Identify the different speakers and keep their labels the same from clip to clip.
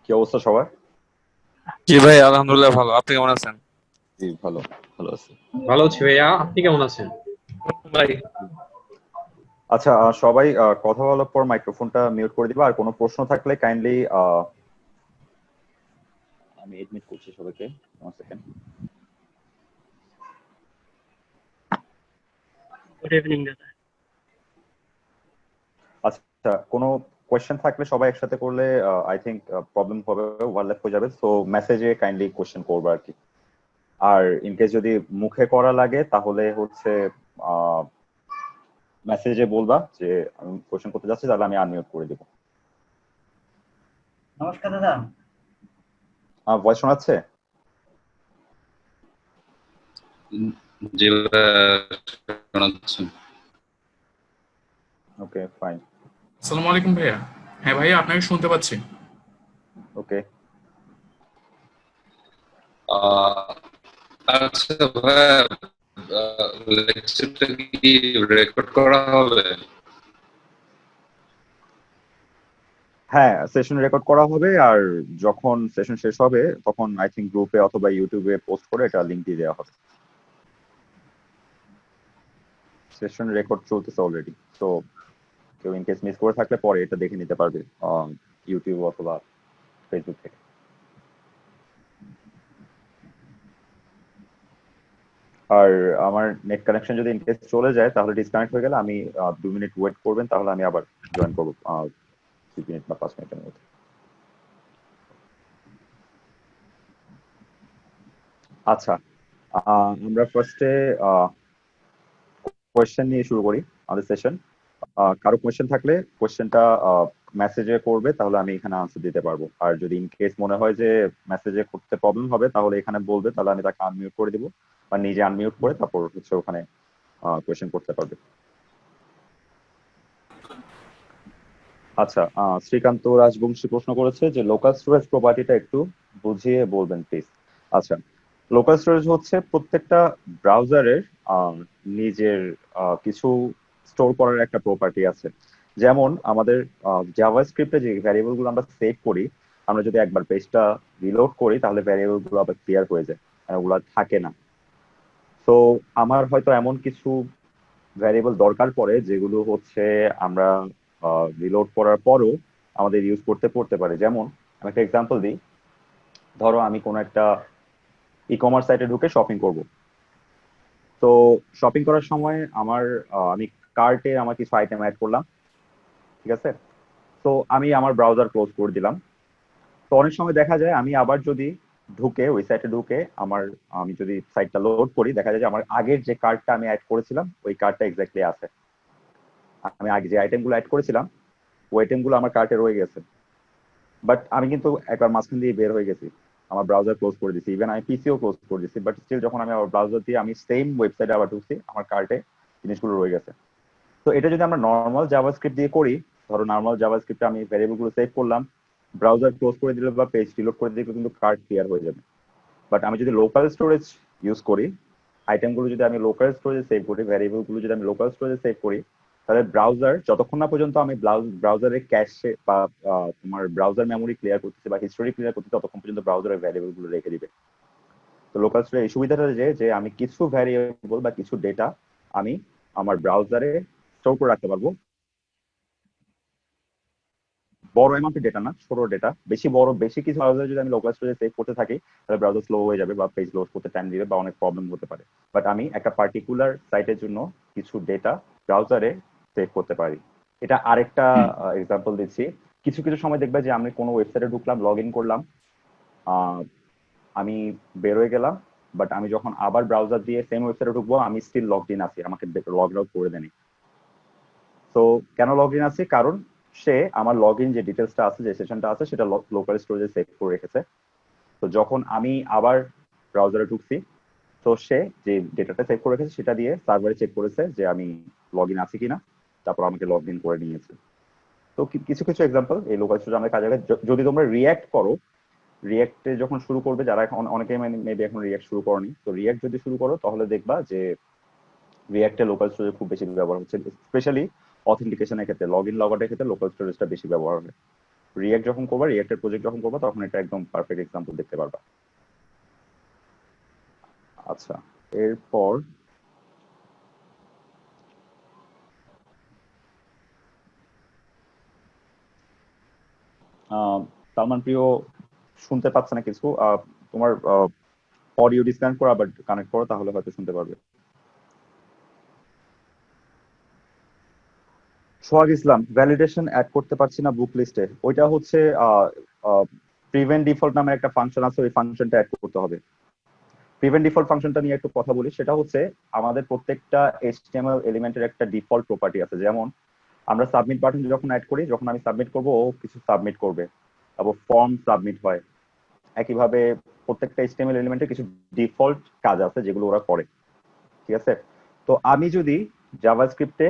Speaker 1: কি অবস্থা সবার?
Speaker 2: জি ভাই, আলহামদুলিল্লাহ ভালো। আপনি কেমন আছেন?
Speaker 1: জি, ভালো। ভালো আছি।
Speaker 3: ভালো আছি ভাইয়া, আপনি কেমন আছেন?
Speaker 2: ভাই,
Speaker 1: আচ্ছা, সবাই কথা বলার পর মাইক্রোফোনটা মিউট করে দিবা। আর কোনো প্রশ্ন থাকলে কাইন্ডলি আমি এডমিট করছি সবাইকে। 1 সেকেন্ড।
Speaker 4: গুড ইভিনিং দাদা।
Speaker 1: আচ্ছা, কোনো কোয়েশ্চেন থাকলে সবাই একসাথে করলে আই থিংক প্রবলেম হবে, ওভারল্যাপ হয়ে যাবে। সো মেসেজে কাইন্ডলি কোয়েশ্চেন করবে আর কি। আর ইন কেস যদি মুখে করা লাগে তাহলে হচ্ছে মেসেজে বলবা যে আমি কোয়েশ্চেন করতে যাচ্ছি, তাহলে আমি আনমিউট করে দিব।
Speaker 4: নমস্কার দাদা।
Speaker 1: ভয়েস শোনাচ্ছে?
Speaker 5: জি ভাইয়া, শোনাচ্ছি।
Speaker 1: ওকে, ফাইন।
Speaker 6: আসসালামু আলাইকুম ভাইয়া। হ্যাঁ ভাইয়া, আপনাকে শুনতে পাচ্ছি।
Speaker 1: ওকে।
Speaker 5: আহ, আচ্ছা ভাইয়া, লেকচারটা কি রেকর্ড করা হবে?
Speaker 1: হ্যাঁ, সেশন রেকর্ড করা হবে। আর যখন সেশন শেষ হবে তখন আই থিংক গ্রুপে অথবা ইউটিউবে পোস্ট করে এটা লিংক দিয়ে দেওয়া হবে। সেশন রেকর্ড চলতেছে অলরেডি। তো কেউ ইন কেস মিস করে থাকলে পরে এটা দেখে নিতে পারবে ইউটিউব অথবা ফেসবুক থেকে। আর আমার নেট কানেকশন যদি ইন কেস চলে যায় তাহলে ডিসকানেক্ট হয়ে গেলে আমি 2 মিনিট ওয়েট করবেন, তাহলে আমি আবার জয়েন করবো 2 মিনিট বা 5 মিনিটের মধ্যে। আচ্ছা, আমরা ফার্স্টে কোয়েশ্চেন নিয়ে শুরু করি আমাদের সেশন। কারো কোয়েশ্চেন থাকলে কোয়েশ্চেনটা মেসেজে করবে, তাহলে আমি এখানে আনসার দিতে পারবো। আর যদি ইন কেস মনে হয় যে মেসেজে করতে প্রবলেম হবে তাহলে এখানে বলবে, তাহলে আমি তাকে আনমিউট করে দিব বা নিজে আনমিউট করে তারপর হচ্ছে ওখানে কোয়েশ্চেন করতে পারবে। আচ্ছা, শ্রীকান্ত রাজবংশী প্রশ্ন করেছে যে লোকাল স্টোরেজ প্রপার্টিটা একটু বুঝিয়ে বলবেন প্লিজ। আচ্ছা, লোকাল স্টোরেজ হচ্ছে প্রত্যেকটা ব্রাউজারের নিজের কিছু স্টোর করার একটা প্রপার্টি আছে। যেমন আমাদের জাভাস্ক্রিপ্টে যে ভ্যারিয়েবল গুলো আমরা সেভ করি, আমরা যদি একবার পেজটা রিলোড করি তাহলে ভ্যারিয়েবল গুলো আবার ক্লিয়ার হয়ে যায়, মানে ওগুলো থাকে না। তো আমার হয়তো এমন কিছু ভ্যারিয়েবল দরকার পড়ে যেগুলো হচ্ছে আমরা রিলোড করার পরও আমাদের ইউজ করতে পড়তে পারে। যেমন আমি একটা এক্সাম্পল দিই। ধরো আমি কোনো একটা ই কমার্স সাইটে ঢুকে শপিং করব। তো শপিং করার সময় আমি কার্টে আমার কিছু আইটেম অ্যাড করলাম, ঠিক আছে? তো আমি আমার ব্রাউজার ক্লোজ করে দিলাম। তো অনেক সময় দেখা যায় আমি আবার যদি ঢুকে ওই সাইটে ঢুকে আমি যদি সাইটটা লোড করি, দেখা যায় যে আমার আগের যে কার্ডটা আমি অ্যাড করেছিলাম ওই কার্ডটা এক্স্যাক্টলি আছে। আমি আগে যে আইটেমগুলো অ্যাড করেছিলাম ওই আইটেমগুলো আমার কার্টে রয়ে গেছে। বাট আমি কিন্তু একবার মাঝখান দিয়ে বের হয়ে গেছি, আমার ব্রাউজার ক্লোজ করে দিচ্ছি, ইভেন আমি পিসিও ক্লোজ করে দিচ্ছি, বাট স্টিল যখন আমি আমার ব্রাউজার দিয়ে আমি সেম ওয়েবসাইটে আবার ঢুকছি, আমার কার্টে জিনিসগুলো রয়ে গেছে। তো এটা যদি আমরা নর্মাল জাভাস্ক্রিপ্ট দিয়ে করি, ধরো নর্মাল জাভাস্ক্রিপ্টে আমি ভ্যারিয়েবলগুলো সেভ করলাম, ব্রাউজার ক্লোজ করে দিলে বা পেজ রিলোড করে দিলে কিন্তু কার্ট ক্লিয়ার হয়ে যাবে। বাট আমি যদি লোকাল স্টোরেজ ইউজ করি, আইটেমগুলো যদি আমি লোকাল স্টোরেজে সেভ করি, ভ্যারিয়েবলগুলো যদি আমি লোকাল স্টোরেজে সেভ করি, তাহলে ব্রাউজার যতক্ষণ না পর্যন্ত আমি ব্রাউজারের ক্যাশে বা তোমার ব্রাউজার মেমোরি ক্লিয়ার করতেছি বা হিস্টোরি ক্লিয়ার করতেছি, ততক্ষণ পর্যন্ত ব্রাউজারের ভ্যারিয়েবলগুলো রেখে দিবে। তো লোকাল স্টোরেজ এই সুবিধাটা যে আমি কিছু ভ্যারিয়েবল বা কিছু ডেটা আমি আমার ব্রাউজারে স্টোর করে রাখতে পারবো। বড় অ্যামাউন্টের ডেটা না, ছোট ডেটা। বেশি কিছু ব্রাউজার যদি আমি লোকাল স্টোরেজে সেভ করতে থাকি তাহলে ব্রাউজার স্লো হয়ে যাবে বা পেজ লোড করতে টাইম দিবে বা অনেক প্রবলেম হতে পারে। বাট আমি একটা পার্টিকুলার সাইটের জন্য কিছু ডেটা ব্রাউজারে সেভ করতে পারি। এটা আরেকটা এক্সাম্পল দিচ্ছি। কিছু কিছু সময় দেখবে যে আমি কোনো ওয়েবসাইটে ঢুকলাম, লগ ইন করলাম, আমি বের হয়ে গেলাম, বাট আমি যখন আবার ব্রাউজার দিয়ে সেম ওয়েবসাইটে ঢুকবো আমি স্টিল লগ ইন আছি, আমাকে লগ আউট করে দেয়নি। তো কেন লগ ইন আছি? কারণ সে আমার লগ ইন যে ডিটেলসটা আছে, যে সেশনটা আছে, সেটা লোকাল স্টোরেজে সেভ করে রেখেছে। তো যখন আমি আবার ব্রাউজারে ঢুকছি, তো সে যে ডেটাটা সেভ করে রেখেছে সেটা দিয়ে সার্ভারে চেক করেছে যে আমি লগ ইন আছি কিনা, তারপর আমাকে লগ ইন করে নিয়েছে। তো কিছু কিছু এক্সাম্পল এই লোকাল স্টোরেজ আমাদের কাজে লাগে। যদি তোমরা রিয়্যাক্ট করো, রিয়্যাক্টে যখন শুরু করবে, যারা এখন অনেকে মেবি এখন রিয়্যাক্ট শুরু করনি, তো রিয়্যাক্ট যদি শুরু করো তাহলে দেখবা যে রিয়্যাক্টে লোকাল স্টোরেজ খুব বেশি ব্যবহার হচ্ছে, স্পেশালি অথেন্টিকেশনের ক্ষেত্রে, লগ ইন লগ আউটের ক্ষেত্রে লোকাল স্টোরেজটা বেশি ব্যবহার হয়। রিয়েক্ট যখন করবা, রিয়েক্টের প্রজেক্ট যখন করবা, তখন এটা একদম পারফেক্ট এক্সাম্পল দেখতে পারবা। আচ্ছা, এরপর সালমান প্রিয় শুনতে পাচ্ছে না কিছু। তোমার অডিও ডিসকানেক্ট করো, আবার কানেক্ট করো, তাহলে হয়তো শুনতে পারবে। সোহাগ ইসলাম, ভ্যালিডেশন অ্যাড করতে পারছি না বুক লিস্টে। ওইটা হচ্ছে প্রিভেন্ট ডিফল্ট নামের একটা ফাংশন আছে, ওই ফাংশনটা অ্যাড করতে হবে। প্রিভেন্ট ডিফল্ট ফাংশনটা নিয়ে একটু কথা বলি। সেটা হচ্ছে আমাদের প্রত্যেকটা HTML এলিমেন্টের একটা ডিফল্ট প্রপার্টি আছে। যেমন আমরা সাবমিট বাটন যখন অ্যাড করি, যখন আমি সাবমিট করব, ও কিছু সাবমিট করবে, তারপর ফর্ম সাবমিট হয়। একইভাবে প্রত্যেকটা HTML এলিমেন্টের কিছু ডিফল্ট কাজ আছে যেগুলো ওরা করে, ঠিক আছে? তো আমি যদি জাভাস্ক্রিপ্টে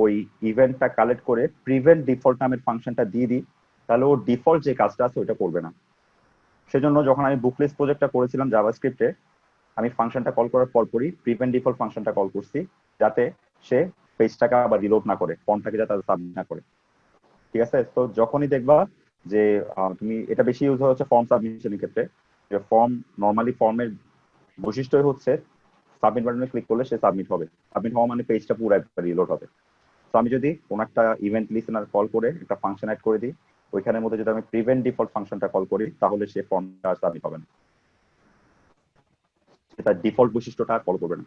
Speaker 1: ওই ইভেন্টটা কালেক্ট করে প্রিভেন্ট ডিফল্ট নামের ফাংশনটা দিয়ে দিই, তাহলে ওর ডিফল্ট যে কাজটা আছে ওইটা করবে না। সেজন্য যখন আমি বুক লিস্ট প্রজেক্টটা করেছিলাম জাভাস্ক্রিপ্টে, আমি ফাংশনটা কল করার পরপরই প্রিভেন্ট ডিফল্ট ফাংশনটা কল করছি, যাতে সে পেজটাকে আবার রিলোড না করে, ফর্মটাকে যাতে সাবমিট না করে, ঠিক আছে? তো যখনই দেখবা যে তুমি, এটা বেশি ইউজ হচ্ছে ফর্ম সাবমিশনের ক্ষেত্রে, যে ফর্ম নর্মালি ফর্মের বৈশিষ্ট্যই হচ্ছে সাবমিট বাটনে ক্লিক করলে সে সাবমিট হবে। সাবমিট হওয়া মানে পেজটা পুরো একবার রিলোড হবে। তো আমি যদি কোনো একটা ইভেন্ট লিসেনার কল করে একটা ফাংশন অ্যাড করে দিই, ওইখানের মধ্যে যদি আমি প্রিভেন্ট ডিফল্ট ফাংশনটা কল করি, তাহলে সে ফর্মটা সাবমিট হবে না, সেটা ডিফল্ট বৈশিষ্ট্যটা কল করবে না।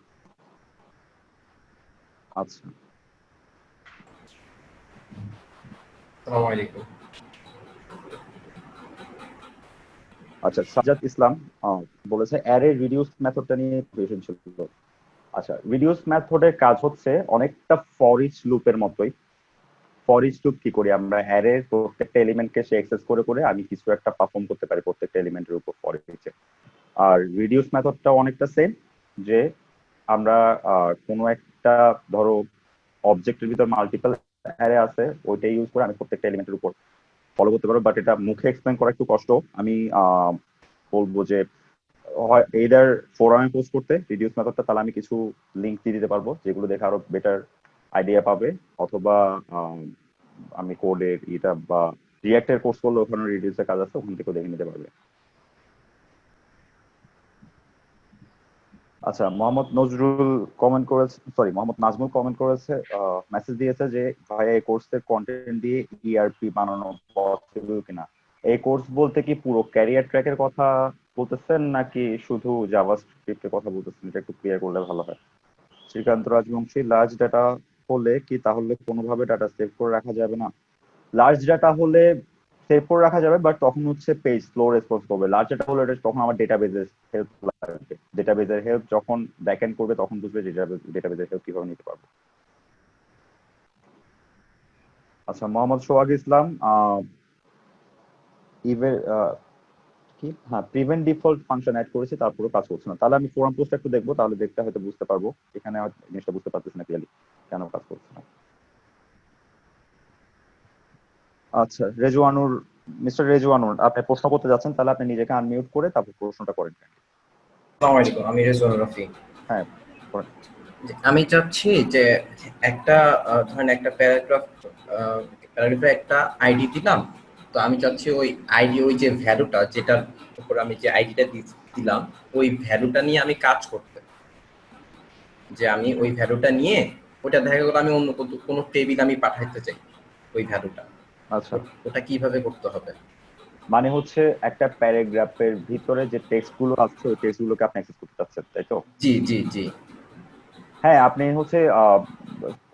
Speaker 1: আচ্ছা,
Speaker 3: আসসালামু আলাইকুম।
Speaker 1: আচ্ছা, সাজ্জাদ ইসলাম বলেছে অ্যারে রিডিউস মেথডটা নিয়ে কোয়েশ্চেন ছিল। আচ্ছা, রিডিউস মেথডের কাজ হচ্ছে অনেকটা ফর ইচ লুপের মতোই। ফর ইচ লুপ কি করি আমরা, অ্যারের প্রত্যেকটা এলিমেন্টকে সে অ্যাক্সেস করে করে আমি কিছু একটা পারফর্ম করতে পারি প্রত্যেকটা এলিমেন্টের উপর ফর ইচে। আর রিডিউস মেথডটা অনেকটা সেম, যে আমরা কোনো একটা, ধরো অবজেক্টের ভিতর মাল্টিপল অ্যারে আছে, ওইটা ইউজ করে আমি প্রত্যেকটা এলিমেন্টের উপর ফলো করতে পারবো। বাট এটা মুখে এক্সপ্লেন করা একটু কষ্ট। আমি বলবো যে হয় এইদার ফোরামে পোস্ট করতে রিডিউস মেথডটা, তাহলে আমি কিছু লিঙ্ক দিয়ে দিতে পারবো যেগুলো দেখে আরো বেটার আইডিয়া পাবে, অথবা আমি কোডের এটা বা রিয়াক্টের কোর্স করলে ওখানে রিডিউসের কাজ আছে, ওখান থেকেও দেখে নিতে পারবে। আচ্ছা, মোহাম্মদ নজরুল কমেন্ট করেছে, সরি মোহাম্মদ নাজমুল কমেন্ট করেছে, মেসেজ দিয়েছে যে ভাইয়া এই কোর্সের কন্টেন্ট দিয়ে ERP বানানো পসিবল কিনা। এই কোর্স বলতে কি পুরো ক্যারিয়ার ট্র্যাকের কথা বলতেছেন, নাকি শুধু জাভাস্ক্রিপ্টের কথা বলতেছেন? এটা একটু ক্লিয়ার করলে ভালো হয়। শ্রীকান্ত রাজবংশী, লার্জ ডাটা হলে কি তাহলে কোনোভাবে ডাটা সেভ করে রাখা যাবে না? লার্জ ডাটা হলে সেভ করে রাখা যাবে, বাট তখন হচ্ছে পেজ স্লো রেসপন্স করবে। লার্জ ডাটা হলে এটা তখন আমার ডেটাবেজের হেল্প লাগবে। ডেটাবেজের হেল্প যখন ব্যাকএন্ড করবে, তখন বুঝবে ডেটাবেজের হেল্প কিভাবে নিতে পারবো। আচ্ছা, মোহাম্মদ সোহাগ ইসলাম, কি, হ্যাঁ, প্রিভেন্ট ডিফল্ট ফাংশন অ্যাড করেছি, তারপরে কাজ করছে না। তাহলে আমি ফোরাম পোস্ট একটু দেখবো, তাহলে দেখতে হয়তো বুঝতে পারবো। এখানে জিনিসটা বুঝতে পারতেছি না ক্লিয়ারলি কেন কাজ করছে না। আচ্ছা, রেজওয়ানুর, মিস্টার রেজওয়ানুর, আপনি প্রশ্ন করতে যাচ্ছেন, তাহলে আপনি নিজেকে আনমিউট করে তারপর প্রশ্নটা করেন।
Speaker 4: আসসালামু আলাইকুম, আমি রেজওয়ান রফি।
Speaker 1: হ্যাঁ, করেন।
Speaker 4: আমি চাচ্ছি যে একটা ধরেন একটা প্যারাগ্রাফে একটা আইডি দিলাম। তো আমি চাচ্ছি ওই আইডি, ওই যে ভ্যালুটা যেটার উপর আমি যে আইডিটা দিলাম, ওই ভ্যালুটা নিয়ে আমি কাজ করতে, যে আমি ওই ভ্যালুটা নিয়ে ওটা দেখা গেল আমি অন্য কোনো টেবিল আমি পাঠাইতে চাই ওই ভ্যালুটা।
Speaker 1: আচ্ছা,
Speaker 4: ওটা কিভাবে করতে হবে?
Speaker 1: মানে হচ্ছে একটা প্যারাগ্রাফের ভিতরে যে টেক্সট গুলো আছে, ওই টেক্সট গুলোকে আপনি অ্যাক্সেস করতে চাচ্ছেন, তাই তো?
Speaker 4: জি জি জি।
Speaker 1: হ্যাঁ, আপনি হচ্ছে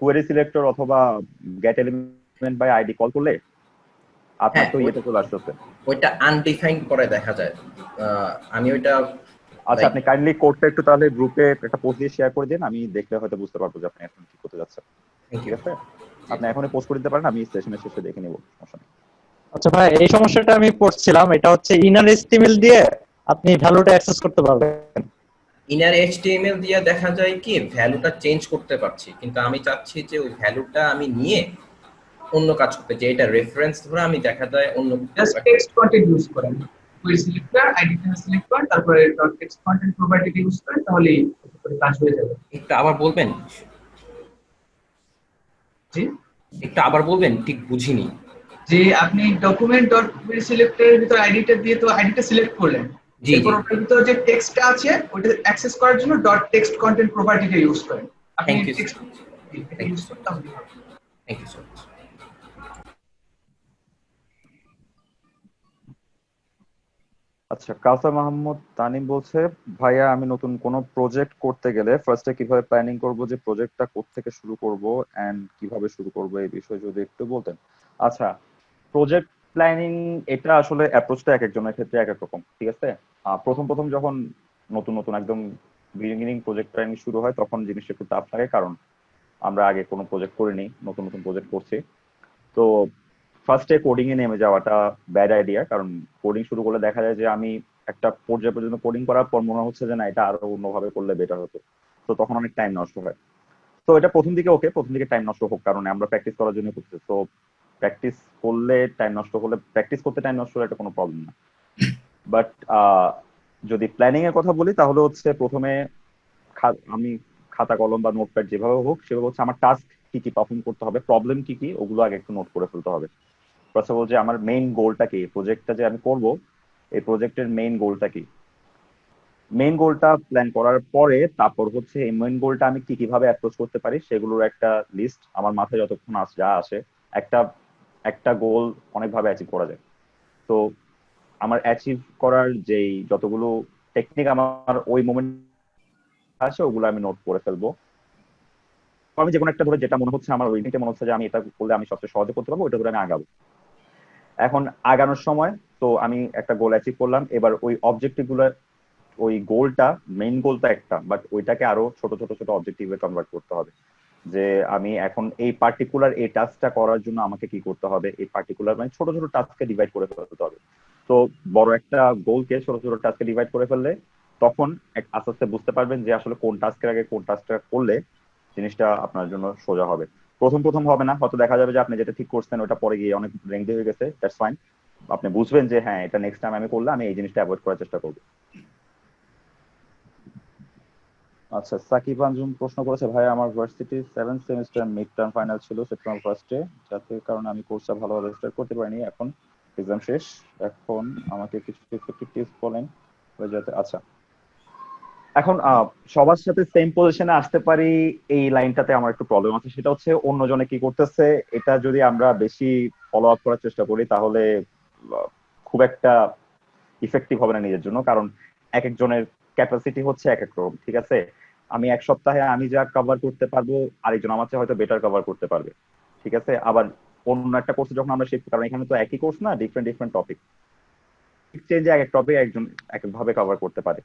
Speaker 1: কোয়েরি সিলেক্টর অথবা get element by ID call করলে আপনার
Speaker 4: হ্যাঁ,
Speaker 1: তো ইয়েতে চলে আসতেছে।
Speaker 4: ওইটা আনডিফাইন্ড করে দেখা যায়। আমি ওইটা,
Speaker 1: আচ্ছা, আপনি কাইন্ডলি কোডটা একটু তাহলে গ্রুপে একটা পোস্ট দিয়ে শেয়ার করে দিন, আমি দেখলে হয়তো বুঝতে পারবো যে আপনি এখন কি করতে যাচ্ছেন।
Speaker 4: থ্যাংক
Speaker 1: ঠিক
Speaker 4: ইউ।
Speaker 1: আছে, আপনি এখনই পোস্ট করে দিতে পারেন, আমি সেশনের শেষে দেখে নেব, সমস্যা নেই।
Speaker 7: আচ্ছা ভাই, এই সমস্যাটা আমি পড়ছিলাম। এটা হচ্ছে ইনার HTML দিয়ে আপনি ভ্যালুটা অ্যাক্সেস করতে পারবেন।
Speaker 4: ইনার HTML দিয়ে দেখা যায় কি ভ্যালুটা চেঞ্জ করতে পারছি, কিন্তু আমি চাচ্ছি যে ওই ভ্যালুটা আমি নিয়ে অন্য কাজ করতে, যে এটা রেফারেন্স ধরে আমি দেখা যায় অন্য
Speaker 8: জাস্ট টেক্সট কন্টেন্ট ইউজ করেন, ওই সিলেক্টর আইডি সিলেক্ট করেন, তারপরে টেক্সট কন্টেন্ট প্রপার্টি ইউজ করেন, তাহলেই কাজ হয়ে যাবে।
Speaker 4: একটু আবার বলবেন?
Speaker 8: জি,
Speaker 4: একটু আবার বলবেন, ঠিক বুঝিনি।
Speaker 8: যে আপনি ডকুমেন্ট ডট সিলেক্টের ভিতর আইডিটা দিয়ে তো আইডিটা সিলেক্ট করলেন,
Speaker 4: জি
Speaker 8: এরপর
Speaker 4: জি
Speaker 8: ওটার ভিতর যে টেক্সটটা আছে ওটা অ্যাক্সেস করার জন্য ডট টেক্সট কন্টেন্ট প্রপার্টিটা ইউজ করেন। আপনি
Speaker 4: থ্যাংক ইউ
Speaker 8: টেক্সট এটা
Speaker 4: থ্যাংক
Speaker 8: ইউজ
Speaker 4: ইউ সো
Speaker 8: করতে
Speaker 4: মাচ
Speaker 8: হবে।
Speaker 4: Thank you so much.
Speaker 1: আচ্ছা, কাউসার মাহমুদ তানিম বলছে, ভাইয়া আমি নতুন কোনো প্রজেক্ট করতে গেলে ফার্স্টে কিভাবে প্ল্যানিং করব, যে প্রজেক্টটা কোত্থেকে শুরু করব এন্ড কিভাবে শুরু করব, এই বিষয়ে যদি একটু বলতেন। আচ্ছা, প্রজেক্ট প্ল্যানিং এটা আসলে অ্যাপ্রোচটা এক একজনের ক্ষেত্রে এক এক রকম, ঠিক আছে। প্রথম প্রথম যখন নতুন নতুন একদম বিগিনিং প্রজেক্ট প্ল্যানিং শুরু হয় তখন জিনিসটা একটু টাফ লাগে, কারণ আমরা আগে কোনো প্রজেক্ট করিনি, নতুন নতুন প্রজেক্ট করছি। তো ফার্স্টে কোডিং এ নেমে যাওয়াটা ব্যাড আইডিয়া, কারণ কোডিং শুরু করলে দেখা যায় যে আমি একটা পর্যায় পর্যন্ত কোডিং করার পর মনে হচ্ছে যে না, এটা আরো অন্যভাবে করলে বেটার হতো। তো তখন অনেক টাইম নষ্ট হয়। তো এটা প্রথম দিকে ওকে, প্রথম দিকে টাইম নষ্ট হোক, কারণ আমরা প্র্যাকটিস করার জন্য করছি। তো প্র্যাকটিস করলে টাইম নষ্ট হলে, প্র্যাকটিস করতে টাইম নষ্ট হলে এটা কোনো প্রবলেম না। বাট যদি প্ল্যানিং এর কথা বলি তাহলে হচ্ছে প্রথমে আমি খাতা কলম বা নোটপ্যাড যেভাবে হোক সেভাবে হচ্ছে আমার টাস্ক কি কি পারফর্ম করতে হবে, প্রবলেম কি কি, ওগুলো আগে একটু নোট করে ফেলতে হবে। ফার্স্ট অফ অল যে আমার মেইন গোলটা কি, প্রজেক্টটা যে আমি করব এই প্রজেক্টের মেইন গোলটা কি, মেইন গোলটা প্ল্যান করার পরে তারপর হচ্ছে এই মেইন গোলটা আমি কি কিভাবে অ্যাপ্রোচ করতে পারি সেগুলোর একটা লিস্ট আমার মাথায় যতক্ষণ যা আসে। একটা একটা গোল অনেকভাবে অ্যাচিভ করা যায়। তো আমার অ্যাচিভ করার যেই যতগুলো টেকনিক আমার ওই মোমেন্ট আসে ওগুলো আমি নোট করে ফেলবো। তো আমি যে কোনো একটা ধরে যেটা মনে হচ্ছে আমার ওই দিকে মনে হচ্ছে যে আমি এটা করলে আমি সবচেয়ে সহজে করতে পারবো, ওইটা ধরে আমি আগাবো। এখন আগানোর সময় তো আমি একটা গোল অ্যাচিভ করলাম, এবার ওই অবজেক্টিভ গুলো, ওই গোলটা মেইন গোলটা একটা, বাট ওইটাকে আরো ছোট ছোট ছোট অবজেক্টিভে কনভার্ট করতে হবে। যে আমি এখন এই পার্টিকুলার এই টাস্কটা করার জন্য আমাকে কি করতে হবে, এই পার্টিকুলার মানে ছোট ছোট টাস্ককে ডিভাইড করে ফেলতে হবে। তো বড় একটা গোলকে ছোট ছোট টাস্কে ডিভাইড করে ফেললে তখন আস্তে আস্তে বুঝতে পারবেন যে আসলে কোন টাস্কের আগে কোন টাস্কটা করলে জিনিসটা আপনার জন্য সোজা হবে। প্রথম প্রথম হবে না, হয়তো দেখা যাবে যে আপনি যেটা ঠিক করছেন ওটা পরে গিয়ে অনেক লেংদি হয়ে গেছে, দ্যাটস ফাইন। আপনি বুঝবেন যে হ্যাঁ, এটা নেক্সট টাইম আমি করলে আমি এই জিনিসটা অ্যাভয়েড করার চেষ্টা করবো। আচ্ছা, সাকিব আঞ্জুম প্রশ্ন করেছে, ভাই আমার varsity 7 semester mid term final ছিল সেপ্টেম্বর ফার্স্টে, যাতে কারণে আমি কোর্সটা ভালোভাবে স্টার্ট করতে পারিনি। এখন এক্সাম শেষ, এখন আমাকে কিছু ইফেক্টিভ টিপস বলেন যাতে। আচ্ছা, এখন সবার সাথে সেম পজিশনে আসতে পারি, এই লাইনটাতে আমার একটু প্রবলেম আছে। সেটা হচ্ছে অন্যজনে কি করতেছে এটা যদি আমরা বেশি ফলো আপ করার চেষ্টা করি তাহলে খুব একটা ইফেক্টিভ হবে না নিজের জন্য, কারণ এক একজনের ক্যাপাসিটি হচ্ছে এক এক রকম, ঠিক আছে। আমি এক সপ্তাহে আমি যা কভার করতে পারবো আরেকজন আমার চেয়ে হয়তো বেটার কভার করতে পারবে, ঠিক আছে। আবার অন্য একটা কোর্সে যখন আমরা শিখছি, কারণ এখানে তো একই কোর্স না, ডিফারেন্ট ডিফারেন্ট টপিক, চেঞ্জে এক এক টপিক একজন এক একভাবে কভার করতে পারে।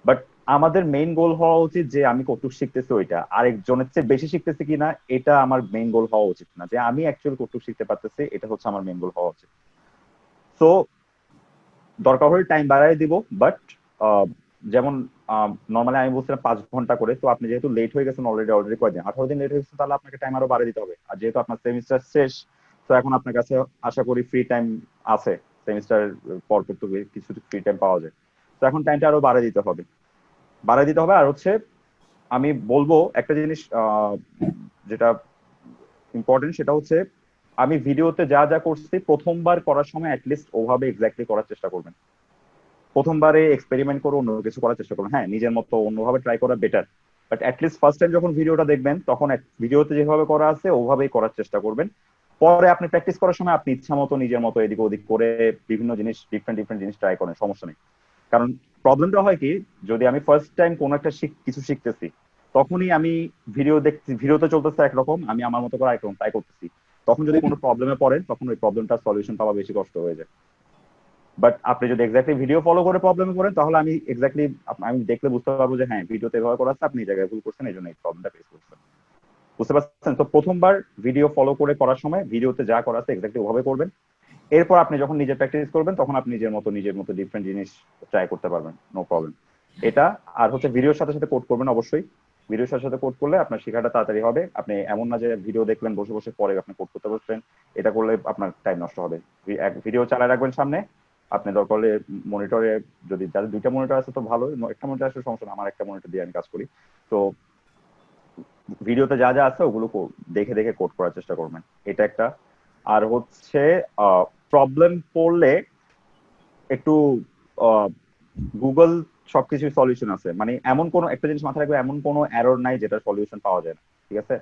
Speaker 1: বাট আমাদের মেইন গোল হওয়া উচিত যে আমি কতটুকু শিখতেছি ওইটা আরেকজনের চেয়ে বেশি শিখতেছি কিনা, এটা আমার মেইন গোল হওয়া উচিত না, যে আমি অ্যাকচুয়ালি কতটুকু শিখতে পারতেছি এটা হচ্ছে আমার মেইন গোল হওয়া উচিত। তো দরকার হলে টাইম বাড়াই দিব, বাট যেমন নর্মালি আমি বলছিলাম 5 ঘন্টা করে, তো আপনি যেহেতু লেট হয়ে গেছেন অলরেডি, অলরেডি কয়দিন 18 দিন লেট হয়ে গেছেন, তাহলে আপনাকে টাইম আরো বাড়িয়ে দিতে হবে। আর যেহেতু আপনার সেমিস্টার শেষ, তো এখন আপনার কাছে আশা করি ফ্রি টাইম আছে, সেমিস্টার পর পর তো কিছু ফ্রি টাইম পাওয়া যায়। তো এখন টাইমটা আরো বাড়িয়ে দিতে হবে, বাড়িয়ে দিতে হবে। আর হচ্ছে আমি বলবো একটা জিনিস যেটা ইম্পর্টেন্ট, সেটা হচ্ছে আমি ভিডিওতে যা যা করছি প্রথমবার করার সময় অ্যাটলিস্ট ওভাবে এক্স্যাক্টলি করার চেষ্টা করবেন। প্রথমবারে এক্সপেরিমেন্ট করে অন্য কিছু করার চেষ্টা করুন, হ্যাঁ নিজের মতো অন্যভাবে ট্রাই করা better, but at least first time যখন ভিডিওটা দেখবেন তখন ভিডিওতে যেভাবে করা আছে ওভাবেই করার চেষ্টা করবেন। পরে আপনি প্র্যাকটিস করার সময় আপনি ইচ্ছা মতো নিজের মতো এদিক ওদিক করে বিভিন্ন জিনিস, ডিফারেন্ট ডিফারেন্ট জিনিস ট্রাই করেন, সমস্যা নেই। কারণ প্রবলেমটা হয় কি, যদি আমি ফার্স্ট টাইম কোনো একটা কিছু শিখতেছি তখনই আমি ভিডিও দেখছি, ভিডিওতে চলতেছে একরকম, আমি আমার মতো করে একরকম ট্রাই করতেছি, তখন যদি কোনো প্রবলেমে পড়েন তখন ওই প্রবলেমটার সলিউশন পাওয়া বেশি কষ্ট হয়ে যায়। বাট আপনি যদি এক্স্যাক্টলি ভিডিও ফলো করে প্রবলেমে পড়েন তাহলে আমি এক্স্যাক্টলি আমি দেখলে বুঝতে পারবো যে হ্যাঁ ভিডিওতে এভাবে করা আছে, আপনি এই জায়গায় ভুল করছেন, এই জন্য এই প্রবলেমটা ফেস করছেন, বুঝতে পারছেন। তো প্রথমবার ভিডিও ফলো করে করার সময় ভিডিওতে যা করা আছে এক্স্যাক্টলি ওভাবে করবেন। এরপর আপনি যখন নিজে প্র্যাকটিস করবেন তখন আপনি নিজের মতো ডিফারেন্ট জিনিস ট্রাই করতে পারবেন, নো প্রবলেম। এটা আর হচ্ছে ভিডিওর সাথে সাথে কোড করবেন অবশ্যই। ভিডিওর সাথে সাথে কোড করলে আপনার শেখাটা তাড়াতাড়ি হবে। আপনি এমন না যে ভিডিও দেখলেন বসে বসে পরে আপনি কোড করতে বসবেন, এটা করলে আপনার টাইম নষ্ট হবে। এক ভিডিও চালায় রাখবেন সামনে, আপনি দরকার হলে মনিটরে, যদি যাদের 2টা মনিটর আছে তো ভালো, একটা মনিটর আসলে সমস্যা না, আমার একটা মনিটর দিয়ে আমি কাজ করি। তো ভিডিওতে যা যা আছে ওগুলো দেখে দেখে কোড করার চেষ্টা করবেন, এটা একটা। আর হচ্ছে প্রবলেম পড়লে একটু গুগল সবকিছু সলিউশন আছে, মানে এমন কোনো একটা জিনিস মাথায় রাখবে, এমন কোনো এরর নাই যেটা সলিউশন পাওয়া যায় না, ঠিক আছে?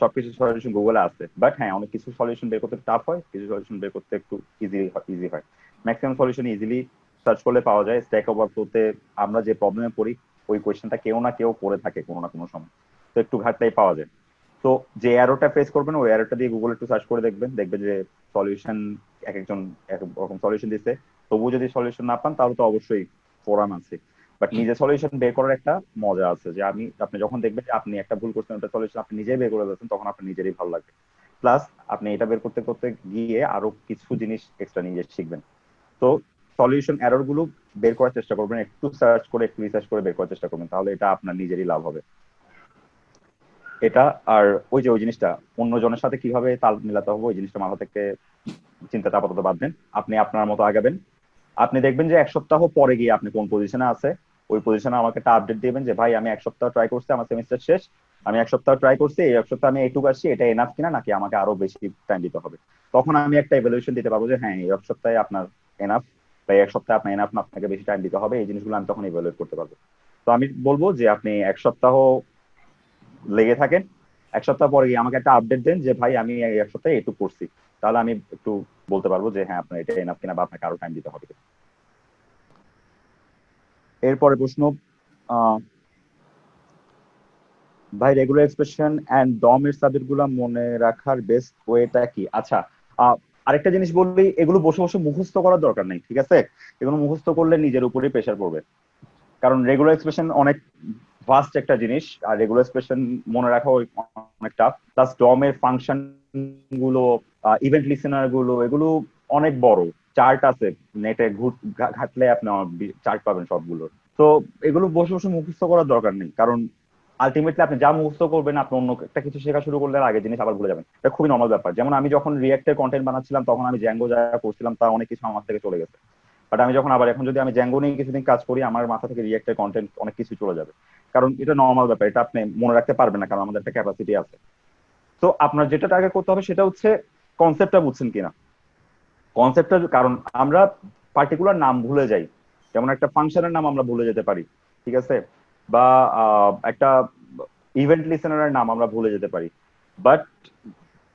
Speaker 1: সবকিছু সলিউশন গুগলে আছে, বাট হ্যাঁ অনেক কিছু সলিউশন বের করতে টাফ হয়, কিছু সলিউশন বের করতে একটু ইজি হয়। ম্যাক্সিমাম সলিউশন ইজিলি সার্চ করলে পাওয়া যায়। স্ট্যাক ওভারফ্লোতে আমরা যে প্রবলেমে পড়ি ওই কোয়েশ্চেনটা কেউ না কেউ করে থাকে কোনো না কোনো সময়, তো একটু ঘাটলেই পাওয়া যায়। তো যে অ্যারোটা ফেস করবেন ওই অ্যারোটা দিয়ে গুগল একটু সার্চ করে দেখবেন যে সলিউশন এক একজন এক রকম সলিউশন দিচ্ছে। তবুও যদি সলিউশন না পান তাহলে তো অবশ্যই ফোরাম আছে, বাট নিজে সলিউশন বের করার একটা মজা আছে, যে আপনি যখন দেখবেন যে আপনি একটা ভুল করছেন ওটা সলিউশন আপনি নিজেই বের করে দিচ্ছেন, তখন আপনার নিজেরই ভালো লাগবে। প্লাস আপনি এটা বের করতে করতে গিয়ে আরো কিছু জিনিস এক্সট্রা নিজে শিখবেন। তো সলিউশন এরর গুলো বের করার চেষ্টা করবেন, একটু সার্চ করে একটু রিসার্চ করে বের করার চেষ্টা করবেন, তাহলে এটা আপনার নিজেরই লাভ হবে। এটা আর ওই যে ওই জিনিসটা অন্যজনের সাথে কিভাবে তাল মিলাতে হবে ওই জিনিসটা মাথা থেকে চিন্তাটা আপাতত বাদ দেন, আপনি আপনার মতো আগাবেন। আপনি দেখবেন যে 1 সপ্তাহ পরে গিয়ে আপনি কোন পজিশনে আছে, ওই পজিশনে আমাকে একটা আপডেট দিবেন যে ভাই আমি 1 সপ্তাহ ট্রাই করছি, আমার সেমিস্টার শেষ, আমি 1 সপ্তাহ ট্রাই করছি, এই 1 সপ্তাহ আমি এইটুকু আসছি, এটা এনাফ কিনা নাকি আমাকে আরো বেশি টাইম দিতে হবে। তখন আমি একটা ইভ্যালুয়েশন দিতে পারবো যে হ্যাঁ এই 1 সপ্তাহে আপনার এনাফ, বা এই 1 সপ্তাহে আপনার এনাফ না, আপনাকে বেশি টাইম দিতে হবে, এই জিনিসগুলো আমি তখন ইভ্যালুয়েট করতে পারবো। তো আমি বলবো যে আপনি 1 সপ্তাহ লেগে থাকেন, 1 সপ্তাহ পরে গিয়ে আমাকে একটা আপডেট দেন যে ভাই আমি এই 1 সপ্তাহে এইটুকু করছি, তাহলে আমি একটু বলতে পারবো যে হ্যাঁ আপনার এটা এনাফ কিনা বা আপনাকে আরো টাইম দিতে হবে। এরপরে প্রশ্ন, আহ, ভাই রেগুলার এক্সপ্রেশন এন্ড ডম এর সাবজেক্ট গুলো মনে রাখার বেস্ট ওয়েটা কি? আচ্ছা, আরেকটা জিনিস বললি, এগুলো বসে বসে মুখস্থ করার দরকার নেই, ঠিক আছে? এগুলো মুখস্থ করলে নিজের উপরেই প্রেশার পড়বে, কারণ রেগুলার এক্সপ্রেশন অনেক ভাস্ট একটা জিনিস, আর রেগুলার এক্সপ্রেশন মনে রাখা অনেক টাফ। প্লাস ডম এর ফাংশন গুলো, ইভেন্ট লিসেনার গুলো, এগুলো অনেক বড়, চার্ট আছে নেটে ঘাটলে আপনি চার্ট পাবেন সবগুলো। তো এগুলো বসে বসে মুখস্থ করার দরকার নেই, কারণ আলটিমেটলি আপনি যা মুখস্থ করবেন আপনি অন্য একটা কিছু শেখা শুরু করলে আগে জিনিস আবার ভুলে যাবেন, এটা খুবই নর্মাল ব্যাপার। যেমন আমি যখন রিয়েক্টের কন্টেন্ট বানাচ্ছিলাম তখন আমি জ্যাঙ্গো যা করছিলাম তা অনেক কিছু আমার থেকে চলে গেছে, বাট আমি যখন আবার এখন যদি আমি জ্যাঙ্গো নিয়ে কিছুদিন কাজ করি আমার মাথা থেকে রিয়েক্টের কন্টেন্ট অনেক কিছু চলে যাবে, কারণ এটা নর্মাল ব্যাপার, এটা আপনি মনে রাখতে পারবেন না, কারণ আমাদের একটা ক্যাপাসিটি আছে। তো আপনার যেটা টার্গেট করতে হবে সেটা হচ্ছে কনসেপ্টটা বুঝছেন কিনা। কনসেপ্টটা, কারণ আমরা পার্টিকুলার নাম ভুলে যাই, যেমন একটা ফাংশনের নাম আমরা ভুলে যেতে পারি, ঠিক আছে? বা একটা ইভেন্ট লিসেনারের নাম আমরা ভুলে যেতে পারি, বাট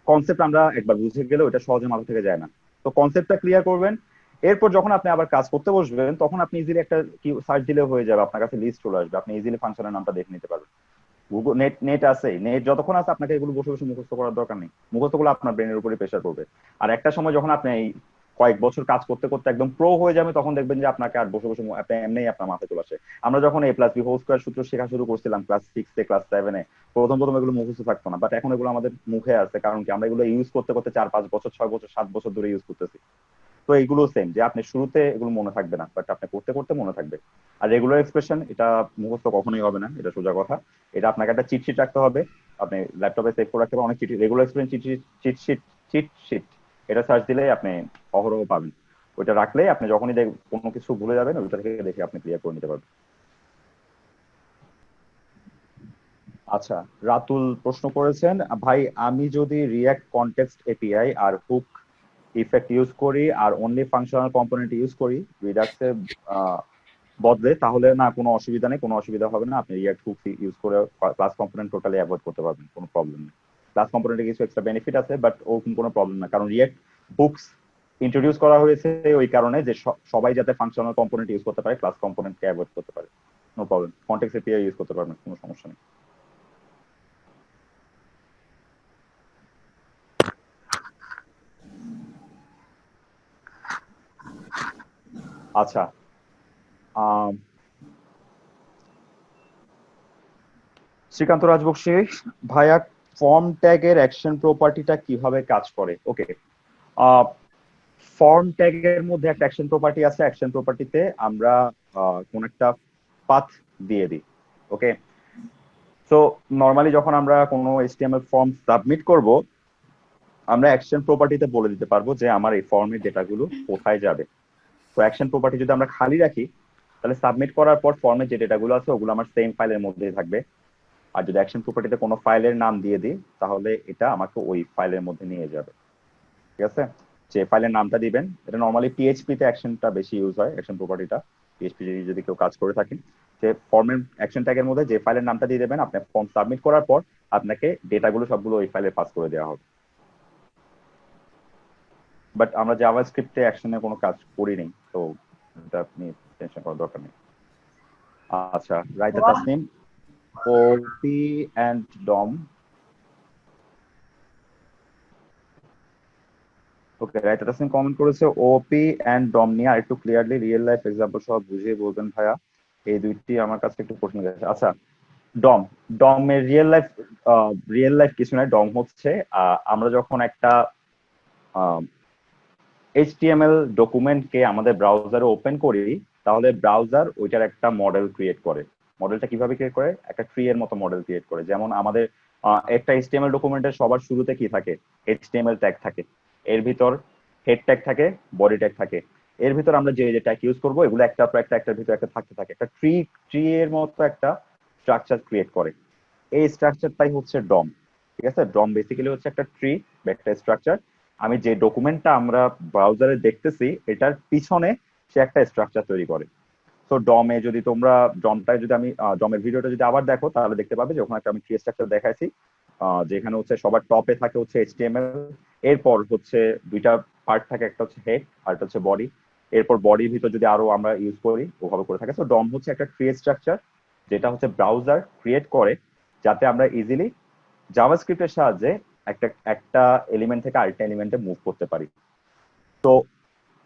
Speaker 1: কনসেপ্ট আমরা একবার বুঝে গেলে ওটা সহজে মাথা থেকে যায় না। তো কনসেপ্টটা ক্লিয়ার করবেন, এরপর যখন আপনি আবার কাজ করতে বসবেন তখন আপনি ইজিলি একটা কি সার্চ দিলে হয়ে যাবে, আপনার কাছে লিস্ট চলে আসবে, আপনি ইজিলি ফাংশনের নামটা দেখে নিতে পারবেন। গুগল নেট আছে, নেট যতক্ষণ আছে আপনাকে এগুলো বসে বসে মুখস্থ করার দরকার নেই, মুখস্থ করলে আপনার ব্রেনের উপরে প্রেশার পড়বে। আর একটা সময় যখন আপনি এই কয়েক বছর কাজ করতে করতে একদম প্রো হয়ে যাবে তখন দেখবেন যে আপনাকে আর বসে বসে আপনি এমনিই আপনার মাথায় চলে আসে। আমরা যখন এ প্লাস বি হোল স্কয়ার সূত্র শেখা শুরু করছিলাম ক্লাস 6 ক্লাস 7 প্রথম প্রথম এগুলো মুখস্থ থাকতো না, বাট এখন এগুলো আমাদের মুখে আছে, কারণ কি আমরা এগুলো ইউজ করতে করতে 4-5 বছর 6 বছর 7 বছর ধরে ইউজ করতেছি। তো এইগুলো সেম, যে আপনি শুরুতে এগুলো মনে থাকবে না, বাট আপনি করতে করতে মনে থাকবে। আর রেগুলার এক্সপ্রেশন এটা মুখস্থ কখনোই হবে না, এটা সোজা কথা। এটা আপনাকে একটা চিট শিট রাখতে হবে, আপনি ল্যাপটপে সেভ করে রাখতে হবে অনেক cheat, regular expression cheat sheet এটা সার্চ দিলেই আপনি অহরহ পাবেন। ওইটা রাখলে আপনি যখনই কোনো কিছু ভুলে যাবেন ওইটা থেকে দেখে আপনি ক্লিয়ার করে নিতে পারবেন। আচ্ছা, রাতুল প্রশ্ন করেছেন, ভাই আমি যদি রিঅ্যাক্ট কনটেক্সট এপিআই আর হুক ইফেক্ট ইউজ করি আর অনলি ফাংশনাল কম্পোনেন্ট ইউজ করি রিডাক্সে বদলে, তাহলে না কোনো অসুবিধা নেই, কোনো অসুবিধা হবে না, আপনি রিঅ্যাক্ট হুক ইউজ করে ক্লাস কম্পোনেন্ট টোটালি অ্যাভয়েড করতে পারবেন, কোনো প্রবলেম নেই। ক্লাস কম্পোনেন্টে কিছু এক্সট্রা বেনিফিট আছে, বাট ওরকম কোনো প্রবলেম না, কারণ রিঅ্যাক্ট হুকস ইন্ট্রোডিউস করা হয়েছে ওই কারণে যে সবাই যাতে ফাংশনাল কম্পোনেন্ট ইউজ করতে পারে, ক্লাস কম্পোনেন্টকে অ্যাভয়েড করতে পারে। No problem, context API use করতে পারবেন, কোনো সমস্যা নেই। আচ্ছা, শ্রীকান্ত রাজবংশী ভাইয়া, ফর্ম ট্যাগের অ্যাকশন প্রপার্টিটা কিভাবে কাজ করে? ওকে, ফর্ম ট্যাগের মধ্যে একটা অ্যাকশন প্রপার্টি আছে, অ্যাকশন প্রপার্টিতে আমরা কোন একটা পাথ দিয়ে দিই। ওকে, সো নর্মালি যখন আমরা কোনো এইচটিএমএল ফর্ম সাবমিট করব আমরা অ্যাকশন প্রপার্টিতে বলে দিতে পারবো যে আমার এই ফর্মের ডেটাগুলো কোথায় যাবে। তো অ্যাকশন প্রপার্টি যদি আমরা খালি রাখি তাহলে সাবমিট করার পর ফর্মের যে ডেটাগুলো আছে ওগুলো আমার সেম ফাইলের মধ্যেই থাকবে। আর যদি অ্যাকশন প্রপার্টিতে কোনো ফাইলের নাম দিয়ে দিই তাহলে এটা আমাকে ওই ফাইলের মধ্যে নিয়ে যাবে। ঠিক আছে, যে ফাইলের নামটা দিবেন, এটা নর্মালি পিএইচপি তে অ্যাকশনটা বেশি ইউজ হয়, অ্যাকশন প্রপার্টিটা পিএইচপি যদি কেউ কাজ করে থাকেন, যে ফর্মের অ্যাকশন ট্যাগের মধ্যে যে ফাইলের নামটা দিয়ে দেবেন, আপনি ফর্ম সাবমিট করার পর আপনাকে ডেটাগুলো সবগুলো ওই ফাইলে পাস করে দেওয়া হবে। বাট আমরা জাভাস্ক্রিপ্টে অ্যাকশনের কোনো কাজ করি নেই, তো এটা আপনি টেনশন করার দরকার নেই। আচ্ছা, রাইতা তাসনিম, ওপি and dum. Okay, raita Tasnim comment করেছে ওপি এন্ড ডম নিয়ে আর একটু ক্লিয়ারলি রিয়েল লাইফ এক্সাম্পল সহ বুঝিয়ে বলবেন ভাইয়া, এই দুইটি আমার কাছে একটু প্রশ্ন গেছে। আচ্ছা, ডম, ডমের রিয়েল লাইফ কিছু নয়। ডম হচ্ছে আমরা যখন একটা এইচটিএমএল ডকুমেন্টকে আমাদের ব্রাউজারে ওপেন করি, তাহলে ব্রাউজার ওইটার একটা মডেল ক্রিয়েট করে। মডেলটা কিভাবে ক্রিয়েট করে? একটা ট্রি এর মতো মডেল ক্রিয়েট করে। যেমন আমাদের একটা এইচটিএমএল ডকুমেন্টের সবার শুরুতে কি থাকে? এইচটিএমএল ট্যাগ থাকে, এর ভিতর হেড ট্যাগ থাকে, বডি ট্যাগ থাকে, এর ভিতর আমরা যে যে ট্যাগ ইউজ করবো এগুলো একটার পর একটা একটার ভিতর একটা থাকতে থাকে, একটা ট্রি এর মতো একটা স্ট্রাকচার ক্রিয়েট করে। এই স্ট্রাকচারটাই হচ্ছে ডম। ঠিক আছে, ডম বেসিক্যালি হচ্ছে একটা ট্রি বা একটা স্ট্রাকচার। আমি যে ডকুমেন্টটা আমরা ব্রাউজারে দেখতেছি এটার পিছনে সে একটা স্ট্রাকচার তৈরি করে। তো ডমে যদি তোমরা ডমটায় যদি আমি ডমের ভিডিওটা যদি আবার দেখো তাহলে দেখতে পাবে যে ওখানে একটা আমি ট্রি স্ট্রাকচার দেখাইছি, যেখানে হচ্ছে সবার টপে থাকে হচ্ছে এইচটিএমএল, এরপর হচ্ছে দুইটা পার্ট থাকে, একটা হচ্ছে হেড আর একটা হচ্ছে বডি, এরপর বডির ভিতর যদি আরো আমরা ইউজ করি ওভাবে করে থাকে। তো ডম হচ্ছে একটা ট্রি স্ট্রাকচার যেটা হচ্ছে ব্রাউজার ক্রিয়েট করে যাতে আমরা ইজিলি জাভাস্ক্রিপ্টের সাহায্যে একটা একটা এলিমেন্ট থেকে আরেকটা এলিমেন্টে মুভ করতে পারি। তো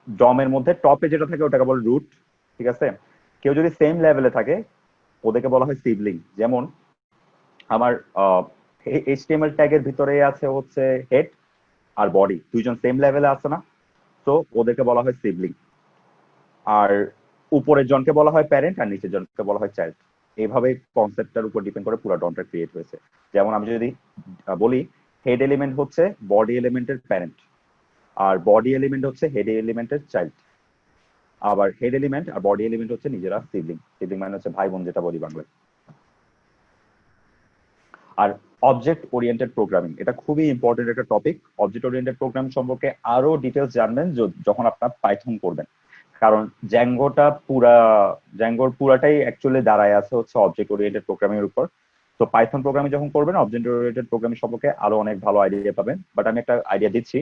Speaker 1: ডমের মধ্যে টপে যেটা থাকে ওটাকে বলে রুট। ঠিক আছে, কেউ যদি সেম লেভেলে থাকে ওদেরকে বলা হয় সিবলিং। যেমন আমার এইচটিএমএল ট্যাগের ভিতরে আছে হচ্ছে হেড আর বডি, দুইজন সেম লেভেলে আছে না, তো ওদেরকে বলা হয় সিবলিং। আর উপরের জনকে বলা হয় প্যারেন্ট আর নিচের জনকে বলা হয় চাইল্ড। এইভাবে কনসেপ্টটার উপর ডিপেন্ড করে পুরো ডমটা ক্রিয়েট হয়েছে। যেমন আমি যদি বলি হেড এলিমেন্ট হচ্ছে বডি এলিমেন্টের প্যারেন্ট, আর বডি এলিমেন্ট হচ্ছে হেড এলিমেন্টের চাইল্ড, আবার হেড এলিমেন্ট আর বডি এলিমেন্ট হচ্ছে নিজেরা সিবলিং। সিবলিং মানে হচ্ছে ভাই বোন, যেটা বলি বাংলায়। আর অবজেক্ট ওরিয়েন্টেড প্রোগ্রামিং, এটা খুবই ইম্পর্টেন্ট একটা টপিক। অবজেক্ট ওরিয়েন্টেড প্রোগ্রামিং সম্পর্কে আরো ডিটেলস জানবেন যখন আপনার পাইথন করবেন, কারণ জ্যাঙ্গোর পুরাটাই অ্যাকচুয়ালি দাঁড়ায় আছে হচ্ছে অবজেক্ট ওরিয়েন্টেড প্রোগ্রামিং এর উপর। তো পাইথন প্রোগ্রামিং যখন করবেন অবজেক্ট ওরিয়েন্টেড প্রোগ্রামিং সম্পর্কে আরো অনেক ভালো আইডিয়া পাবেন। বাট আমি একটা আইডিয়া দিচ্ছি,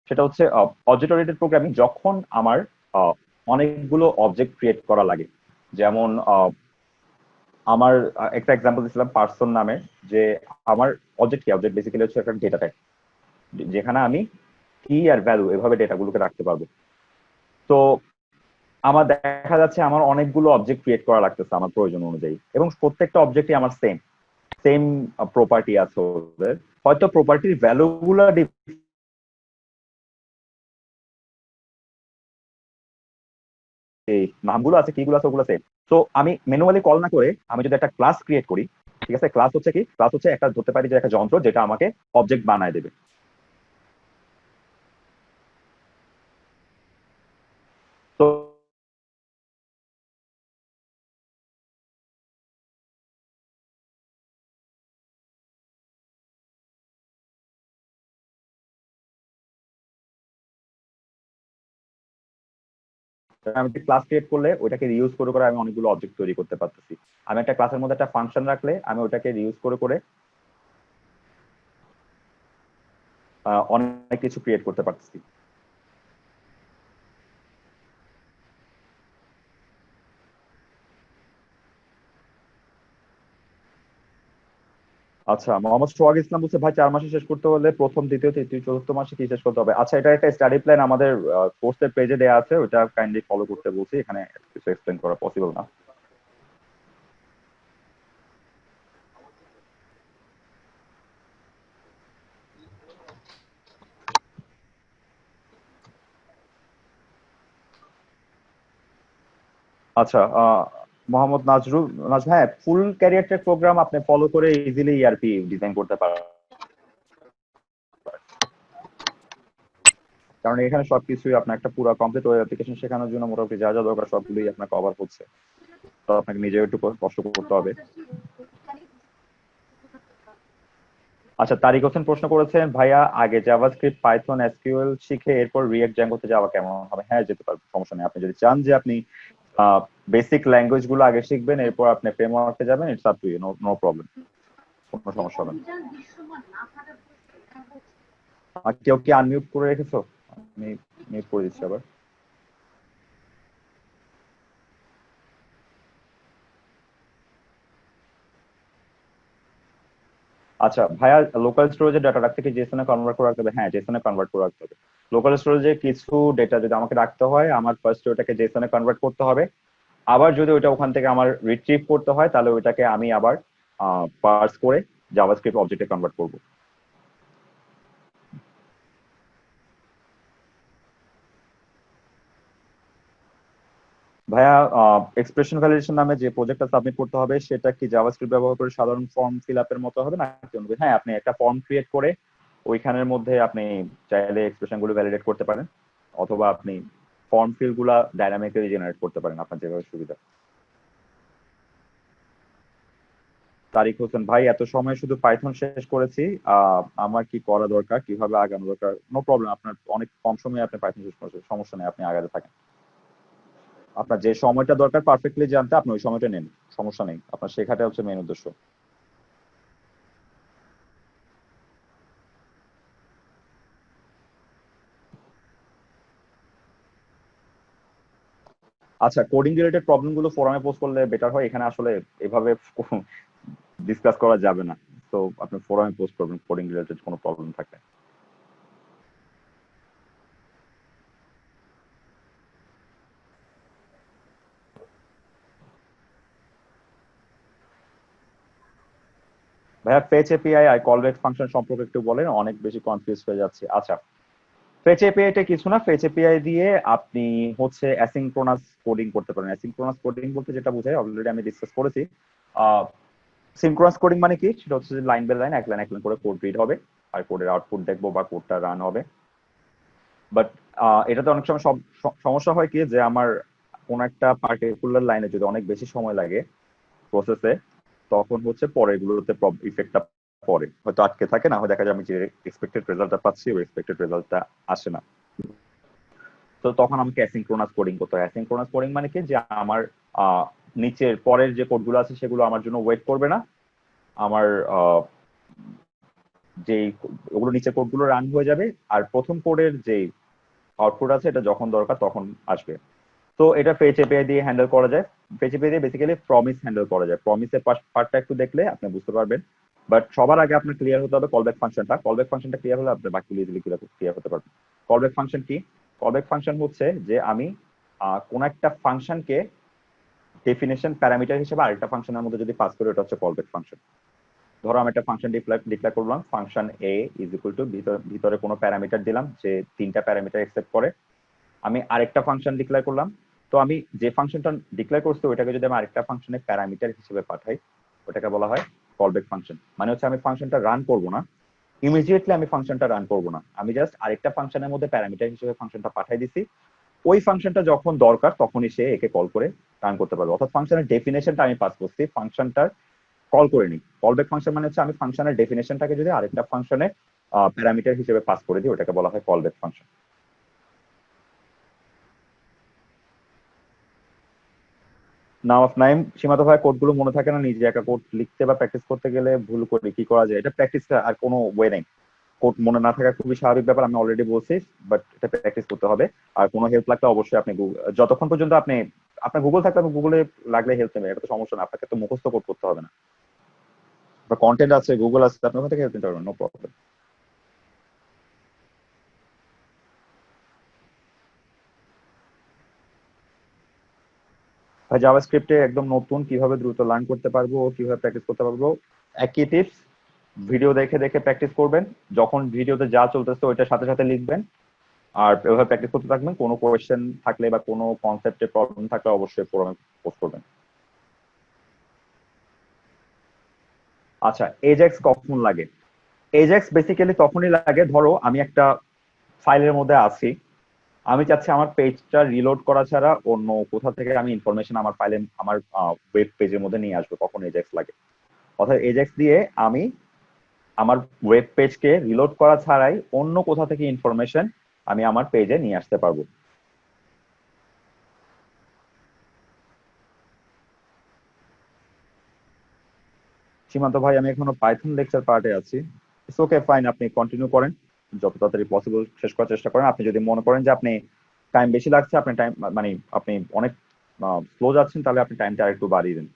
Speaker 1: সেটা হচ্ছে অবজেক্ট ওরিয়েন্টেড প্রোগ্রামিং যখন আমার অনেকগুলো অবজেক্ট ক্রিয়েট করা লাগে। যেমন আমার একটা এক্সাম্পল দিছিলাম পার্সন নামে, যে আমার অবজেক্ট কি? অবজেক্ট বেসিক্যালি হচ্ছে একটা ডেটা টাইপ যেখানে আমি কি আর ভ্যালু এভাবে ডেটাগুলোকে রাখতে পারবো। তো আমার দেখা যাচ্ছে আমার অনেকগুলো অবজেক্ট ক্রিয়েট করা লাগতেছে আমার প্রয়োজন অনুযায়ী, এবং প্রত্যেকটা অবজেক্টই আমার সেম সেম প্রপার্টি আছে ওদের। হয়তো প্রপার্টির ভ্যালুগুলো এই নামগুলো আছে, কিগুলো আছে ওগুলো সেম। তো আমি ম্যানুয়ালি কল না করে আমি যদি একটা ক্লাস ক্রিয়েট করি, ঠিক আছে, ক্লাস হচ্ছে কি? ক্লাস হচ্ছে একটা ধরতে পারি যে একটা যন্ত্র যেটা আমাকে অবজেক্ট বানায় দেবে। তো আমি একটা ক্লাস ক্রিয়েট করলে ওইটাকে রিউজ করে করে আমি অনেকগুলো অবজেক্ট তৈরি করতে পারতেছি। আমি একটা ক্লাসের মধ্যে একটা ফাংশন রাখলে আমি ওটাকে রিউজ করে করে অনেক কিছু ক্রিয়েট করতে পারতেছি। আচ্ছা, মোহাম্মদ সোহাগ ইসলাম বলছে ভাই 4 মাসে শেষ করতে হলে প্রথম দ্বিতীয় তৃতীয় চতুর্থ মাসে কি শেষ করতে হবে? আচ্ছা, এটা একটা স্টাডি প্ল্যান আমাদের কোর্সের পেজে দেওয়া আছে, ওটা কাইন্ডলি ফলো করতে বলছি, এখানে কিছু এক্সপ্লেন করা পসিবল না। আচ্ছা, মোহাম্মদ হ্যাঁ, ফুল ক্যারিয়ার ট্র্যাক প্রোগ্রাম আপনি ফলো করে ইজিলি ইআরপি ডিজাইন করতে পারেন, কারণ এখানে সবকিছুই আপনার একটা পুরো কমপ্লিট ওয়েব অ্যাপ্লিকেশন শেখানোর জন্য মোটামুটি যা যা দরকার সবগুলোই আপনার কভার হচ্ছে। তো আপনাকে নিজেও একটু কষ্ট করতে হবে। আচ্ছা, তারিক হোসেন প্রশ্ন করেছেন, ভাইয়া আগে জাভাস্ক্রিপ্ট, পাইথন, এসকিউএল শিখে এরপর রিয়েক্ট জ্যাঙ্গোতে যাওয়া কেমন হবে? হ্যাঁ, যেতে পারবে, সমস্যা নেই। আপনি যদি চান যে আপনি বেসিক ল্যাঙ্গুয়েজ গুলো আগে শিখবেন, এরপর আপনি ফ্রেমওয়ার্কে যাবেন, it's up to you, no problem, কোনো সমস্যা হবে না। আর কেউ কি আনমিউট করে রেখেছো? আমি মিউট করে দিচ্ছি আবার। আচ্ছা ভাইয়া, লোকাল স্টোরেজে ডাটা রাখতে কি জেসনে কনভার্ট করে রাখতে হবে? হ্যাঁ, জেসনে কনভার্ট করে রাখতে হবে। লোকাল স্টোরেজে কিছু ডেটা যদি আমাকে রাখতে হয়, আমার ফার্স্ট ওটাকে জেসনে কনভার্ট করতে হবে। আবার যদি ওইটা ওখান থেকে আমার রিট্রিভ করতে হয়, তাহলে ওইটাকে আমি আবার পার্স করে জাভাস্ক্রিপ্ট অবজেক্টে কনভার্ট করব। ভাইয়া, এক্সপ্রেশন ভ্যালিডেশন নামে যে প্রজেক্টটা সাবমিট করতে হবে, সেটা কি জাভাস্ক্রিপ্ট ব্যবহার করে সাধারণ ফর্ম ফিল আপের মতো হবে নাকি অন্য? হ্যাঁ, আপনি একটা ফর্ম ক্রিয়েট করে ওইখানের মধ্যে আপনি চাইলে এক্সপ্রেশন গুলো ভ্যালিডেট করতে পারেন, অথবা আপনি ফর্ম ফিল গুলা ডাইনামিক্যালি জেনারেট করতে পারেন, আপনার যেভাবে সুবিধা। তারিক হোসেন, ভাই এত সময় শুধু পাইথন শেষ করেছি, আমার কি করা দরকার, কিভাবে আগানো দরকার? নো প্রবলেম, আপনার অনেক কম সময়ে আপনি পাইথন শেষ করেছেন, সমস্যা নেই, আপনি আগাতে থাকেন। আপনার যে সময়টা দরকার পারফেক্টলি জানতে, আপনি ওই সময়টা নেন, সমস্যা নেই, আপনার শেখাটা হচ্ছে মেইন উদ্দেশ্য। আচ্ছা, কোডিং রিলেটেড প্রবলেম গুলো ফোরামে পোস্ট করলে বেটার হয়, এখানে আসলে এভাবে ডিসকাস করা যাবে না। তো আপনি ফোরামে পোস্ট করবেন কোডিং রিলেটেড কোনো প্রবলেম থাকলে। ভাইয়া, ফেচ এপিআই আর কলব্যাক ফাংশন সম্পর্কে একটু বলেন, অনেক বেশি কনফিউজ হয়ে যাচ্ছে। আচ্ছা, ফেচ এপিআই টা কিছু না, ফেচ এপিআই দিয়ে আপনি হচ্ছে অ্যাসিনক্রোনাস কোডিং করতে পারেন। অ্যাসিনক্রোনাস কোডিং বলতে যেটা বোঝায় অলরেডি আমি ডিসকাস করেছি। সিনক্রোনাস কোডিং মানে কি, সেটা হচ্ছে যে লাইন বাই লাইন, এক লাইন এক লাইন করে কোড রিড হবে, আর কোডের আউটপুট দেখবো বা কোডটা রান হবে। বাট এটাতে অনেক সময় সমস্যা হয় কি, যে আমার কোন একটা পার্টিকুলার লাইনে যদি অনেক বেশি সময় লাগে প্রসেসে, তখন হচ্ছে পরে এগুলোতে ইফেক্টটা পড়ে, হয়তো আটকে থাকে, না হয় দেখা যায় আমি যে এক্সপেক্টেড রেজাল্টটা পাচ্ছি ওই এক্সপেক্টেড রেজাল্টটা আসে না। তো তখন আমাকে অ্যাসিনক্রোনাস কোডিং করতে হয়। অ্যাসিনক্রোনাস কোডিং মানে কি, যে আমার নিচের পরের যে কোডগুলো আছে সেগুলো আমার জন্য ওয়েট করবে না, আমার যে ওগুলো নিচের কোডগুলো রান হয়ে যাবে, আর প্রথম কোডের যে আউটপুট আছে এটা যখন দরকার তখন আসবে। তো এটা ফেচ এপিআই দিয়ে হ্যান্ডেল করা যায়। ফেচ এপিআই দিয়ে বেসিক্যালি প্রমিস হ্যান্ডেল করা যায়। প্রমিসের পার্টটা একটু দেখলে আপনি বুঝতে পারবেন। বাট সবার আগে আপনার ক্লিয়ার হতে হবে কলব্যাক ফাংশনটা। কলব্যাক ফাংশনটা ক্লিয়ার হলে আপনি বাকিগুলো ইজিলি ক্লিয়ার হতে পারবেন। কলব্যাক ফাংশন কি? কলব্যাক ফাংশন হচ্ছে যে আমি কোন একটা ফাংশনকে ডেফিনেশন প্যারামিটার হিসেবে আরেকটা ফাংশনের মধ্যে যদি পাস করি, ওটা হচ্ছে কলব্যাক ফাংশন। ধরো আমি একটা ফাংশন ডিক্লেয়ার করলাম, function A is equal to ভিতরে কোনো প্যারামিটার দিলাম যে 3টা প্যারামিটার অ্যাকসেপ্ট করে। আমি আরেকটা ফাংশন ডিক্লেয়ার করলাম, তো আমি যে ফাংশনটা ডিক্লেয়ার করছি ওইটাকে যদি আমি আরেকটা ফাংশনের প্যারামিটার হিসেবে পাঠাই, ওটাকে বলা হয় কলব্যাক ফাংশন। মানে হচ্ছে আমি ফাংশনটা রান করব না, ইমিডিয়েটলি আমি ফাংশনটা রান করব না, আমি জাস্ট আরেকটা ফাংশনের মধ্যে প্যারামিটার হিসেবে ফাংশনটা পাঠাই দিছি। ওই ফাংশনটা যখন দরকার তখনই সে একে কল করে রান করতে পারবে। অর্থাৎ ফাংশনের ডেফিনেশনটা আমি পাস করছি, ফাংশনটার কল করে নিই। কলব্যাক ফাংশন মানে হচ্ছে আমি ফাংশনের ডেফিনেশনটাকে যদি আরেকটা ফাংশনে প্যারামিটার হিসেবে পাস করে দিই, ওটাকে বলা হয় callback function. Now of Naim, সীমান্ত ভাই কোডগুলো মনে থাকে না, নিজে একা কোড লিখতে বা প্র্যাকটিস করতে গেলে ভুল করি, কি করা যায়? এটা প্র্যাকটিস, আর কোনো ওয়ে নেই। কোড মনে না থাকা খুবই স্বাভাবিক ব্যাপার, আমি অলরেডি বলছি, বাট এটা প্র্যাকটিস করতে হবে। আর কোনো হেল্প লাগলে অবশ্যই আপনি যতক্ষণ পর্যন্ত আপনি, আপনার গুগল থাকলে আপনি গুগলে লাগলে হেল্প নেবেন, এটা তো সমস্যা না, আপনাকে তো মুখস্থ কোড করতে হবে না। কন্টেন্ট আছে, গুগল আছে, আপনি ওখান থেকে হেল্প নিতে পারবেন, নো প্রবলেম। ভাই, জাভাস্ক্রিপ্টে একদম নতুন, কিভাবে দ্রুত লার্ন করতে পারবো, কিভাবে প্র্যাকটিস করতে পারবো? একই টিপস, ভিডিও দেখে দেখে প্র্যাকটিস করবেন। যখন ভিডিওতে যা চলতেছে ওইটার সাথে সাথে লিখবেন, আর এভাবে প্র্যাকটিস করতে থাকবেন। কোনো কোয়েশ্চেন থাকলে বা কোনো কনসেপ্টে প্রবলেম থাকলে অবশ্যই ফোরামে পোস্ট করবেন। আচ্ছা, এজেক্স কখন লাগে? এজেক্স বেসিক্যালি তখনই লাগে, ধরো আমি একটা ফাইলের মধ্যে আছি, আমি চাচ্ছি আমার পেজটা রিলোড করা ছাড়া অন্য কোথা থেকে আমি ইনফরমেশন আমার ফাইলে, আমার ওয়েব পেজের মধ্যে নিয়ে আসবো, তখন এজেক্স লাগে। অর্থাৎ এজেক্স দিয়ে আমি আমার ওয়েব পেজকে রিলোড করা ছাড়াই অন্য কোথা থেকে ইনফরমেশন আমি আমার পেজে নিয়ে আসতে পারবো। সীমান্ত ভাই, আমি এখনো পাইথন লেকচার পার্টে আছি। ইটস ওকে, ফাইন, আপনি কন্টিনিউ করেন, যত তাড়াতাড়ি পসিবল শেষ করার চেষ্টা করেন। আপনি যদি মনে করেন যে আপনি টাইম বেশি লাগছে, আপনি টাইম মানে আপনি অনেক স্লো যাচ্ছেন, তাহলে আপনি টাইমটা আরেকটু বাড়িয়ে দেন।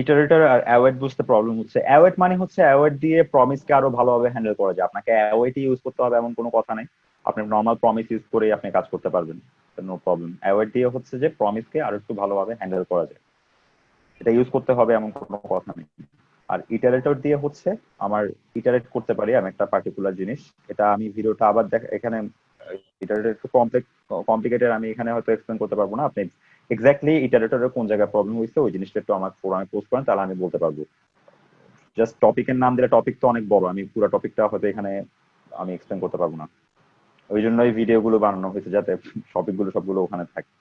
Speaker 1: ইটারেটর আর অ্যাওয়েট বুঝতে প্রবলেম হচ্ছে। অ্যাওয়েট মানে হচ্ছে অ্যাওয়েট দিয়ে প্রমিসকে আরো ভালোভাবে হ্যান্ডেল করা যায়। আপনাকে অ্যাওয়েটই ইউজ করতে হবে এমন কোনো কথা নেই, আপনি নর্মাল প্রমিস ইউজ করেই আপনি কাজ করতে পারবেন, নো প্রবলেম। অ্যাওয়েট দিয়ে হচ্ছে যে প্রমিসকে আরো একটু ভালোভাবে হ্যান্ডেল করা যায়, এটা ইউজ করতে হবে এমন কোনো কথা নেই। আর ইটারেটর দিয়ে হচ্ছে আমার ইটারেট করতে পারি আমি একটা পার্টিকুলার জিনিস। এটা আমি ভিডিওটা আবার এখানে ইটারেটর একটু কমপ্লিকেটেড, আমি এখানে হয়তো এক্সপ্লেন করতে পারবো না। আপনি এক্স্যাক্টলি ইটারেটরের কোন জায়গায় প্রবলেম হয়েছে ওই জিনিসটা একটু আমার ফোরামে পোস্ট করেন, তাহলে আমি বলতে পারবো। জাস্ট টপিকের নাম দিলে টপিক তো অনেক বড়, আমি পুরো টপিকটা হয়তো এখানে আমি এক্সপ্লেন করতে পারবো না। ওই জন্যই ভিডিওগুলো বানানো হয়েছে, যাতে টপিকগুলো সবগুলো ওখানে থাকে।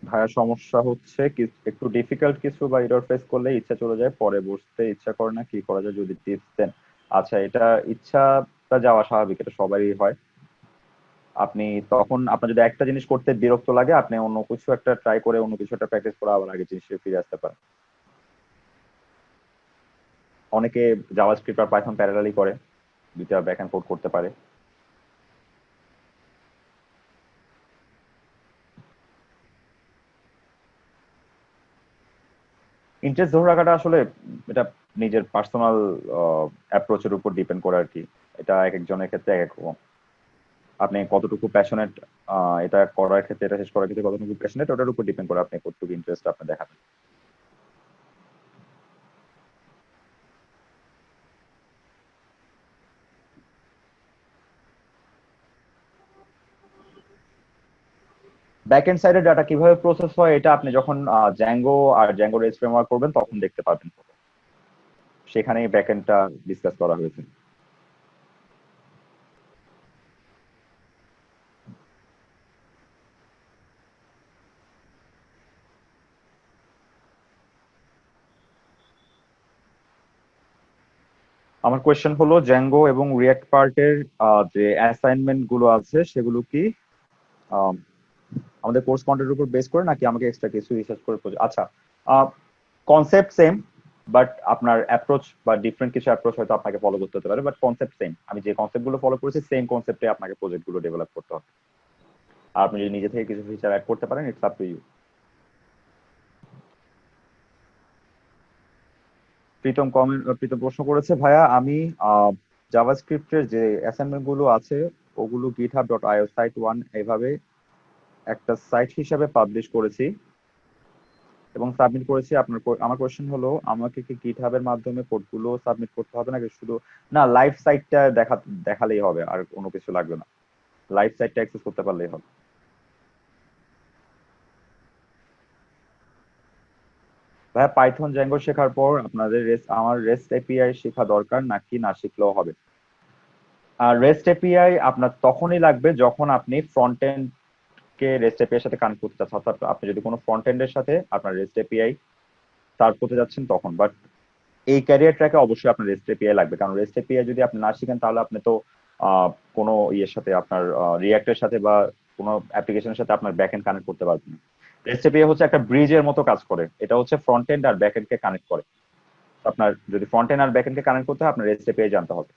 Speaker 1: ভাইয়া সমস্যা হচ্ছে একটু ডিফিকাল্ট কিছু বা এরর ফেস করলে ইচ্ছা চলে যায়, পরে বসতে ইচ্ছা করে না, কি করা যায় যদি টিপস দেন। আচ্ছা, এটা ইচ্ছাটা যাওয়া স্বাভাবিক, এটা সবারই হয়। আপনি তখন আপনার যদি একটা জিনিস করতে বিরক্ত লাগে, আপনি অন্য কিছু একটা ট্রাই করে অন্য কিছু একটা প্র্যাকটিস করে আবার আগের জিনিসে ফিরে আসতে পারেন। অনেকে জাভাস্ক্রিপ্ট আর পাইথন প্যারালালি করে, দুইটা ব্যাক এন্ড কোড করতে পারে। ইন্টারেস্ট ধরে রাখাটা আসলে এটা নিজের পার্সোনাল অ্যাপ্রোচের উপর ডিপেন্ড করে আর কি। এটা এক একজনের ক্ষেত্রে এক এক রকম। আপনি কতটুকু প্যাশনেট এটা করার ক্ষেত্রে, এটা শেষ করার ক্ষেত্রে কতটুকু প্যাশনেট, ওটার উপর ডিপেন্ড করে আপনি কতটুকু ইন্টারেস্ট আপনি দেখাবেন। ব্যাক এন্ড সাইডের ডাটা কিভাবে প্রসেস হয়, এটা আপনি যখন জ্যাঙ্গো আর জ্যাঙ্গো রেজ ফ্রেমওয়ার্ক করবেন তখন দেখতে পাবেন, সেখানেই ব্যাক এন্ডটা ডিসকাস করা হয়েছে। আমার কোয়েশ্চেন হলো, জ্যাঙ্গো এবং রিয়াক্ট পার্টের যে অ্যাসাইনমেন্ট গুলো আছে সেগুলো কি আহ, আমাদের কোর্স কন্টেন্টের উপর বেস করে, নাকি আমাকে এক্সট্রা কিছু রিসার্চ করে আচ্ছা, কনসেপ্ট সেম, বাট আপনার অ্যাপ্রোচ বা ডিফারেন্ট কিছু অ্যাপ্রোচ হয়তো আপনাকে ফলো করতে হতে পারে, বাট কনসেপ্ট সেম। আমি যে কনসেপ্ট গুলো ফলো করেছি সেম কনসেপ্টে আপনাকে প্রজেক্ট গুলো ডেভেলপ করতে হবে। আর আপনি যদি নিজে থেকে কিছু ফিচার অ্যাড করতে পারেন, it's up to you. Pritam প্রশ্ন করেছে, ভাইয়া আমি জাভাস্ক্রিপ্টের যে অ্যাসাইনমেন্ট গুলো আছে ওগুলো github.io সাইট 1 এভাবে একটা সাইট হিসাবে পাবলিশ করেছি এবং সাবমিট করেছি। আমার কোশ্চেন হলো, আমাকে কি গিটহাবের মাধ্যমে কোডগুলো সাবমিট করতে হবে নাকি শুধু, না, লাইভ সাইটটা দেখালেই হবে, আর কোনো কিছু লাগবে না, লাইভ সাইটটা অ্যাক্সেস করতে পারলেই হবে। ভাইয়া, পাইথন জ্যাঙ্গো শেখার পর আপনাদের আমার রেস্ট এপিআই শেখা দরকার নাকি না শিখলেও হবে? আর রেস্ট এপিআই আপনার তখনই লাগবে যখন আপনি ফ্রন্ট এন্ড কে রেস্ট এপিআই এর সাথে কানেক্ট করতে চাচ্ছেন, অর্থাৎ আপনি যদি কোনো ফ্রন্ট এন্ডের সাথে আপনার রেস্ট এপিআই সার্ভ করতে যাচ্ছেন তখন। বাট এই ক্যারিয়ার ট্র্যাকে অবশ্যই আপনার রেস্ট এপিআই লাগবে, কারণ রেস্ট এপিআই যদি আপনি না শিখেন তাহলে আপনি তো কোনো ইয়ের সাথে, আপনার রিয়াক্টের সাথে বা কোনো অ্যাপ্লিকেশনের সাথে আপনার ব্যাক এন্ড কানেক্ট করতে পারবেন না। রেস্ট এপিআই হচ্ছে একটা ব্রিজের মতো কাজ করে, এটা হচ্ছে ফ্রন্ট এন্ড আর ব্যাক এন্ডকে কানেক্ট করে। আপনার যদি ফ্রন্ট এন্ড আর ব্যাক এন্ডকে কানেক্ট করতে হয়, আপনার রেস্ট এপিআই জানতে হবে।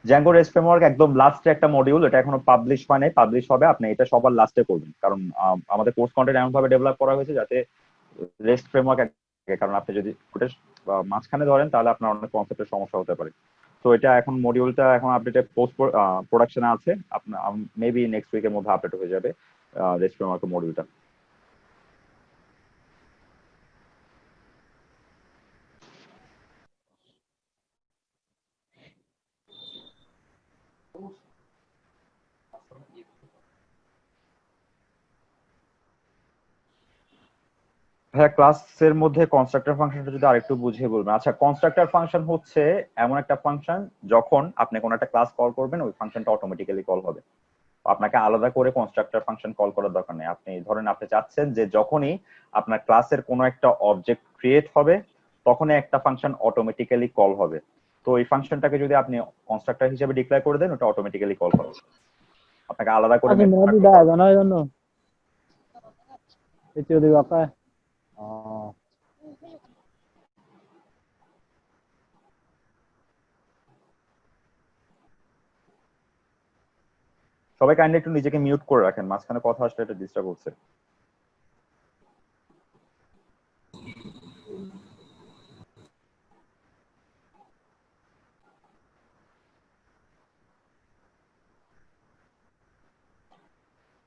Speaker 1: জ্যাঙ্গো রেস্ট ফ্রেমওয়ার্ক একদম লাস্টে একটা মডিউল, এটা এখনো পাবলিশ হয় নাই, পাবলিশ হবে। আপনি এটা সবার লাস্টে করবেন, কারণ আমাদের কোর্স কন্টেন্ট এমন ভাবে ডেভেলপ করা হয়েছে যাতে রেস্ট ফ্রেমওয়ার্ক, কারণ আপনি যদি ফুটেজ মাঝখানে ধরেন তাহলে আপনার অনেক কনসেপ্টের সমস্যা হতে পারে। তো এটা এখন মডিউলটা এখন আপডেটে পোস্ট প্রোডাকশনে আছে, আপনার মেবি নেক্সট উইকের মধ্যে আপডেট হয়ে যাবে রেস্ট ফ্রেমওয়ার্ক মডিউলটা। হ্যাঁ, ক্লাসের মধ্যে কনস্ট্রাক্টর ফাংশনটা যদি আরেকটু বুঝিয়ে বলবেন। আচ্ছা, কনস্ট্রাক্টর ফাংশন হচ্ছে এমন একটা ফাংশন, যখন আপনি কোনো একটা ক্লাস কল করবেন ওই ফাংশনটা অটোমেটিক্যালি কল হবে। আপনাকে আলাদা করে কনস্ট্রাক্টর ফাংশন কল করার দরকার নেই। আপনি ধরেন আপনি চাচ্ছেন যে যখনই আপনার ক্লাসের কোনো একটা অবজেক্ট ক্রিয়েট হবে তখনই একটা ফাংশন অটোমেটিক্যালি কল হবে। তো এই ফাংশনটাকে যদি আপনি কনস্ট্রাক্টর হিসেবে ডিক্লেয়ার করে দেন, ওটা অটোমেটিক্যালি কল হবে। আপনাকে আলাদা করে
Speaker 7: 아직
Speaker 1: মেথড
Speaker 7: 어디다 전화해줬노? 대체 어디 갈까? 어,
Speaker 1: সবাই কাইন্ডলি একটু নিজেকে মিউট করে রাখেন, মাঝখানে কথা আসলে এটা ডিস্টার্ব হচ্ছে।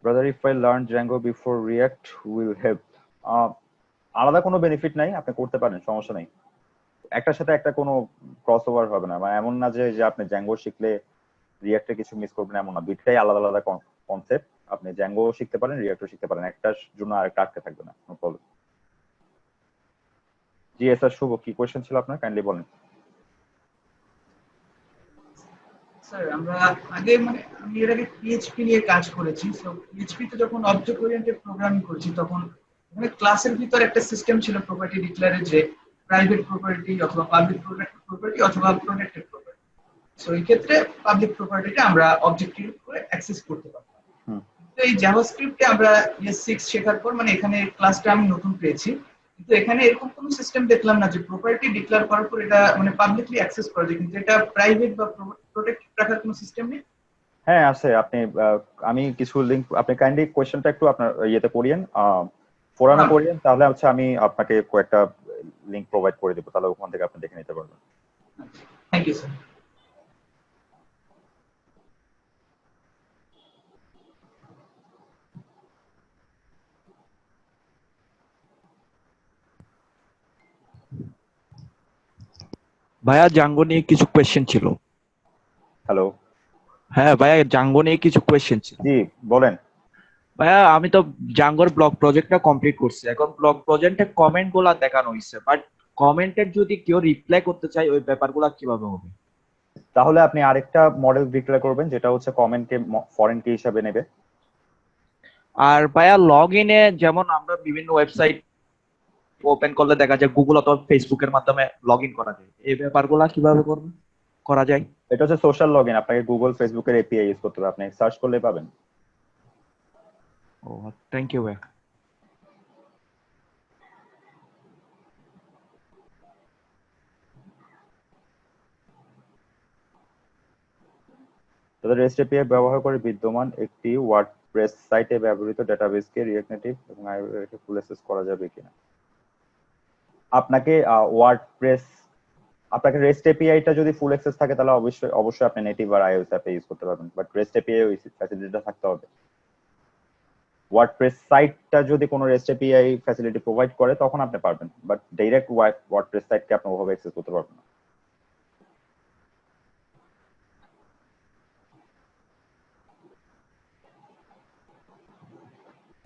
Speaker 1: Brother, if I learn Django before React will help. আলাদা কোনো বেনিফিট নাই, আপনি করতে পারেন, সমস্যা নাই। একটার সাথে একটা কোনো ক্রস ওভার হবে না, মানে এমন না যে যে আপনি জ্যাঙ্গো শিখলে রিয়াক্টে কিছু মিস করবেন, এমন না। দুইটাই আলাদা আলাদা কনসেপ্ট। আপনি জ্যাঙ্গো শিখতে পারেন, রিয়াক্টও শিখতে পারেন, একটার জন্য আরেকটা আটকে থাকবে না, নো প্রবলেম। জি স্যার, শুভ, কি কোয়েশ্চেন ছিল আপনার, কাইন্ডলি বলেন।
Speaker 8: স্যার আমরা আগে আমি এর আগে পিএইচপি নিয়ে কাজ করেছি। সো পিএইচপি তে যখন অবজেক্ট ওরিয়েন্টেড প্রোগ্রামিং করেছি তখন ক্লাসের ভিতর একটা সিস্টেম ছিল প্রপার্টি ডিক্লেয়ারের, যে প্রাইভেট প্রপার্টি অথবা পাবলিক প্রপার্টি অথবা প্রোটেক্টেড প্রপার্টি। সো এই ক্ষেত্রে পাবলিক প্রপার্টিটা আমরা অবজেক্টিভ করে অ্যাক্সেস করতে পারতাম। তো এই জাভাস্ক্রিপ্টে আমরা ES6 শেখার পর এখানে ক্লাসটা আমি নতুন পেয়েছি, কিন্তু এখানে এরকম কোনো সিস্টেম দেখলাম না যে প্রপার্টি ডিক্লেয়ার করার পর এটা পাবলিকলি অ্যাক্সেস করা যায়, কিন্তু এটা প্রাইভেট বা প্রোটেক্টেড রাখার কোনো সিস্টেম নেই।
Speaker 1: হ্যাঁ আছে, আপনি আমি কিছু লিংক, আপনি কাইন্ডলি কোয়েশ্চেনটা একটু আপনার ইয়েতে করিয়েন, ফোরামে করিয়েন, তাহলে হচ্ছে আমি আপনাকে কয়েকটা লিংক প্রোভাইড করে দেবো, তাহলে ওখান থেকে আপনি দেখে নিতে পারবেন।
Speaker 8: Thank you sir.
Speaker 9: ভাইয়া জাঙ্গো নিয়ে কিছু কোয়েশ্চেন ছিল।
Speaker 1: হ্যালো।
Speaker 9: হ্যাঁ ভাইয়া, জাঙ্গো নিয়ে কিছু কোয়েশ্চেন ছিল।
Speaker 1: জি বলেন।
Speaker 9: ভাইয়া আমি তো জাঙ্গোর ব্লগ প্রজেক্টটা কমপ্লিট করছি, এখন ব্লগ প্রজেক্টে কমেন্ট গুলা দেখানো হয়েছে, বাট কমেন্টের যদি কেউ রিপ্লাই করতে চায় ওই ব্যাপারগুলো কিভাবে হবে?
Speaker 1: তাহলে আপনি আরেকটা মডেল ডিক্লেয়ার করবেন, যেটা হচ্ছে কমেন্টকে ফরেন কি হিসাবে নেবে।
Speaker 9: আর ভাইয়া লগ ইনে যেমন আমরা বিভিন্ন ওয়েবসাইট ওপেন করলে দেখা যায় গুগল অথবা ফেসবুকের মাধ্যমে লগ ইন করা যায়, এই ব্যাপারগুলো কিভাবে করা যায়?
Speaker 1: এটা হচ্ছে সোশ্যাল লগ ইন, আপনাকে গুগল ফেসবুকের এপিআই ইউজ করতে হবে, আপনি সার্চ করলে পাবেন।
Speaker 9: ও থ্যাংক ইউ ভাইয়া।
Speaker 1: তাদের রেস্ট এপিআই ব্যবহার করে বিদ্যমান একটি ওয়ার্ডপ্রেস সাইটে ব্যবহৃত ডেটাবেসকে রিঅ্যাক্ট নেটিভ এবং আইওএস ফুল অ্যাক্সেস করা যাবে কিনা। আপনাকে ওয়ার্ডপ্রেস, আপনাকে রেস্ট এপিআইটা যদি ফুল অ্যাক্সেস থাকে তাহলে অবশ্যই অবশ্যই আপনি নেটিভ আর আইওএস অ্যাপে ইউজ করতে পারবেন, বাট রেস্ট এপিআই ওই ফ্যাসিলিটিটা থাকতে হবে। ওয়ার্ডপ্রেস সাইটটা যদি কোনো রেস্ট এপিআই ফ্যাসিলিটি প্রোভাইড করে তখন আপনি পারবেন, বাট ডাইরেক্ট ওয়ার্ডপ্রেস সাইটকে আপনি ওভাবে অ্যাক্সেস করতে পারবেন না।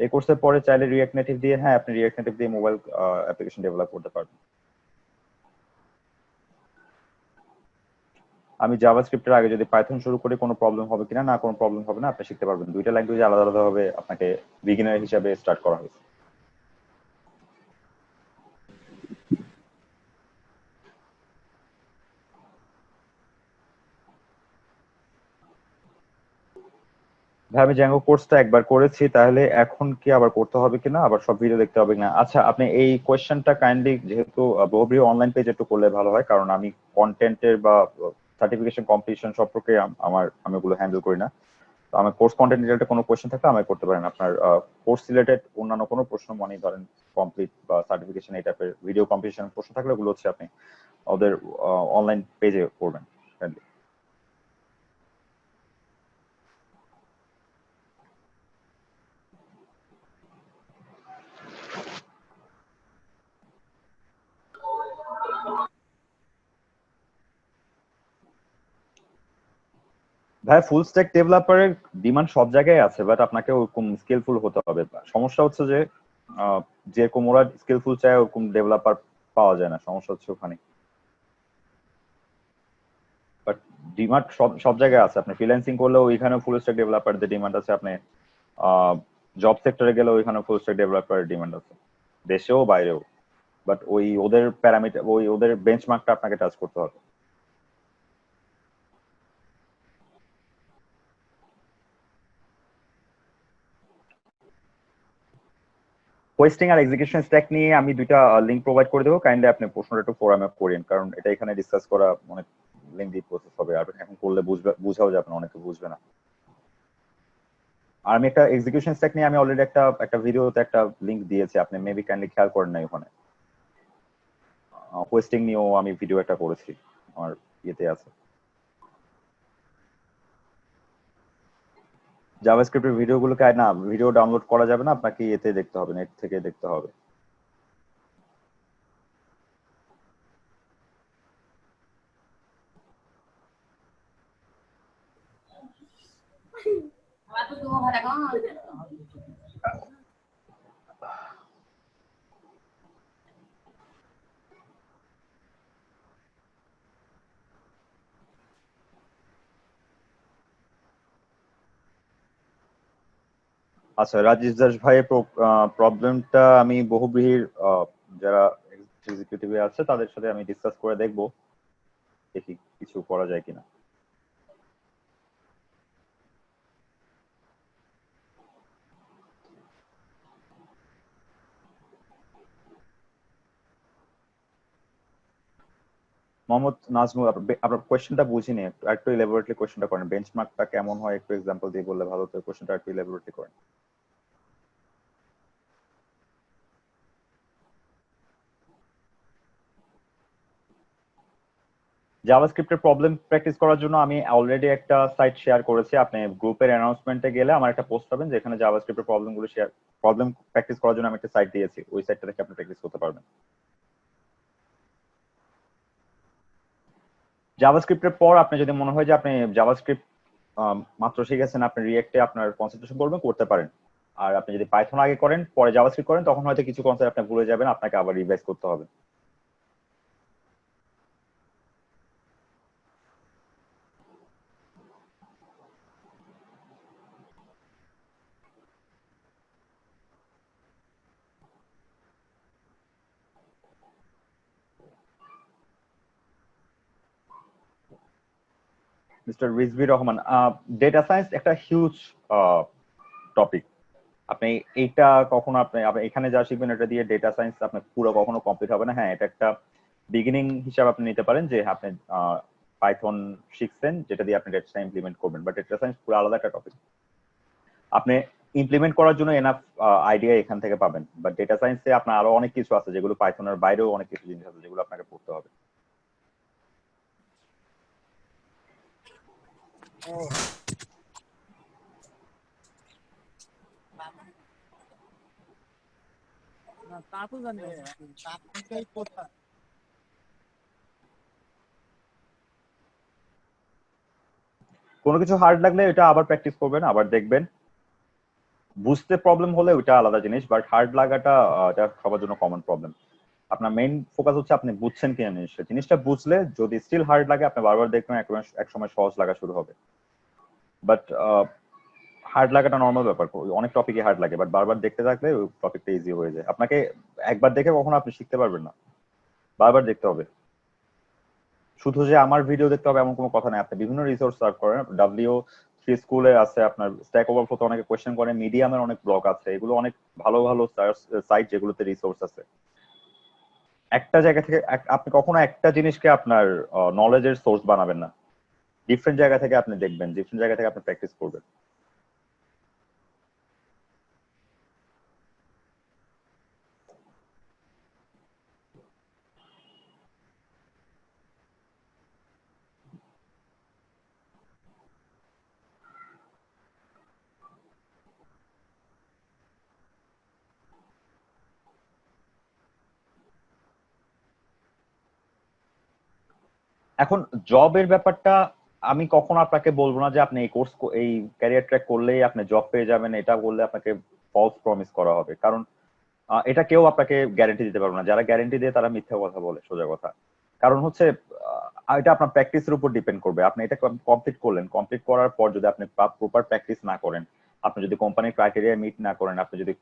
Speaker 1: এই কোর্সের পরে চাইলে রিঅ্যাক্ট নেটিভ দিয়ে, হ্যাঁ আপনি রিঅ্যাক্ট নেটিভ দিয়ে মোবাইল অ্যাপ্লিকেশন ডেভেলপ করতে পারবেন। আমি জাভাস্ক্রিপ্টের আগে যদি পাইথন শুরু করি কোনো প্রবলেম হবে কিনা, না কোনো প্রবলেম হবে না, আপনি শিখতে পারবেন। দুইটা ল্যাঙ্গুয়েজ আলাদা আলাদা ভাবে আপনাকে বিগিনার হিসাবে স্টার্ট করা হয়েছে। ভাই আমি জ্যাঙ্গো কোর্সটা একবার করেছি, তাহলে এখন কি আবার করতে হবে কিনা, আবার সব ভিডিও দেখতে হবে কিনা। আচ্ছা, আপনি এই কোয়েশ্চেনটা কাইন্ডলি যেহেতু বহুব্রীহি অনলাইন পেজ একটু করলে ভালো হয়, কারণ আমি কন্টেন্টের বা সার্টিফিকেশন কম্পিটিশন সম্পর্কে আমি ওগুলো হ্যান্ডেল করি না। তো আমার কোর্স কন্টেন্ট রিলেটেড কোনো কোয়েশ্চেন থাকলে আমাকে করতে পারেন। আপনার কোর্স রিলেটেড অন্যান্য কোনো প্রশ্ন, মনে ধরেন কমপ্লিট বা সার্টিফিকেশন এই টাইপের ভিডিও কম্পিটিশন প্রশ্ন থাকলে ওগুলো হচ্ছে আপনি ওদের অনলাইন পেজে করবেন। ভাই ফুল স্ট্যাক ডেভেলপারের ডিমান্ড সব জায়গায় আছে, বাট আপনাকে ওরকম স্কিলফুল হতে হবে। সমস্যা হচ্ছে যে যেরকম ওরা স্কিলফুল চায় ওরকম ডেভেলপার পাওয়া যায় না, সমস্যা হচ্ছে ওখানে। বাট ডিমান্ড সব সব জায়গায় আছে। আপনি ফ্রিল্যান্সিং করলেও ওইখানে ফুল স্ট্যাক ডেভেলপারদের ডিমান্ড আছে, আপনি জব সেক্টরে গেলেও ওইখানে ফুল স্ট্যাক ডেভেলপারের ডিমান্ড আছে, দেশেও বাইরেও। বাট ওই ওদের প্যারামিটার, ওই ওদের বেঞ্চমার্কটা আপনাকে টাচ করতে হবে। হোয়েস্টিং আর এক্সিকিউশন স্ট্যাক নিয়ে আমি দুইটা লিংক প্রোভাইড করে দেবো, কাইন্ডলি আপনি প্রশ্নটা একটু ফোরামে করেন, কারণ এটা এখানে ডিসকাস করা অনেক লেন্দি প্রসেস হবে, আর এখন করলে বুঝাও যাবে না, অনেকে বুঝবে না। আর আমি একটা এক্সিকিউশন স্ট্যাক নিয়ে আমি অলরেডি একটা ভিডিওতে একটা লিংক দিয়েছি, আপনি মেবি কাইন্ডলি খেয়াল করেন নাই ওখানে। হোয়েস্টিং নিয়েও আমি ভিডিও একটা করেছি, আমার ইয়েতে আছে। জাভাস্ক্রিপ্টের ভিডিওগুলোকে না ভিডিও ডাউনলোড করা যাবে না, আপনাকে এতে দেখতে হবে, নেট থেকে দেখতে হবে। আচ্ছা, রাজেশ দাস ভাইয়ের প্রবলেমটা আমি বহুব্রীহির যারা এক্সিকিউটিভে আছে তাদের সাথে আমি ডিসকাস করে দেখবো, দেখি কিছু করা যায় কিনা। মোহাম্মদ নাজমুল, আপনার কোয়েশ্চেনটা বুঝিনি, একটু ইলাবোরেটলি কোয়েশ্চেনটা করেন। বেঞ্চমার্কটা কেমন হয় একটু এক্সাম্পল দিয়ে বললে ভালো হতো, কোয়েশ্চেনটা একটু ইলাবোরেটলি করেন। জাভাস্ক্রিপ্টের প্রবলেম প্র্যাকটিস করার জন্য আমি অলরেডি একটা সাইট শেয়ার করেছি, আপনি গ্রুপের অ্যানাউন্সমেন্টে গেলে আমার একটা পোস্ট পাবেন যেখানে জাভাস্ক্রিপ্টের প্রবলেম প্র্যাকটিস করার জন্য আমি একটা সাইট দিয়েছি, ওই সাইটটা থেকে আপনি প্র্যাকটিস করতে পারবেন। জাভাস্ক্রিপ্টের পর আপনি যদি মনে হয় যে আপনি জাভাস্ক্রিপ্ট মাত্র শিখেছেন, আপনি রিয়েক্টে আপনার কনসেন্ট্রেশন করতে পারেন। আর আপনি যদি পাইথন আগে করেন পরে জাভাস্ক্রিপ্ট করেন, তখন হয়তো কিছু কনসেপ্ট আপনি ভুলে যাবেন, আপনাকে আবার রিভাইজ করতে হবে। Mister Rizvi Rahman, data science একটা হিউজ টপিক। আপনি এইটা কখনো আপনি এখানে যা শিখবেন এটা দিয়ে ডেটা সায়েন্স আপনার পুরো কখনো কমপ্লিট হবে না। হ্যাঁ, এটা একটা বিগিনিং হিসাবে আপনি নিতে পারেন যে আপনি পাইথন শিখছেন যেটা দিয়ে আপনি ডেটা সায়েন্স ইমপ্লিমেন্ট করবেন, বাট ডেটা সায়েন্স পুরো আলাদা একটা টপিক। আপনি ইমপ্লিমেন্ট করার জন্য এনাফ আইডিয়া এখান থেকে পাবেন, বাট ডেটা সায়েন্সে আপনার আরো অনেক কিছু আছে যেগুলো পাইথনের বাইরেও অনেক কিছু জিনিস আছে যেগুলো আপনাকে পড়তে হবে। কোনো কিছু হার্ড লাগলে এটা আবার প্র্যাকটিস করবেন, আবার দেখবেন। বুঝতে প্রবলেম হলে ওইটা আলাদা জিনিস, বাট হার্ড লাগাটা এটা সবার জন্য কমন প্রবলেম। আপনার মেইন ফোকাস হচ্ছে আপনি বুঝছেন কিনা জিনিসটা বুঝলে যদি স্টিল হার্ড লাগে আপনি বারবার দেখবেন এক সময় সহজ লাগা শুরু হবে। বাট হার্ড লাগাটা নর্মাল ব্যাপার, অনেক টপিকে হার্ড লাগে, বাট বারবার দেখতে থাকলে ওই টপিকটা ইজি হয়ে যায়। আপনাকে একবার দেখে কখনো আপনি শিখতে পারবেন না, বারবার দেখতে হবে। শুধু যে আমার ভিডিও দেখতে হবে এমন কোনো কথা নাই, আপনি বিভিন্ন রিসোর্স সার্চ করেন, W3 স্কুলে আছে, আপনার স্ট্যাক ওভারফ্লোতে অনেকে কোয়েশ্চেন করে, মিডিয়ামের অনেক ব্লগ আছে, এগুলো অনেক ভালো ভালো সাইট যেগুলোতে রিসোর্স আছে। একটা জায়গা থেকে আপনি কখনো একটা জিনিসকে আপনার নলেজের সোর্স বানাবেন না, ডিফারেন্ট জায়গা থেকে আপনি দেখবেন, ডিফারেন্ট জায়গা থেকে আপনি প্র্যাকটিস করবেন। এখন জবের ব্যাপারটা আমি কখনো আপনাকে বলবো না যে আপনি এই ক্যারিয়ার ট্র্যাক করলেই আপনি জব পেয়ে যাবেন, এটা বললে আপনাকে ফলস প্রমিস করা হবে। কারণ এটা কেউ আপনাকে গ্যারান্টি দিতে পারবে না। যারা গ্যারান্টি দেয় তারা মিথ্যা কথা বলে, সোজা কথা। কারণ হচ্ছে এটা আপনার প্র্যাকটিসের উপর ডিপেন্ড করবে। আপনি এটা কমপ্লিট করলেন, কমপ্লিট করার পর যদি আপনি প্রপার প্র্যাকটিস না করেন, আপনি যদি কোম্পানির ক্রাইটেরিয়া মিট না করেন, আপনি যদি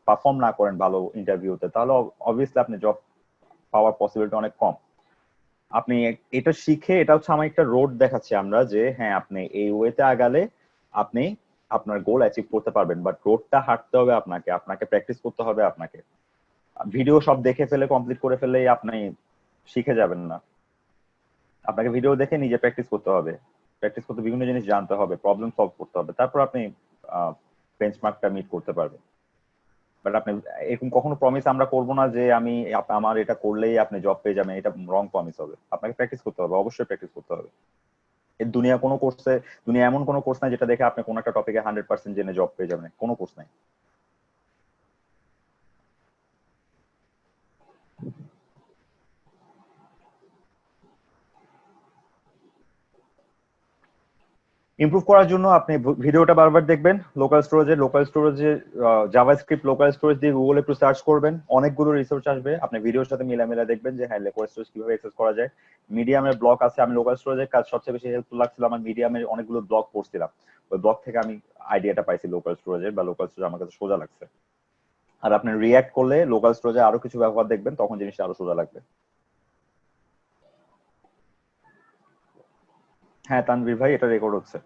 Speaker 1: পারফর্ম না করেন ভালো ইন্টারভিউতে, তাহলে অবভিয়াসলি আপনি জব পাওয়ার পসিবিলিটি অনেক কম। আপনি এটা শিখে, এটা হচ্ছে আমার একটা রোড দেখাচ্ছি আমরা যে হ্যাঁ আপনি এই ওয়েতে আগালে আপনি আপনার গোল অ্যাচিভ করতে পারবেন, বাট রোডটা হাঁটতে হবে আপনাকে, আপনাকে প্র্যাকটিস করতে হবে। আপনাকে ভিডিও সব দেখে ফেলে কমপ্লিট করে ফেলেই আপনি শিখে যাবেন না। আপনাকে ভিডিও দেখে নিজে প্র্যাকটিস করতে হবে, প্র্যাকটিস করতে বিভিন্ন জিনিস জানতে হবে, প্রবলেম সলভ করতে হবে, তারপর আপনি বেঞ্চমার্কটা মিট করতে পারবেন। বাট আপনি এরকম কখনো প্রমিস আমরা করবো না যে আমি আমার এটা করলেই আপনি জব পেয়ে যাবেন, এটা রং প্রমিস হবে। আপনাকে প্র্যাকটিস করতে হবে, অবশ্যই প্র্যাকটিস করতে হবে। এর দুনিয়া এমন কোনো কোর্স নাই যেটা দেখে আপনি কোনো একটা টপিকে 100% জেনে জব পেয়ে যাবেন, কোনো কোর্স নাই। ইমপ্রুভ করার জন্য আপনি ভিডিওটা বারবার দেখবেন। লোকাল স্টোরেজে জাভাস্ক্রিপ্ট লোকাল স্টোরেজ দিয়ে গুগলে একটু সার্চ করবেন, অনেকগুলো রিসোর্স আসবে, আপনি ভিডিওর সাথে মিলামিলা দেখবেন যে হ্যাঁ লোকাল স্টোরেজ কিভাবে অ্যাক্সেস করা যায়। মিডিয়ামের ব্লগ আছে, আমি লোকাল স্টোরেজের কাজ সবচেয়ে বেশি হেল্পফুল লাগছিল, আমার মিডিয়ামের অনেকগুলো ব্লগ পড়ছিলাম, ওই ব্লগ থেকে আমি আইডিয়াটা পাইছি লোকাল স্টোরেজের, বা লোকাল স্টোরেজ আমার কাছে সোজা লাগছে। আর আপনি রিয়্যাক্ট করলে লোকাল স্টোরেজে আরো কিছু ব্যবহার দেখবেন, তখন জিনিসটা আরো সোজা লাগবে। হ্যাঁ তানভীর ভাই, এটা রেকর্ড হচ্ছে।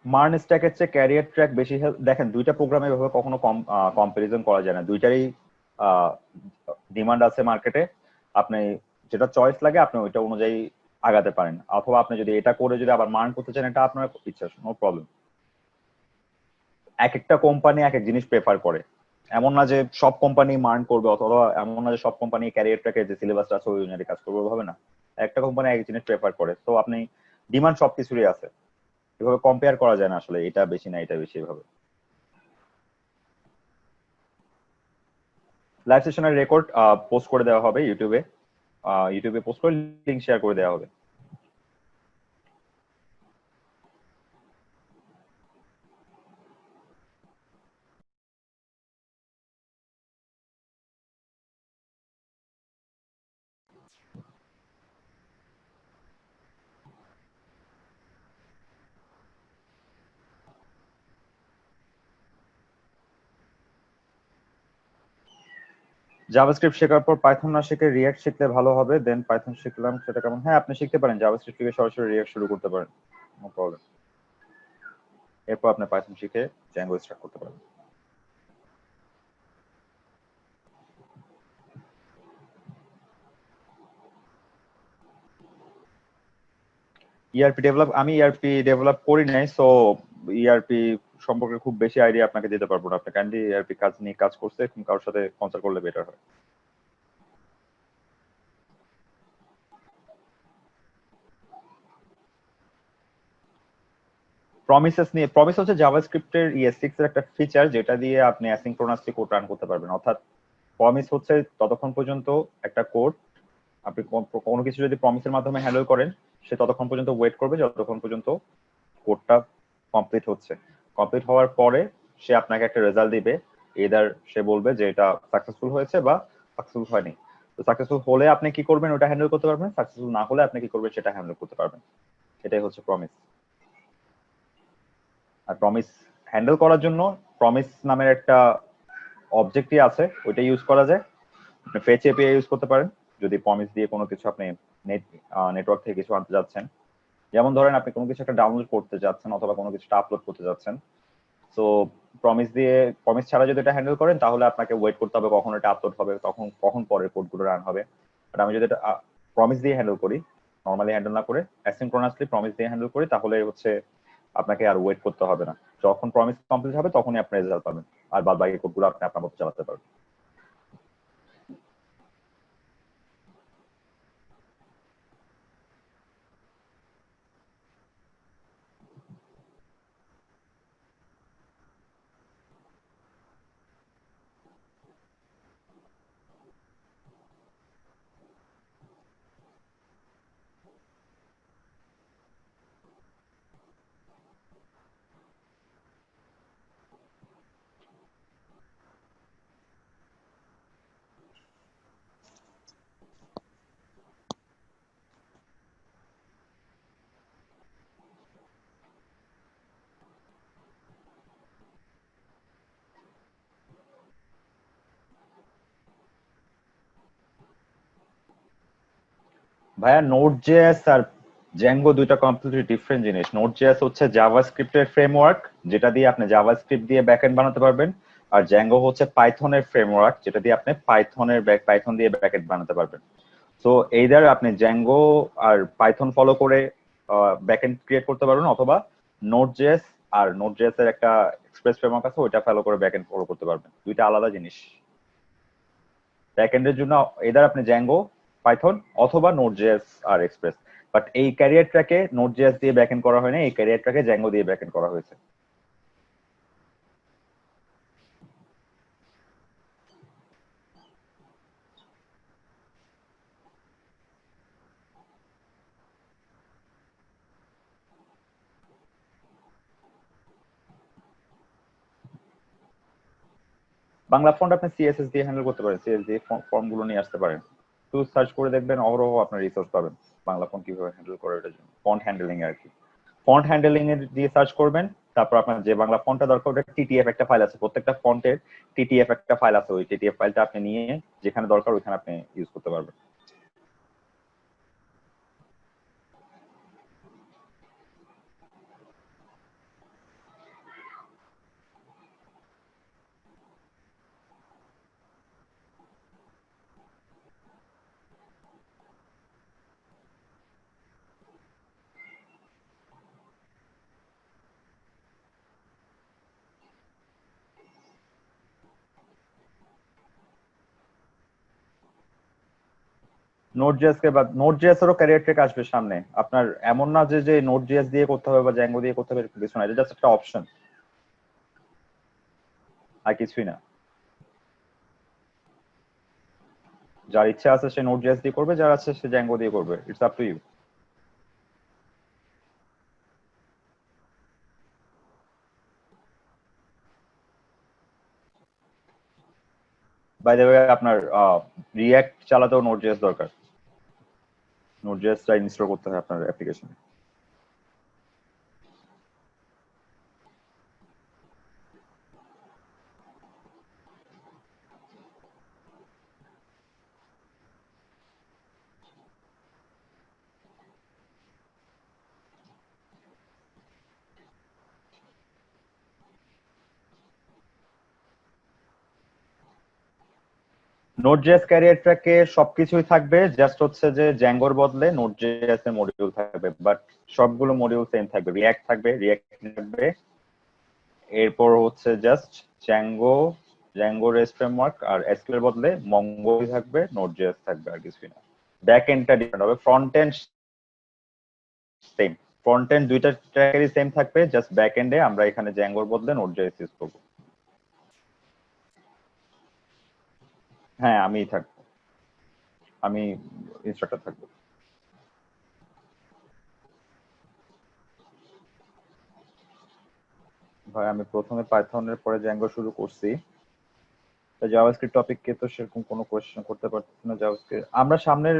Speaker 1: মার্ন স্ট্যাকের চেয়ে ক্যারিয়ার ট্র্যাক বেশি দেখেন, দুইটা প্রোগ্রামে এভাবে কখনো কম্পারিজন করা যায় না, দুইটারই ডিমান্ড আছে মার্কেটে। আপনি যেটা চয়েস লাগে আপনি ওইটা অনুযায়ী আগাতে পারেন, অথবা আপনি যদি এটা করে যদি আবার মার্ন করতে চান, এটা আপনার ইচ্ছা, নো প্রবলেম। এক একটা কোম্পানি এক এক জিনিস প্রেফার করে, এমন না যে সব কোম্পানি মার্ন করবে, অথবা এমন না যে সব কোম্পানি ক্যারিয়ার ট্র্যাকে যে সিলেবাসটা আছে ওই অনুযায়ী কাজ করবে, হবে না। একটা কোম্পানি এক জিনিস প্রেফার করে, তো আপনি ডিমান্ড সবকিছুরই আছে, এভাবে কম্পেয়ার করা যায় না আসলে এটা বেশি না এটা বেশি এভাবে। লাইভ সেশনের রেকর্ড পোস্ট করে দেওয়া হবে ইউটিউবে পোস্ট করে লিংক শেয়ার করে দেওয়া হবে। জাভাস্ক্রিপ্ট শেখার পর পাইথন না শিখে রিয়াক্ট শিখলে ভালো হবে, দেন পাইথন শিখলাম সেটা কেমন? হ্যাঁ আপনি শিখতে পারেন, জাভাস্ক্রিপ্ট থেকে সরাসরি রিয়াক্ট শুরু করতে পারেন, নো প্রবলেম। এরপর আপনি পাইথন শিখে জ্যাঙ্গো স্টার্ট করতে পারেন। আমি ইআরপি ডেভেলপ করি নাই, সো ইআরপি সম্পর্কে খুব বেশি আইডিয়া আপনাকে দিতে পারবো না। আপনি কাইন্ডলি ইআরপি কাজ নিয়ে কাজ করছে এরকম কারোর সাথে কনসাল্ট করলে বেটার হয়। প্রমিস হচ্ছে জাভাস্ক্রিপ্টের ES6 এর একটা ফিচার, যেটা দিয়ে আপনি অ্যাসিনক্রোনাসলি কোড রান করতে পারবেন। অর্থাৎ প্রমিস হচ্ছে ততক্ষণ পর্যন্ত একটা কোড, আপনি কোনো কিছু যদি প্রমিসের মাধ্যমে হ্যান্ডেল করেন, সে ততক্ষণ পর্যন্ত ওয়েট করবে যতক্ষণ পর্যন্ত কোডটা কমপ্লিট হচ্ছে। কমপ্লিট হওয়ার পরে সে আপনাকে একটা রেজাল্ট দিবে, এদার সে বলবে যে এটা সাকসেসফুল হয়েছে বা সাকসেসফুল হয়নি। তো সাকসেসফুল হলে আপনি কি করবেন ওটা হ্যান্ডেল করতে পারবেন, সাকসেসফুল না হলে আপনি কি করবেন সেটা হ্যান্ডেল করতে পারবেন। এটাই হচ্ছে প্রমিস। আর প্রমিস হ্যান্ডেল করার জন্য প্রমিস নামের একটা অবজেক্টই আছে, ওইটা ইউজ করা যায়। আপনি ফেচ এপিআই ইউজ করতে পারেন যদি প্রমিস দিয়ে কোনো কিছু আপনি নেটওয়ার্ক থেকে কিছু আনতে যাচ্ছেন। যেমন ধরেন আপনি কোনো কিছু একটা ডাউনলোড করতে যাচ্ছেন অথবা কোনো কিছুটা আপলোড করতে যাচ্ছেন, তো প্রমিস ছাড়া যদি এটা হ্যান্ডেল করেন তাহলে আপনাকে ওয়েট করতে হবে কখন এটা আপলোড হবে, কখন পরের কোডগুলো রান হবে। বাট আমি যদি এটা প্রমিস দিয়ে হ্যান্ডেল করি, নর্মালি হ্যান্ডেল না করে অ্যাসিনক্রোনাসলি প্রমিস দিয়ে হ্যান্ডেল করি, তাহলে হচ্ছে আপনাকে আর ওয়েট করতে হবে না। যখন প্রমিস কমপ্লিট হবে তখনই আপনি রেজাল্ট পাবেন, আর বাদ বাকি কোডগুলো আপনি আপনার মতো চালাতে পারবেন। ভাইয়া নোড জেএস আর জ্যাঙ্গো দুইটা কমপ্লিটলি ডিফারেন্ট জিনিস। নোড জেএস হচ্ছে জাভাস্ক্রিপ্টের ফ্রেমওয়ার্ক, যেটা দিয়ে আপনি জাভাস্ক্রিপ্ট দিয়ে ব্যাকএন্ড বানাতে পারবেন। আর জ্যাঙ্গো হচ্ছে পাইথনের ফ্রেমওয়ার্ক, যেটা দিয়ে আপনি পাইথন দিয়ে ব্যাকএন্ড বানাতে পারবেন। সো এইদার আপনি জ্যাঙ্গো আর পাইথন ফলো করে ব্যাকএন্ড ক্রিয়েট করতে পারবেন, অথবা নোড জেএস আর নোড জেএস এর একটা এক্সপ্রেস ফ্রেমওয়ার্ক আছে, ওইটা ফলো করে ব্যাকএন্ড ফলো করতে পারবেন। দুইটা আলাদা জিনিস। ব্যাকএন্ডের জন্য এদার আপনি জ্যাঙ্গো, পাইথন অথবা নোড জেএস আর এক্সপ্রেস। বাট এই ক্যারিয়ার ট্র্যাকে নোড জেএস দিয়ে ব্যাকএন্ড করা হয় না, এই ক্যারিয়ার ট্র্যাকে জ্যাঙ্গো দিয়ে ব্যাকএন্ড করা হয়েছে। বাংলা ফন্ট আপনি সিএসএস দিয়ে হ্যান্ডেল করতে পারেন, সিএস দিয়ে ফর্ম গুলো নিয়ে আসতে পারেন। তো সার্চ করে দেখবেন, অহরহ আপনার রিসোর্স পাবেন বাংলা ফন্ট কিভাবে হ্যান্ডেল করে, এটার জন্য ফন্ট হ্যান্ডেলিং আর কি। ফন্ট হ্যান্ডেলিং এর দিয়ে সার্চ করবেন, তারপর আপনার যে বাংলা ফন্টটা দরকার ওটা টিটিএফ একটা ফাইল আছে, প্রত্যেকটা ফন্টের টিটিএফ একটা ফাইল আছে, ওই টিটিএফ ফাইলটা আপনি নিয়ে যেখানে দরকার ওইখানে আপনি ইউজ করতে পারবেন। নোড জেএস কে বাদ, নোড জেএস এরও ক্যারিয়ার ট্র্যাক আসবে সামনে আপনার। এমন না যে যে নোড জেএস দিয়ে করতে হবে বা জ্যাঙ্গো দিয়ে করতে হবে, কিছু না, এটা জাস্ট একটা অপশন, আর কিছুই না। যার ইচ্ছা আছে সে নোড জেএস দিয়ে করবে, যার আছে সে জ্যাঙ্গো দিয়ে করবে, it's up to you. By the way, আপনার রিঅ্যাক্ট চালাতেও নোড জেএস দরকার, নোড জেএসটা ইনস্টল করতে হয় আপনার অ্যাপ্লিকেশনে। নোড জেএস ক্যারিয়ার ট্র্যাকে সবকিছুই থাকবে, জাস্ট হচ্ছে যে জ্যাঙ্গোর বদলে নোড জেএস এর মডিউল থাকবে, বাট সবগুলো মডিউল সেম থাকবে। রিঅ্যাক্ট থাকবে, রিঅ্যাক্ট থাকবে, এরপর হচ্ছে জাস্ট জ্যাঙ্গো রেস্ট ফ্রেমওয়ার্ক, আর এসকিউএল বদলে মঙ্গো থাকবে, নোড জেএস থাকবে, আর কিছুই না। ব্যাক এন্ডটা ডিফারেন্ট হবে, front end same, front end দুইটা ট্র্যাকেরই সেম থাকবে, জাস্ট ব্যাক এন্ডে আমরা এখানে জ্যাঙ্গোর বদলে নোড জেএস ইউজ করবো। হ্যাঁ, আমিই থাকবো, আমি ইনস্ট্রাক্টর থাকবো। ভাই আমি প্রথমে পাইথনের পরে জ্যাঙ্গো শুরু করছি, জাভাস্ক্রিপ্ট টপিককে তো সেরকম কোনো কোয়েশ্চেন করতে পারতেছি না। জাভাস্ক্রিপ্ট আমরা সামনের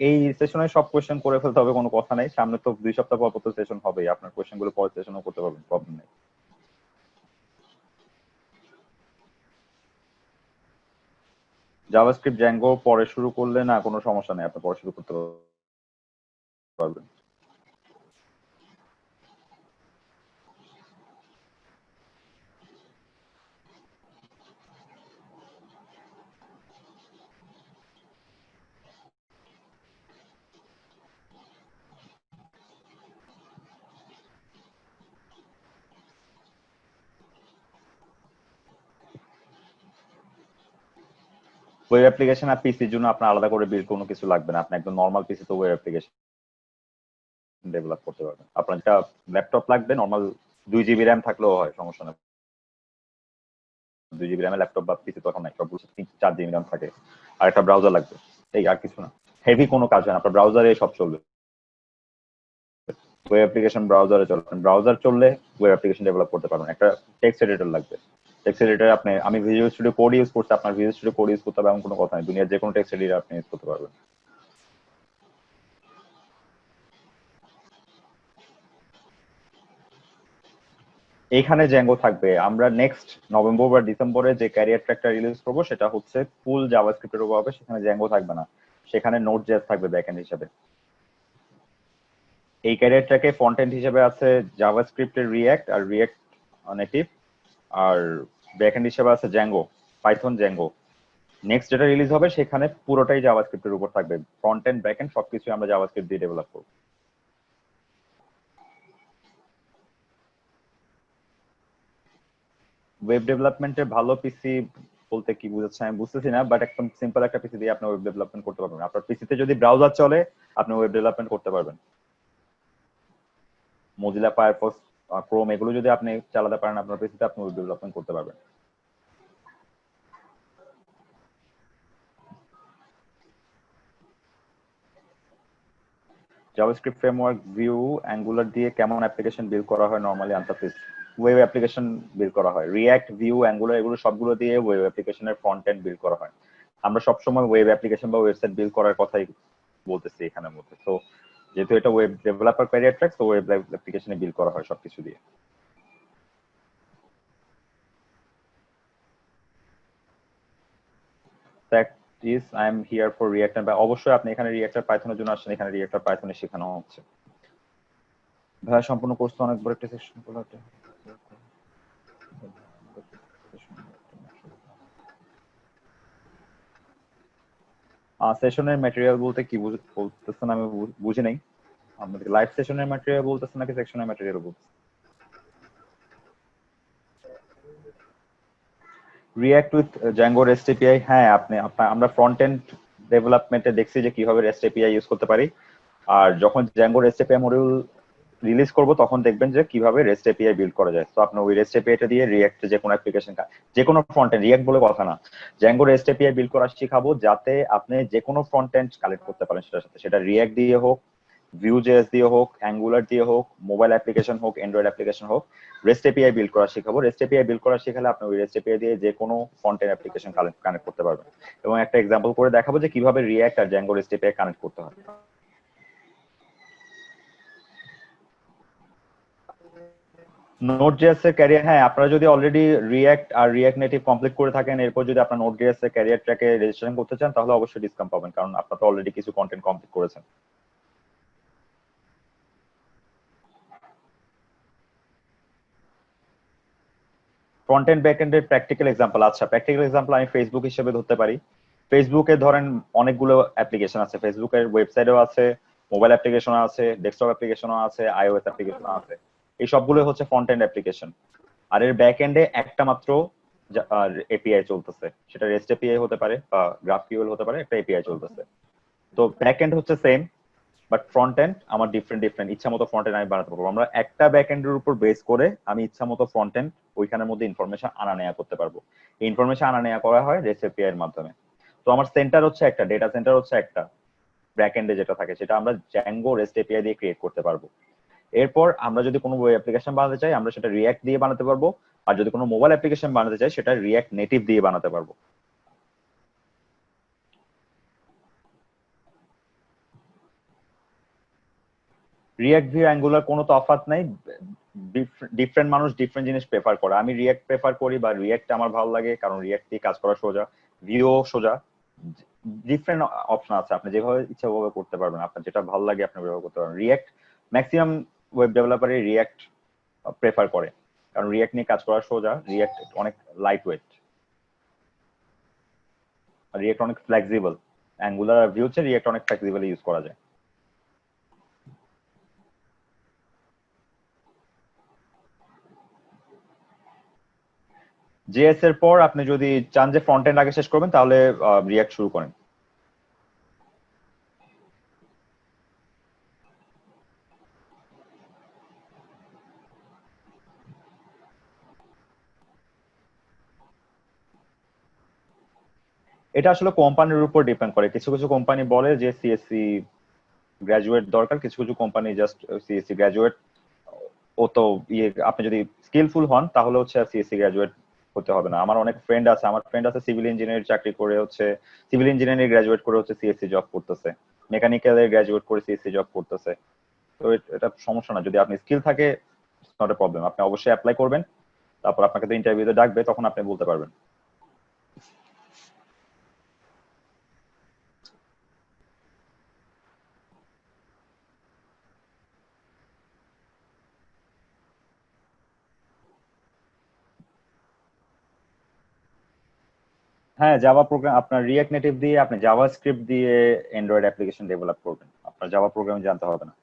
Speaker 1: এই সেশনে সব কোয়েশ্চেন করে ফেলতে হবে, কোনো কথা নাই। সামনে তো 2 সপ্তাহ পর তো সেশন হবেই, আপনার কোয়েশ্চেন গুলো পরের সেশনও করতে পারবেন, প্রবলেম নেই। জাভাস্ক্রিপ্ট জ্যাঙ্গো পরে শুরু করলে না কোনো সমস্যা নেই, আপনি পরে শুরু করতে পারবেন। ওয়েব অ্যাপ্লিকেশন আর পিসির জন্য আপনার আলাদা করে বিল্ড কোনো কিছু লাগবে না, আপনি একদম নর্মাল পিসি তো ওয়েব অ্যাপ্লিকেশন ডেভেলপ করতে পারবেন। আপনার যেটা ল্যাপটপ লাগবে নর্মাল 2 GB র্যাম থাকলেও হয়, সমস্যা নেই। 2 GB র্যামের ল্যাপটপ বা পিসি তখন নাই, সব 4 GB র্যাম থাকে, আর একটা ব্রাউজার লাগবে, এই আর কিছু না। হেভি কোনো কাজ হয় না, আপনার ব্রাউজারে সব চলবে। ওয়েব অ্যাপ্লিকেশন ব্রাউজারে চলবে, ব্রাউজার চললে ওয়েব অ্যাপ্লিকেশন ডেভেলপ করতে পারবেন। একটা টেক্সট এডিটর লাগবে, টেক্সট এডিটর আমি ভিজুয়াল স্টুডিও কোড ইউজ করছি, আপনার ভিজুয়াল স্টুডিও কোড ইউজ করতে হবে এমন কোনো কথা নেই, দুনিয়ার যে কোনো টেক্সট এডিটর আপনি ইউজ করতে পারবেন। এখানে জ্যাঙ্গো থাকবে। আমরা নেক্সট নভেম্বর বা ডিসেম্বরে যে ক্যারিয়ার ট্র্যাকটা রিলিজ করবো সেটা হচ্ছে ফুল জাভাস্ক্রিপ্টের উপর হবে, সেখানে জ্যাঙ্গো থাকবে না, সেখানে নোড জেএস থাকবে ব্যাকএন্ড হিসাবে। এই ক্যারিয়ার ট্র্যাকে ফ্রন্ট এন্ড হিসেবে আছে জাভাস্ক্রিপ্টের রিয়্যাক্ট আর রিয়্যাক্ট নেটিভ, আর ব্যাক এন্ড হিসেবে আছে জ্যাঙ্গো, পাইথন জ্যাঙ্গো। নেক্সট যেটা রিলিজ হবে সেখানে পুরোটাই জাভাস্ক্রিপ্টের উপর থাকবে, ফ্রন্ট এন্ড ব্যাক এন্ড সবকিছু আমরা জাভাস্ক্রিপ্ট দিয়ে ডেভেলপ করব। ওয়েব ডেভেলপমেন্টের ভালো পিসি বলতে কি বুঝাচ্ছে আমি বুঝতেছি না, বাট একদম সিম্পল একটা পিসি দিয়ে আপনি ওয়েব ডেভেলপমেন্ট করতে পারবেন। আপনার পিসিতে যদি ব্রাউজার চলে আপনি ওয়েব ডেভেলপমেন্ট করতে পারবেন। মোজিলা ফায়ারফক্স, ক্রোম এগুলো যদি আপনি চালাতে পারেন আপনার পিসিতে, আপনি ওয়েব ডেভেলপমেন্ট করতে পারবেন। জাভাস্ক্রিপ্ট ফ্রেমওয়ার্ক, ভিউ, অ্যাঙ্গুলার দিয়ে কেমন অ্যাপ্লিকেশন বিল্ড করা হয় normally? Answer please. Web application build করা হয় রিয়্যাক্ট, ভিউ, অ্যাঙ্গুলার এগুলো সবগুলো দিয়ে ওয়েব অ্যাপ্লিকেশনের ফ্রন্ট এন্ড বিল্ড করা হয়। আমরা সবসময় ওয়েব অ্যাপ্লিকেশন বা ওয়েবসাইট বিল্ড করার কথাই বলতেছি এখানের মধ্যে। তো যেহেতু এটা ওয়েব ডেভেলপার ক্যারিয়ার ট্র্যাক, তো ওয়েব অ্যাপ্লিকেশনে বিল্ড করা হয় সবকিছু দিয়ে। That is I am here for react. অবশ্যই আপনি এখানে রিয়্যাক্টার পাইথনের জন্য আসছেন, এখানে রিয়্যাক্টার পাইথনে শেখানো হচ্ছে। ভাইয়া সম্পূর্ণ কোর্স তো অনেক বড় একটা সেকশন গুলো সেশনের ম্যাটেরিয়াল বলতে কি বলতেছেন আমি বুঝি নাই। আপনাদের লাইভ সেশনের ম্যাটেরিয়াল বলতেছেন নাকি সেকশনের ম্যাটেরিয়াল বলতেছেন? React with Zango rest API, হ্যাঁ আমরা ফ্রন্ট এন্ড ডেভেলপমেন্টে দেখছি যে কিভাবে রেস্ট এপিআই ইউজ করতে পারি। আর যখন Zango rest API module release করব তখন দেখবেন যে কিভাবে রেস্ট এপিআই বিল্ড করা যায়। তো আপনি ওই রেস্ট এপিআইটা দিয়ে রিয়্যাক্ট যে কোনো অ্যাপ্লিকেশন, যে কোনো ফ্রন্ট এন্ড, রিয়্যাক্ট বলে কথা না, জ্যাঙ্গো রেস্ট এপিআই বিল্ড করা শিখাবো যাতে আপনি যে কোনো ফ্রন্ট এন্ড কালেক্ট করতে পারেন সেটার সাথে। সেটা রিয়্যাক্ট দিয়ে হোক, ভিউ জেএস দিয়ে হোক, অ্যাঙ্গুলার দিয়ে হোক, মোবাইল অ্যাপ্লিকেশন হোক, অ্যান্ড্রয়েড অ্যাপ্লিকেশন হোক, রেস্ট এপিআই বিল্ড করা শিখাবো। রেস্ট এপিআই বিল্ড করা শিখালে আপনি ওই রেস্ট এপিআই দিয়ে যে কোনো ফ্রন্ট এন্ড অ্যাপ্লিকেশন কানেক্ট করতে পারবেন। এবং একটা এক্সাম্পল করে দেখাবো যে কিভাবে রিয়্যাক্ট আর জ্যাঙ্গো রেস্ট এপিআই কানেক্ট করতে হয়। নোড.জেএস এর ক্যারিয়ার, হ্যাঁ আপনারা যদি অলরেডি রিয়্যাক্ট আর রিয়্যাক্ট নেটিভ কমপ্লিট করে থাকেন, এরপর যদি আপনার নোড.জেএস এর ক্যারিয়ার ট্র্যাকে রেজিস্ট্রেশন করতে চান তাহলে অবশ্যই ডিসকাউন্ট পাবেন, কারণ আপনারা তো অলরেডি কিছু কন্টেন্ট কমপ্লিট করেছেন। ফ্রন্ট এন্ড ব্যাক এন্ডের প্র্যাকটিক্যাল এক্সাম্পল, আচ্ছা প্র্যাকটিক্যাল এক্সাম্পল আমি ফেসবুক হিসেবে ধরতে পারি। ফেসবুকে ধরেন অনেকগুলো অ্যাপ্লিকেশন আছে, ফেসবুকের ওয়েবসাইটও আছে, মোবাইল অ্যাপ্লিকেশনও আছে, ডেস্কটপ অ্যাপ্লিকেশনও আছে, আইওএস অ্যাপ্লিকেশনও আছে। এই সবগুলো হচ্ছে ফ্রন্ট এন্ড অ্যাপ্লিকেশন। আর এর ব্যাক এন্ডে একটা মাত্র এপিআই চলতেছে, সেটা রেস্ট এপিআই হতে পারে বা গ্রাফকিউএল হতে পারে, একটা এপিআই চলতেছে। তো ব্যাক এন্ড হচ্ছে সেম, বাট ফ্রন্ট এন্ড আমার ডিফারেন্ট ইচ্ছা মতো ফ্রন্ট এন্ড আমি বানাতে পারবো। আমরা একটা ব্যাক এন্ডের উপর বেস করে আমি ইচ্ছা মতো ফ্রন্ট এন্ড ওইখানের মধ্যে ইনফরমেশন আনা নেওয়া করতে পারবো। এই ইনফরমেশন আনা নেওয়া করা হয় রেস্ট এপিআই এর মাধ্যমে। তো আমার সেন্টার হচ্ছে একটা, ডেটা সেন্টার হচ্ছে একটা, ব্যাক এন্ডে যেটা থাকে সেটা আমরা জ্যাঙ্গো রেস্ট এপিআই দিয়ে ক্রিয়েট করতে পারবো। এরপর আমরা যদি কোনো ওয়েব অ্যাপ্লিকেশন বানাতে চাই আমরা সেটা রিয়্যাক্ট দিয়ে বানাতে পারবো, আর যদি কোনো মোবাইল অ্যাপ্লিকেশন বানাতে চাই সেটা রিয়্যাক্ট নেটিভ দিয়ে বানাতে পারবো। রিয়্যাক্ট ভিউ অ্যাঙ্গুলার কোনো তফাৎ নাই, ডিফারেন্ট মানুষ ডিফারেন্ট জিনিস প্রেফার করে। আমি রিয়্যাক্ট প্রেফার করি বা রিয়্যাক্ট আমার ভালো লাগে কারণ রিয়্যাক্ট দিয়ে কাজ করা সোজা, ভিউ সোজা। ডিফারেন্ট অপশন আছে, আপনি যেভাবে ইচ্ছা ওভাবে করতে পারবেন, আপনার যেটা ভালো লাগে আপনি ব্যবহার করতে পারবেন। রিয়্যাক্ট ম্যাক্সিমাম ওয়েব ডেভেলপারই রিয়্যাক্ট প্রেফার করে কারণ রিয়্যাক্ট নিয়ে কাজ করা সোজা, রিয়্যাক্ট অনেক লাইট ওয়েট, রিয়্যাক্ট অনেক ফ্লেক্সিবল। অ্যাঙ্গুলার আর ভিউ চেয়ে রিয়্যাক্ট অনেক ফ্লেক্সিবল ইউজ করা যায়। জেএস এর পর আপনি যদি চান যে ফ্রন্ট এন্ড আগে শেষ করবেন তাহলে রিয়্যাক্ট শুরু করেন। এটা আসলে কোম্পানির উপর ডিপেন্ড করে। কিছু কিছু কোম্পানি বলে যে সিএসসি গ্রাজুয়েট দরকার, কিছু কিছু কোম্পানি জাস্ট সিএসসি গ্রাজুয়েট ও তো ইয়ে, আপনি যদি স্কিলফুল হন তাহলে হচ্ছে সিএসসি গ্রাজুয়েট হতে হবে না। আমার অনেক ফ্রেন্ড আছে সিভিল ইঞ্জিনিয়ারিং চাকরি করে হচ্ছে, সিভিল ইঞ্জিনিয়ারিং গ্রাজুয়েট করে হচ্ছে সিএসসি জব করতেছে, মেকানিক্যালের গ্রাজুয়েট করে সিএসসি জব করতেছে। তো এটা সমস্যা না, যদি আপনি স্কিল থাকে নট এ প্রবলেম। আপনি অবশ্যই অ্যাপ্লাই করবেন, তারপর আপনাকে তো ইন্টারভিউতে ডাকবে, তখন আপনি বলতে পারবেন। হ্যাঁ, জাভা প্রোগ্রাম আপনার রিঅ্যাক্ট নেটিভ দিয়ে আপনি জাভা স্ক্রিপ্ট দিয়ে অ্যান্ড্রয়েড অ্যাপ্লিকেশন ডেভেলপ করবেন, আপনার জাভা প্রোগ্রামিং জানতে হবে না।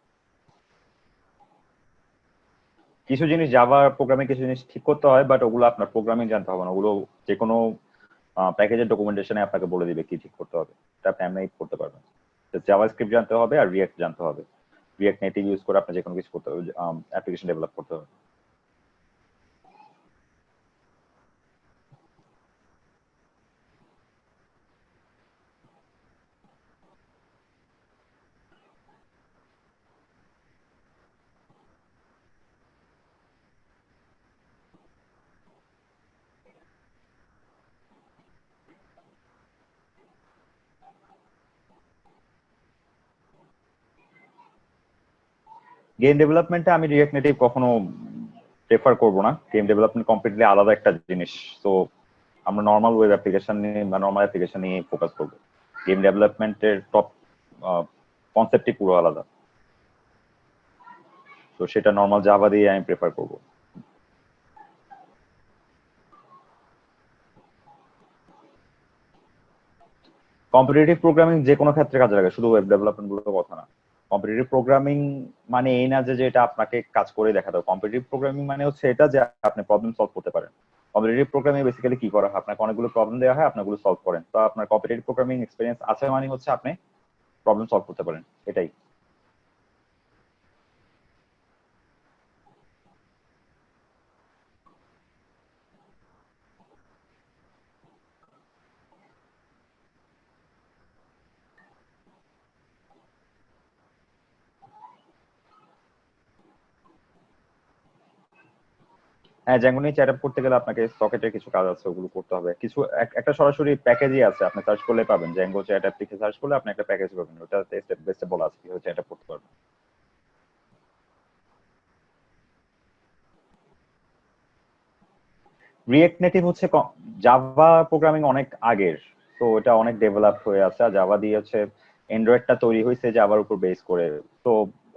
Speaker 1: কিছু জিনিস জাভা প্রোগ্রামিং কিছু জিনিস ঠিক করতে হয়, বাট ওগুলো আপনার প্রোগ্রামিং জানতে হবে না, ওগুলো যে কোনো প্যাকেজের ডকুমেন্টেশনে আপনাকে বলে দিবে কি ঠিক করতে হবে, এটা আপনি এমনি করতে পারবেন। জাভা স্ক্রিপ্ট জানতে হবে আর রিঅ্যাক্ট জানতে হবে, রিঅ্যাক্ট নেটিভ ইউজ করে আপনি যে কোনো কিছু করতে হবে, অ্যাপ্লিকেশন ডেভেলপ করতে হবে। গেম ডেভেলপমেন্টে আমি রিঅ্যাক্ট নেটিভ কখনো প্রেফার করবো না, গেম ডেভেলপমেন্ট কমপ্লিটলি আলাদা একটা জিনিস। তো আমরা নর্মাল ওয়েব অ্যাপ্লিকেশন নিয়ে বা নর্মাল অ্যাপ্লিকেশন নিয়ে ফোকাস করবো। গেম ডেভেলপমেন্টের টপ কনসেপ্টই পুরো আলাদা, তো সেটা নর্মাল জাভা দিয়ে আমি প্রেফার করবো। কম্পিটিটিভ প্রোগ্রামিং যে কোনো ক্ষেত্রে কাজে লাগে, শুধু ওয়েব ডেভেলপমেন্ট বলে কথা না। কম্পিটিটিভ প্রোগ্রামিং মানে এই না যে এটা আপনাকে কাজ করে দেখাতে হবে। কম্পিটিটিভ প্রোগ্রামিং মানে হচ্ছে এটা যে আপনি প্রবলেম সলভ করতে পারেন। কম্পিটিটিভ প্রোগ্রামিং বেসিক্যালি কি করা হয়, আপনাকে অনেকগুলো প্রবলেম দেওয়া হয়, আপনার গুলো সলভ করেন। তো আপনার কম্পিটিটিভ প্রোগ্রামিং এক্সপেরিয়েন্স আছে মানে হচ্ছে আপনি প্রবলেম সলভ করতে পারেন, এটাই। হ্যাঁ, জ্যাঙ্গো নিয়ে চ্যাট আপ করতে গেলে আপনাকে সকেটের কিছু কাজ আছে, ওগুলো করতে হবে। কিছু একটা সরাসরি প্যাকেজই আছে, আপনি সার্চ করলে পাবেন। জ্যাঙ্গো চ্যাট আপ লিখে সার্চ করলে আপনি একটা প্যাকেজ পাবেন, ওটাতে স্টেপ বাই স্টেপ বলা আছে কিভাবে চ্যাট আপ করতে পারবেন। রিয়েক্ট নেটিভ হচ্ছে জাভা প্রোগ্রামিং অনেক আগের, তো এটা অনেক ডেভেলপ হয়ে আছে। আর জাভা দিয়ে হচ্ছে অ্যান্ড্রয়েডটা তৈরি হয়েছে জাভার উপর বেস করে। তো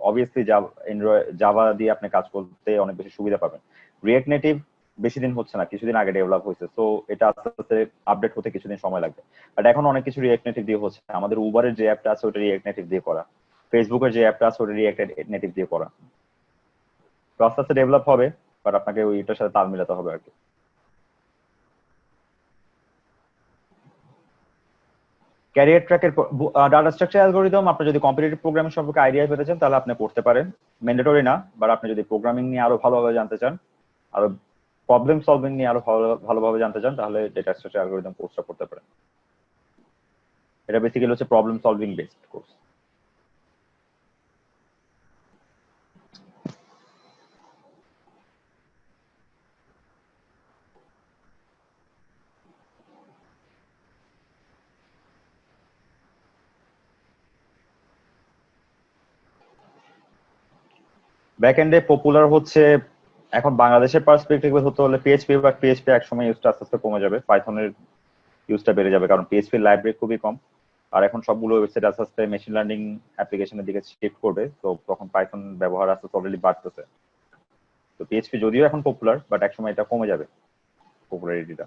Speaker 1: অবভিয়াসলি জাভা দিয়ে আপনি কাজ করতে অনেক বেশি সুবিধা পাবেন। রিয়েক্ট নেটিভ বেশি দিন হচ্ছে না, কিছুদিন আগে ডেভেলপ হয়েছে, তো এটা আস্তে আস্তে আপডেট হতে কিছুদিন সময় লাগবে। বাট এখন অনেক কিছু রিয়েক্ট নেটিভ দিয়ে হচ্ছে। আমাদের উবারের যে অ্যাপটা আছে ওটা রিয়েক্ট নেটিভ দিয়ে করা, ফেসবুকের যে অ্যাপটা আছে ওটা রিয়েক্ট নেটিভ দিয়ে করা। তো আস্তে আস্তে ডেভেলপ হবে, বাট আপনাকে ওইটার সাথে তাল মিলাতে হবে আর কি। ক্যারিয়ার ট্র্যাকের ডাটা স্ট্রাকচার অ্যালগরিদম, আপনি যদি কম্পিটিটিভ প্রোগ্রামিং সম্পর্কে আইডিয়া পেতে চান তাহলে আপনি পড়তে পারেন, ম্যান্ডেটরি না। বাট আপনি যদি প্রোগ্রামিং নিয়ে আরো ভালোভাবে জানতে চান, আরো প্রবলেম সলভিং নিয়ে আরো ভালোভাবে জানতে চান, তাহলে ডেটা স্ট্রাকচার অ্যালগরিদম কোর্সটা করতে পারেন। এটা বেসিক্যালি হচ্ছে প্রবলেম সলভিং বেসড কোর্স। ব্যাকএন্ডে পপুলার হচ্ছে এখন বাংলাদেশের পার্সপেক্টিভে হতে হলে পিএইচপি, বা পিএইচপি একসময় ইউজটা আস্তে আস্তে কমে যাবে, পাইথনের ইউজটা বেড়ে যাবে, কারণ পিএইচপি লাইব্রেরি খুবই কম। আর এখন সবগুলো ওয়েবসাইট আস্তে আস্তে মেশিন লার্নিং অ্যাপ্লিকেশনের দিকে শিফট করবে, তো তখন পাইথন ব্যবহার আস্তে আস্তে অলরেডি বাড়তেছে। তো পিএইচপি যদিও এখন পপুলার, বাট একসময় এটা কমে যাবে পপুলারিটিটা।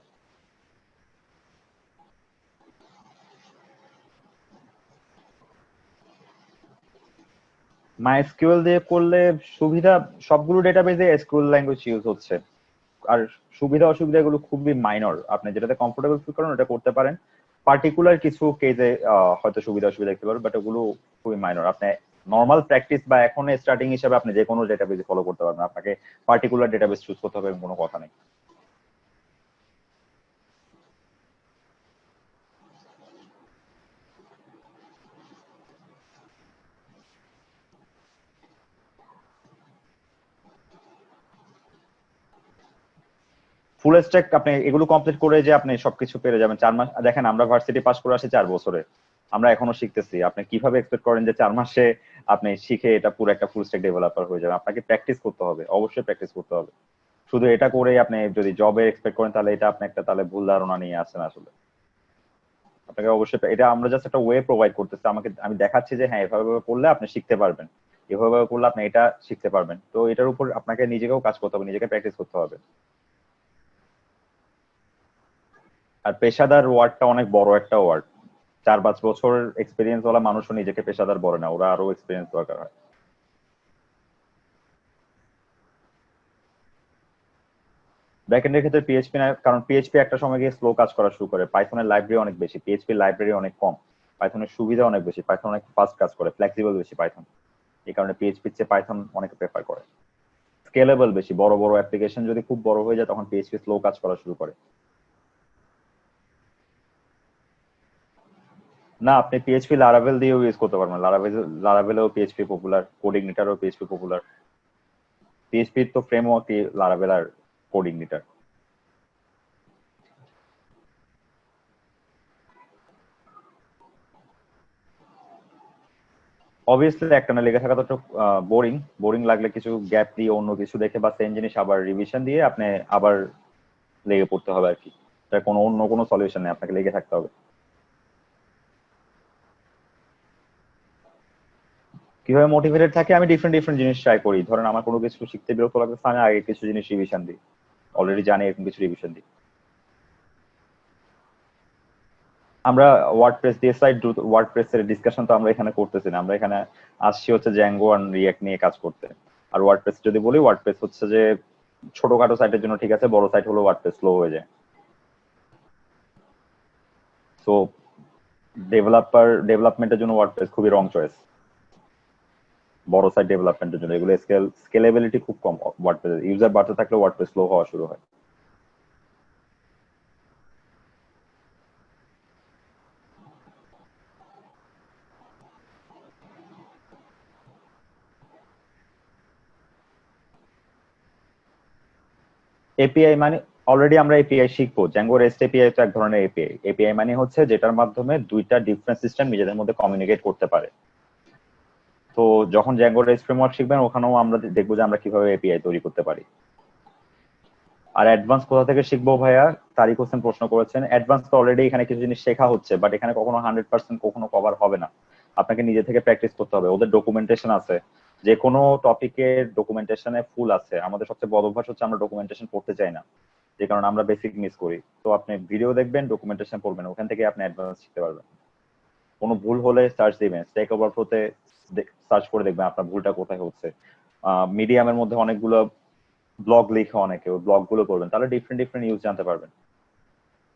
Speaker 1: মাইএসকিউএল দিয়ে করলে সুবিধা, সবগুলো ডেটাবেজে এসকিউএল ল্যাঙ্গুয়েজ ইউজ হচ্ছে। আর সুবিধা অসুবিধা এগুলো খুবই মাইনর, আপনি যেটাতে কমফোর্টেবল ফিল করেন ওটা করতে পারেন। পার্টিকুলার কিছু কেসে হয়তো সুবিধা অসুবিধা দেখতে পারবেন, বাট ওগুলো খুবই মাইনর। আপনি নর্মাল প্র্যাকটিস বা এখন স্টার্টিং হিসেবে আপনি যে কোনো ডেটাবেজ ফলো করতে পারবেন, আপনাকে পার্টিকুলার ডেটাবেজ চুজ করতে হবে কোনো কথা নেই। ফুল স্ট্যাক আপনি এগুলো কমপ্লিট করে যে আপনি সবকিছু পেরে যাবেন 4 মাস। দেখেন আমরা ভার্সিটি পাস করে আসি 4 বছরে, আমরা এখনো শিখতেছি। আপনি কিভাবে এক্সপেক্ট করেন যে 4 মাসে আপনি শিখে এটা পুরো একটা ফুল স্ট্যাক ডেভেলপার হয়ে যাবে? আপনাকে প্র্যাকটিস করতে হবে, অবশ্যই প্র্যাকটিস করতে হবে। শুধু এটা করেই আপনি যদি জবে এক্সপেক্ট করেন তাহলে এটা আপনি একটা তাহলে ভুল ধারণা নিয়ে আসেন আসলে। আপনাকে অবশ্যই এটা আমরা জাস্ট একটা ওয়ে প্রোভাইড করতেছি, আমি দেখাচ্ছি যে হ্যাঁ এভাবে করলে আপনি শিখতে পারবেন, এভাবে করলে আপনি এটা শিখতে পারবেন। তো এটার উপর আপনাকে নিজেকেও কাজ করতে হবে, নিজেকে প্র্যাকটিস করতে হবে। আর পেশাদার ওয়ার্ডটা অনেক বড় একটা ওয়ার্ড, 4-5 বছর এক্সপিরিয়েন্স ওয়ালা মানুষও নিজেকে পেশাদার বলে না, ওরা আরো এক্সপিরিয়েন্স দরকার হয়। ব্যাকএন্ডের ক্ষেত্রে পিএইচপি না, কারণ পিএইচপি একটা সময় গিয়ে স্লো কাজ করা শুরু করে। পাইথনের লাইব্রেরি অনেক বেশি, পিএইচপি লাইব্রেরি অনেক কম। পাইথনের সুবিধা অনেক বেশি, পাইথন অনেক ফাস্ট কাজ করে, ফ্লেক্সিবল বেশি পাইথন। এই কারণে পিএইচপির চেয়ে পাইথন অনেকে প্রেফার করে। স্কেলেবল বেশি, বড় বড় অ্যাপ্লিকেশন যদি খুব বড় হয়ে যায় তখন পিএইচপি স্লো কাজ করা শুরু করে। না, আপনি পিএইচপি লারাভেল দিয়েও ইউজ করতে পারবেন। লারাভেলেও পিএইচপি পপুলার, কোডিগনিটারও পিএইচপি পপুলার। পিএইচপি তো ফ্রেমওয়ার্কই লারাভেল আর কোডিগনিটার। অবভিয়াসলি একটা না লেগে থাকা তো একটু বোরিং। বোরিং লাগলে কিছু গ্যাপ দিয়ে অন্য কিছু দেখে বা সেম জিনিস আবার রিভিশন দিয়ে আপনি আবার লেগে পড়তে হবে আর কি। তার কোনো অন্য কোনো সলিউশন নেই, আপনাকে লেগে থাকতে হবে। কিভাবে মোটিভেটেড থাকে, আমি ডিফারেন্ট ডিফারেন্ট জিনিস ট্রাই করি। ধরেন আমার কোনো কিছু শিখতে বিরক্ত লাগতেছে, আমি আগে কিছু জিনিস রিভিশন দিই, অলরেডি জানি এরকম কিছু রিভিশন দিই। আমরা ওয়ার্ডপ্রেস দিয়ে সাইট, ওয়ার্ডপ্রেস এর ডিসকাশন তো আমরা এখানে করতেছি না, আমরা এখানে আসছি হচ্ছে জ্যাঙ্গো আর রিঅ্যাক্ট নিয়ে কাজ করতে। আর ওয়ার্ডপ্রেস যদি বলি, ওয়ার্ডপ্রেস হচ্ছে যে ছোটখাটো সাইটের জন্য ঠিক আছে, বড় সাইট হলো ওয়ার্ডপ্রেস স্লো হয়ে যায়। সো ডেভেলপমেন্টের জন্য ওয়ার্ডপ্রেস খুবই রং চয়েস, বড় সাইট ডেভেলপমেন্টের জন্য। এগুলো স্কেলেবিলিটি খুব কম ওয়ার্ডপ্রেস, ইউজার বাড়তে থাকলে ওয়ার্ডপ্রেস স্লো হওয়া শুরু হয়। এপিআই মানে অলরেডি আমরা এপিআই শিখবো। জ্যাঙ্গো রেস্ট এপিআই তো এক ধরনের এপিআই। এপিআই মানে হচ্ছে যেটার মাধ্যমে দুইটা ডিফারেন্ট সিস্টেম নিজেদের মধ্যে কমিউনিকেট করতে পারে। তো যখন জ্যাঙ্গো রেস্ট ফ্রেমওয়ার্ক শিখবেন ওখানেও আমরা দেখবো যে আমরা কিভাবে এপিআই তৈরি করতে পারি। আর অ্যাডভান্স কোথা থেকে শিখবো ভাইয়া, তারিক হোসেন প্রশ্ন করেছেন। অ্যাডভান্স তো অলরেডি এখানে কিছু জিনিস শেখা হচ্ছে, বাট এখানে কখনো 100% কখনো কভার হবে না। আপনাকে নিজে থেকে প্র্যাকটিস করতে হবে। ওদের ডকুমেন্টেশন আছে, যে কোনো টপিকের ডকুমেন্টেশনে ফুল আছে। আমাদের সবচেয়ে বড় অভ্যাস হচ্ছে আমরা ডকুমেন্টেশন পড়তে চাই না, যে কারণে আমরা বেসিক মিস করি। তো আপনি ভিডিও দেখবেন, ডকুমেন্টেশন পড়বেন, ওখান থেকে আপনি অ্যাডভান্স শিখতে পারবেন। কোনো ভুল হলে সার্চ দিবেন, স্ট্যাক ওভারফ্লোতে সার্চ করে দেখবেন আপনার ভুলটা কোথায় হচ্ছে। মিডিয়ামের মধ্যে অনেকগুলো ব্লগ লেখা, অনেকে ওই ব্লগগুলো করবেন, তাহলে ডিফারেন্ট ডিফারেন্ট ইউজ জানতে পারবেন।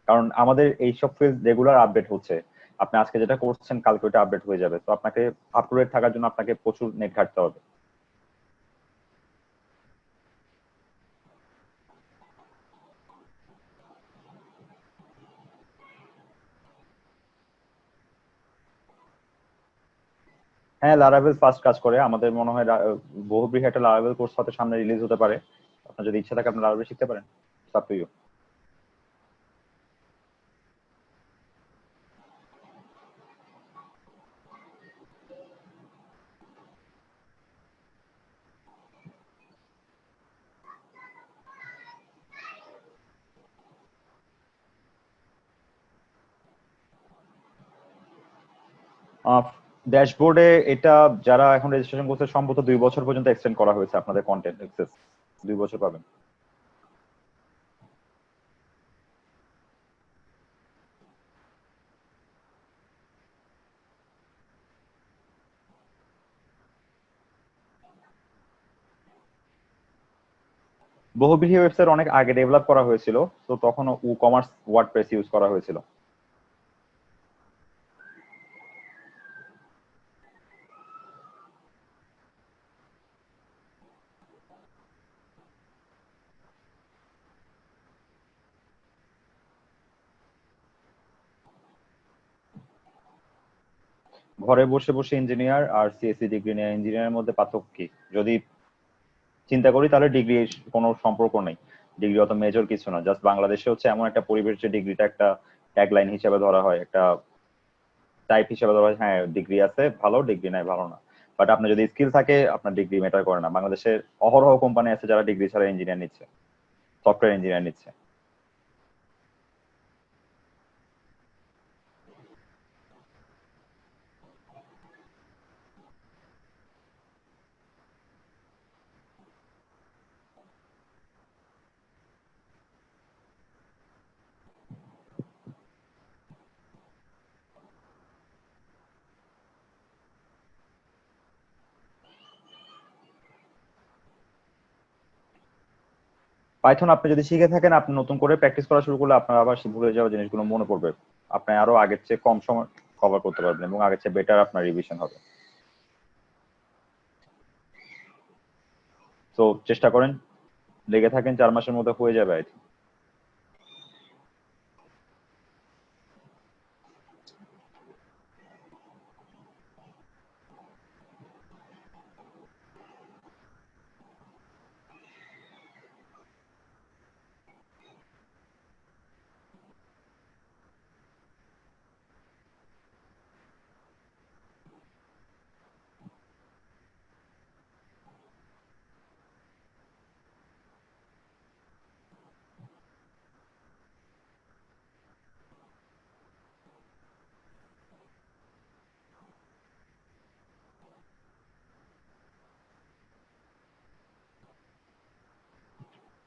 Speaker 1: কারণ আমাদের এইসব ফিল্ড রেগুলার আপডেট হচ্ছে। আপনি আজকে যেটা করছেন কালকে ওটা আপডেট হয়ে যাবে। তো আপনাকে আপ টু ডেট থাকার জন্য আপনাকে প্রচুর নেট ঘাটতে হবে। হ্যাঁ, লারাভেল ফার্স্ট কাজ করে। আমাদের মনে হয় বহুব্রীহি একটা লারাভেল কোর্স হয়তো সামনে রিলিজ হতে পারে। আপনার যদি ইচ্ছা থাকে আপনি লারাভেল শিখতে পারেন, আপ টু ইউ। ড্যাশবোর্ডে এটা যারা এখন রেজিস্ট্রেশন করছে সম্ভবত 2 বছর পর্যন্ত এক্সটেন্ড করা হয়েছে আপনাদের কন্টেন্ট অ্যাক্সেস। 2 বছর পাবেন। বহুব্রীহি ওয়েবসাইট অনেক আগে ডেভেলপ করা হয়েছিল, তো তখন ই কমার্স ওয়ার্ডপ্রেস ইউজ করা হয়েছিল। ঘরে বসে বসে ইঞ্জিনিয়ার আর সিএসসি ডিগ্রি নিয়ে ইঞ্জিনিয়ারের মধ্যে পার্থক্য কি? যদি চিন্তা করি তাহলে ডিগ্রি কোনো সম্পর্ক নেই। ডিগ্রি অত মেজর কিছু না। জাস্ট বাংলাদেশে হচ্ছে এমন একটা পরিবেশ যে ডিগ্রিটা একটা ট্যাগলাইন হিসেবে ধরা হয়, একটা টাইপ হিসেবে ধরা হয়। হ্যাঁ, ডিগ্রি আছে ভালো, ডিগ্রি নাই ভালো না। বাট আপনার যদি স্কিল থাকে আপনার ডিগ্রি ম্যাটার করে না। বাংলাদেশের অহরহ কোম্পানি আছে যারা ডিগ্রি ছাড়া ইঞ্জিনিয়ার নিচ্ছে, সফটওয়্যার ইঞ্জিনিয়ার নিচ্ছে। পাইথন আপনি যদি শিখে থাকেন, আপনি নতুন করে প্র্যাকটিস করা শুরু করলে আপনার আবার ভুলে যাওয়া জিনিসগুলো মনে পড়বে। আপনি আরো আগের চেয়ে কম সময় কভার করতে পারবেন এবং আগের চেয়ে বেটার আপনার রিভিশন হবে। তো চেষ্টা করেন, লেগে থাকেন, 4 মাসের মধ্যে হয়ে যাবে।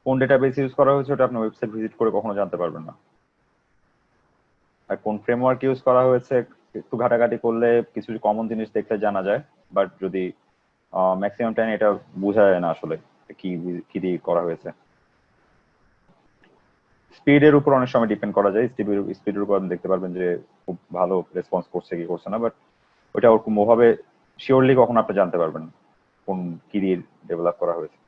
Speaker 1: কোন ডেটাবেস ইউজ করা হয়েছে ওটা আপনি ওয়েবসাইট ভিজিট করে কখনো জানতে পারবেন না। আর কোন ফ্রেমওয়ার্ক ইউজ করা হয়েছে একটু ঘাটাঘাটি করলে কিছু কমন জিনিস দেখলে জানা যায়, বাট যদি ম্যাক্সিমাম টাইম এটা বোঝা যায় না আসলে কি কি দিয়ে করা হয়েছে। স্পিডের উপর অনেক সময় ডিপেন্ড করা যায়, স্পিডের উপর আপনি দেখতে পারবেন যে খুব ভালো রেসপন্স করছে কি করছে না, বাট ওটা ওরকম ওভাবে শিওরলি কখনো আপনি জানতে পারবেন না কোন কি দিয়ে ডেভেলপ করা হয়েছে।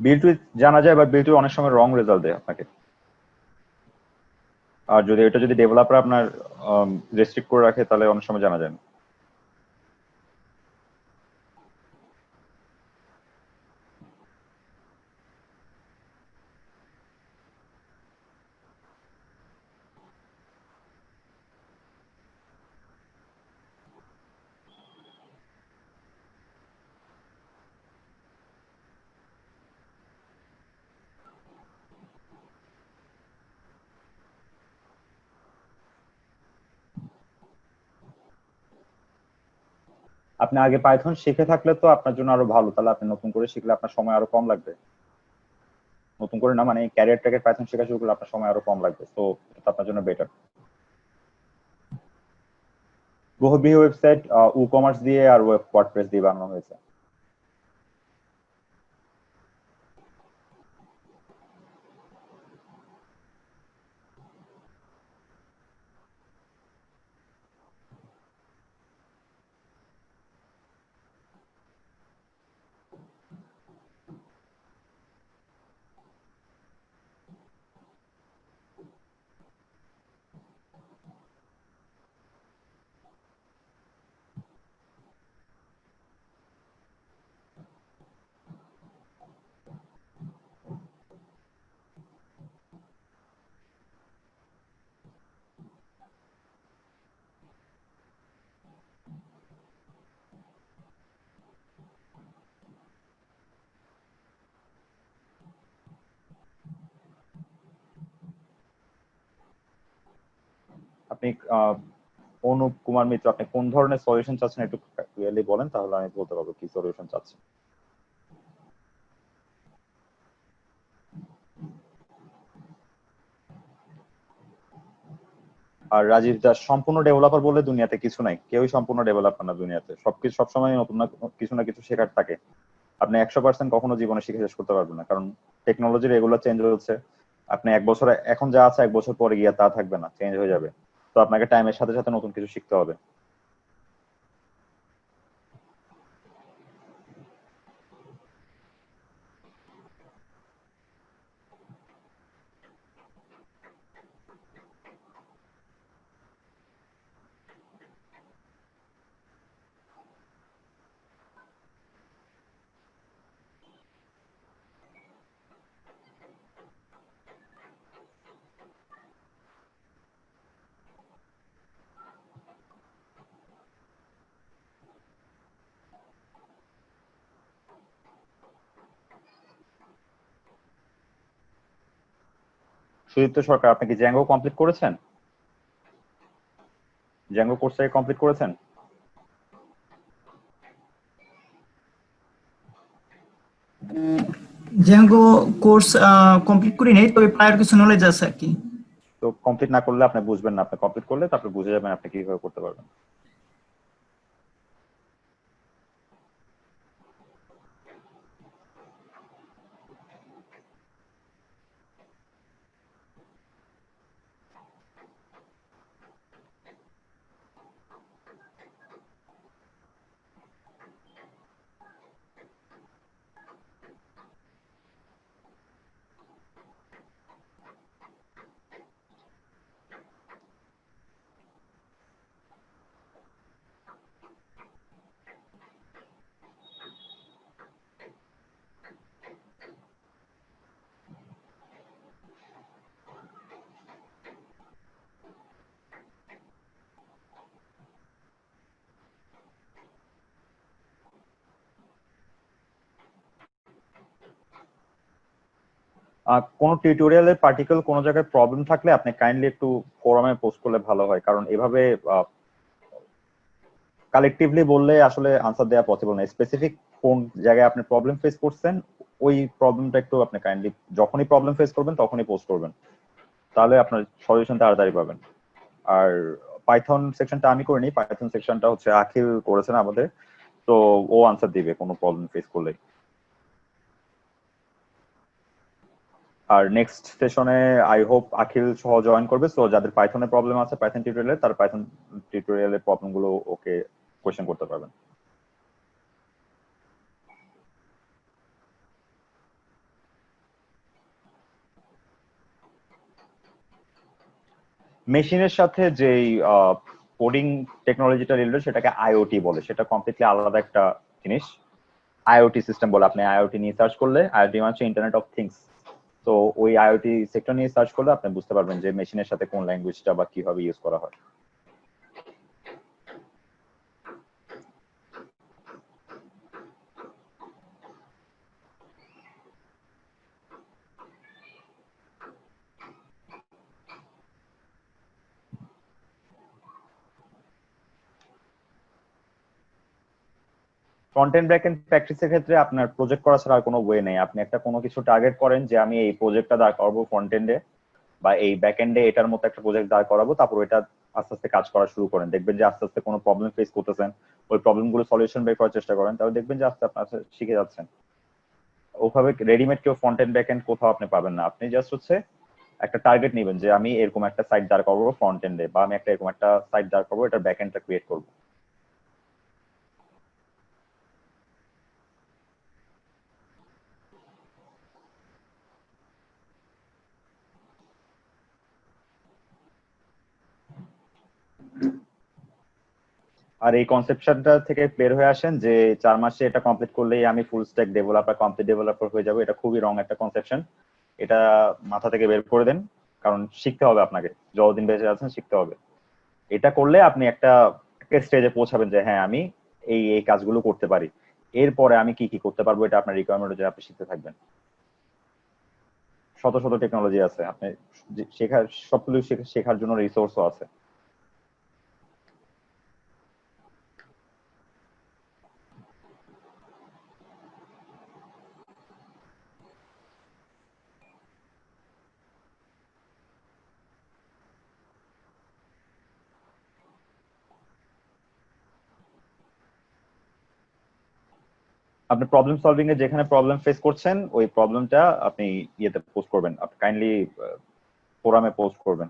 Speaker 1: বিল টু জানা যায়, বাট বিল টু অনেক সময় রং রেজাল্ট দেয় আপনাকে। আর যদি এটা যদি ডেভেলপার আপনার রেস্ট্রিক্ট করে রাখে তাহলে অনেক সময় জানা যায় না। আপনি আগে পাইথন শিখে থাকলে তো আপনার জন্য আরো ভালো, তাহলে আপনি নতুন করে শিখলে আপনার সময় আরো কম লাগবে। নতুন করে না, মানে ক্যারিয়ার ট্র্যাকের পাইথন শেখা শুরু করলে আপনার সময় আরো কম লাগবে, তো এটা আপনার জন্য বেটার। বহুবিহীন ওয়েবসাইট ই কমার্স দিয়ে আর ওয়ার্ডপ্রেস দিয়ে বানানো হয়েছে। আপনি অনুপ কুমার মিত্র, আপনি কোন ধরনের সলিউশন চাচ্ছেন একটু ক্লিয়ারলি বলেন, তাহলে আমি বলতে পারবো কি সলিউশন চাচ্ছেন। আর রাজীব দাস, সম্পূর্ণ ডেভেলপার বলে দুনিয়াতে কিছু নাই, কেউই সম্পূর্ণ ডেভেলপার না দুনিয়াতে। সবকিছু সবসময় নতুন না কিছু শেখার থাকে। আপনি 100% কখনো জীবনে শিখে শেষ করতে পারবেন না, কারণ টেকনোলজি রেগুলার চেঞ্জ হচ্ছে। আপনি এক বছরে এখন যা আছে 1 বছর পরে গিয়ে তা থাকবে না, চেঞ্জ হয়ে যাবে। তো আপনাকে টাইমের সাথে সাথে নতুন কিছু শিখতে হবে। সুদীপ্ত সরকার, আপনি কি জ্যাঙ্গো কমপ্লিট করেছেন? জ্যাঙ্গো কোর্সটাকে কমপ্লিট করেছেন?
Speaker 10: জ্যাঙ্গো কোর্স কমপ্লিট করি নাই, তবে প্রায় কিছু নলেজ আছে আর কি।
Speaker 1: তো কমপ্লিট না করলে আপনি বুঝবেন না, আপনি কমপ্লিট করলে তারপর বুঝে যাবেন আপনি কিভাবে করতে পারবেন। কোনো টিউটোরিয়ালের পার্টিকুলার কোনো জায়গায় প্রবলেম থাকলে আপনি কাইন্ডলি একটু ফোরামে পোস্ট করলে ভালো হয়, কারণ এভাবে কালেকটিভলি বললে আসলে আনসার দেওয়া পসিবল না। স্পেসিফিক কোন জায়গায় আপনি প্রবলেম ফেস করছেন ওই প্রবলেমটা একটু আপনি কাইন্ডলি যখনই প্রবলেম ফেস করবেন তখনই পোস্ট করবেন, তাহলে আপনার সলিউশন তাড়াতাড়ি পাবেন। আর পাইথন সেকশনটা আমি করিনি, পাইথন সেকশনটা হচ্ছে আখিল করেছেন আমাদের, তো ও আনসার দিবে কোনো প্রবলেম ফেস করলে। আর নেক্সট সেশনে আই হোপ আখিল সহ জয়েন করবে, সো যাদের পাইথনে প্রবলেম আছে পাইথন টিউটোরিয়ালে, তার পাইথন টিউটোরিয়ালের প্রবলেমগুলো ওকে কোয়েশ্চেন করতে পারবেন। মেশিনের সাথে যেই কোডিং টেকনোলজিটা রিলেটেড সেটাকে আইওটি বলে, সেটা কমপ্লিটলি আলাদা একটা জিনিস। আইওটি সিস্টেম বলে, আপনি আইওটি নিয়ে সার্চ করলে, আইওটি মানে হচ্ছে ইন্টারনেট অফ থিংস, তো ওই আইওটি সেক্টর নিয়ে সার্চ করলে আপনি বুঝতে পারবেন যে মেশিনের সাথে কোন ল্যাঙ্গুয়েজটা বা কিভাবে ইউজ করা হয়। ফ্রন্ট-এন্ড ব্যাক-এন্ড প্র্যাকটিসের ক্ষেত্রে আপনার প্রজেক্ট করা ছাড়া আর কোনো ওয়ে নেই। আপনি একটা কোনো কিছু টার্গেট করেন যে আমি এই প্রজেক্টটা দাঁড় করাবো ফ্রন্ট-এন্ডে বা এই ব্যাক-এন্ডে এটার মতো একটা প্রজেক্ট দাঁড় করাবো, তারপর এটা আস্তে আস্তে কাজ করা শুরু করেন। দেখবেন যে আস্তে আস্তে কোনো প্রবলেম ফেস করতেছেন, ওই প্রবলেমগুলো সলিউশন বের করার চেষ্টা করেন, তাহলে দেখবেন যে আস্তে আপনার শিখে যাচ্ছেন। ওভাবে রেডিমেড কেউ ফ্রন্ট-এন্ড ব্যাক-এন্ড কোথাও আপনি পাবেন না। আপনি জাস্ট হচ্ছে একটা টার্গেট নেবেন যে আমি এরকম একটা সাইট দাঁড় করবো ফ্রন্ট-এন্ডে, বা আমি একটা এরকম একটা সাইট দাঁড় করবো, এটার ব্যাক-এন্ডটা ক্রিয়েট করবো। আর এই কনসেপশনটা থেকে বের হয়ে আসেন যে 4 মাসে এটা কমপ্লিট করলেই আমি full stack developer, complete developer হয়ে যাবো। এটা খুবই রং একটা কনসেপশন, এটা মাথা থেকে বের করে দেন, কারণ শিখতে হবে আপনাকে, যতদিন বেঁচে আছেন শিখতে হবে। এটা করলে আপনি একটা স্টেজে পৌঁছাবেন যে হ্যাঁ আমি এই এই কাজগুলো করতে পারি, এরপরে আমি কি কি করতে পারবো এটা আপনার রিকোয়ারমেন্ট অনুযায়ী আপনি শিখতে থাকবেন। শত শত টেকনোলজি আছে, আপনি শেখার সবগুলো শেখার জন্য রিসোর্সও আছে। আপনি প্রবলেম সলভিং এ যেখানে প্রবলেম ফেস করছেন ওই প্রবলেমটা আপনি ইয়েতে পোস্ট করবেন, আপনি কাইন্ডলি ফোরামে পোস্ট করবেন।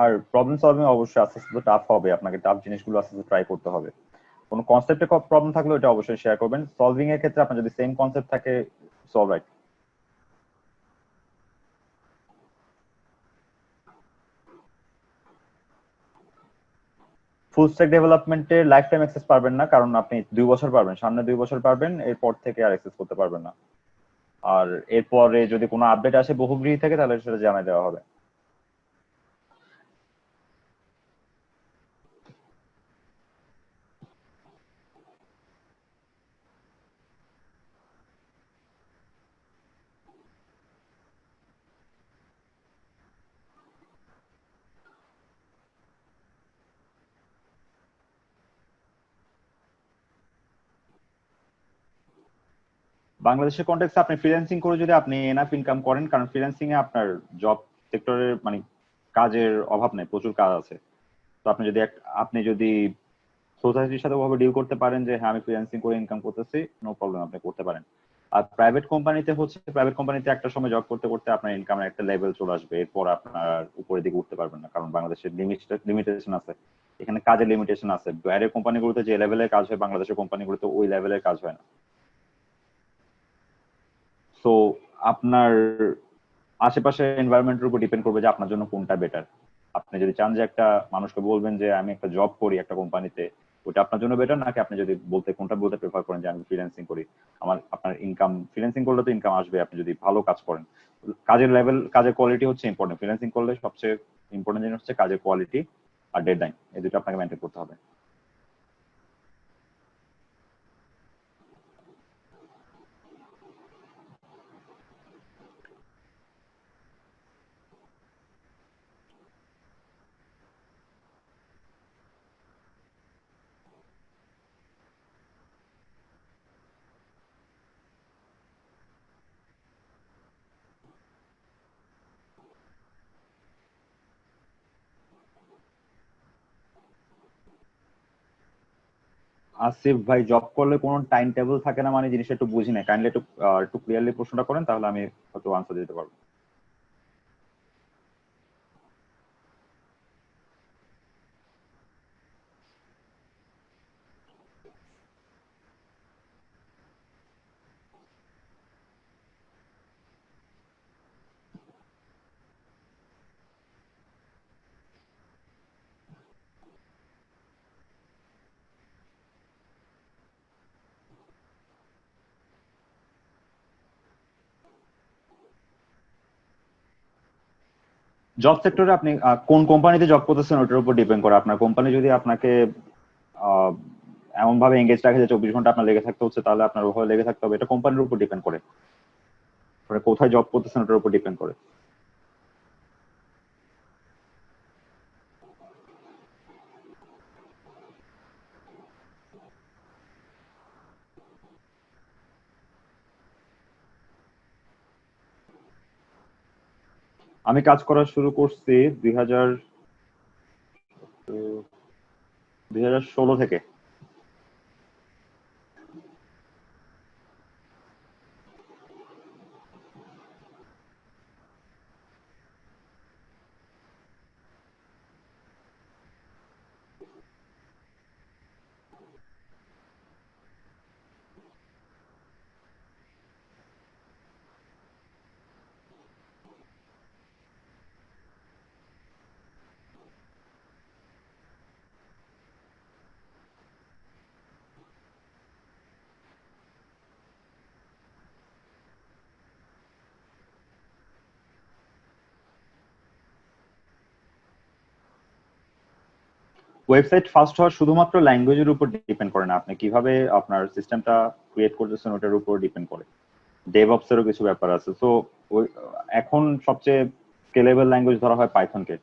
Speaker 1: আর প্রবলেম সলভিং অবশ্যই আস্তে আস্তে টাফ হবে, আপনাকে টাফ জিনিসগুলো আস্তে আস্তে ট্রাই করতে হবে। কোনো কনসেপ্টে প্রবলেম থাকলে ওটা অবশ্যই শেয়ার করবেন। সলভিং এর ক্ষেত্রে আপনার যদি সেম কনসেপ্ট থাকে, সলভ রাইট। ফুল স্ট্যাক ডেভেলপমেন্টে লাইফ টাইম অ্যাক্সেস পারবেন না, কারণ আপনি 2 বছর পারবেন, সামনে 2 বছর পারবেন, এরপর থেকে আর অ্যাক্সেস করতে পারবেন না। আর এরপরে যদি কোনো আপডেট আসে বহুব্রীহি থেকে, তাহলে সেটা জানাই দেওয়া হবে। বাংলাদেশের কন্টেক্সে আপনি ফ্রিল্যান্সিং করে যদি আপনি এনাফ ইনকাম করেন, কারণ ফ্রিল্যান্সিং এ আপনার জব সেক্টরের মানে কাজের অভাব নেই, প্রচুর কাজ আছে। তো আপনি যদি সোসাইটির সাথে ওভাবে ডিল করতে পারেন যে হ্যাঁ আমি ফ্রিল্যান্সিং করে ইনকাম করতেছি, নো প্রবলেম, আপনি করতে পারেন। আর প্রাইভেট কোম্পানিতে একটা সময় জব করতে করতে আপনার ইনকামের একটা লেভেল চলে আসবে, এরপর আপনার উপরের দিকে উঠতে পারবেন না, কারণ বাংলাদেশের লিমিটেশন আছে, এখানে কাজের লিমিটেশন আছে। বাইরের কোম্পানিগুলোতে যে লেভেলের কাজ হয়, বাংলাদেশের কোম্পানিগুলোতে ওই লেভেলের কাজ হয় না। সো আপনার আশেপাশের এনভায়রনমেন্টের উপর ডিপেন্ড করবে যে আপনার জন্য কোনটা বেটার। আপনি যদি চান যে একটা মানুষকে বলবেন যে আমি একটা জব করি একটা কোম্পানিতে, ওটা আপনার জন্য বেটার, নাকি আপনি যদি কোনটা বলতে প্রেফার করেন যে আমি ফ্রিল্যান্সিং করি, আপনার ইনকাম, ফ্রিল্যান্সিং করলে তো ইনকাম আসবে আপনি যদি ভালো কাজ করেন। কাজের লেভেল, কাজের কোয়ালিটি হচ্ছে ইম্পর্টেন্ট। ফ্রিল্যান্সিং করলে সবচেয়ে ইম্পর্টেন্ট জিনিস হচ্ছে কাজের কোয়ালিটি আর ডেডলাইন, এই দুটো আপনাকে মেনটেন করতে হবে। আসিফ ভাই, জব করলে কোনো টাইম টেবিল থাকে না মানে জিনিসটা একটু বুঝি না, কাইন্ডলি একটু ক্লিয়ারলি প্রশ্নটা করেন, তাহলে আমি হয়তো আনসার দিতে পারবো। জব সেক্টরে আপনি কোন কোম্পানিতে জব করতেছেন ওটার উপর ডিপেন্ড করে। আপনার কোম্পানি যদি আপনাকে আহ, এমন ভাবে এঙ্গেজ রাখে যে 24 ঘন্টা আপনার লেগে থাকতে হচ্ছে, তাহলে আপনার ওভাবে লেগে থাকতে হবে। এটা কোম্পানির উপর ডিপেন্ড করে, মানে কোথায় জব করতেছেন ওটার উপর ডিপেন্ড করে। আমি কাজ করা শুরু করছি 2016 থেকে। ওয়েবসাইট ফাস্ট হওয়ার শুধুমাত্র ল্যাঙ্গুয়েজের উপর ডিপেন্ড করে না, আপনি কিভাবে আপনার সিস্টেমটা ক্রিয়েট করতেছেন ওটার উপর ডিপেন্ড করে। ডেভঅপস এরও কিছু ব্যাপার আছে। সো এখন সবচেয়ে স্কেলেবল ল্যাঙ্গুয়েজ ধরা হয় পাইথনকে,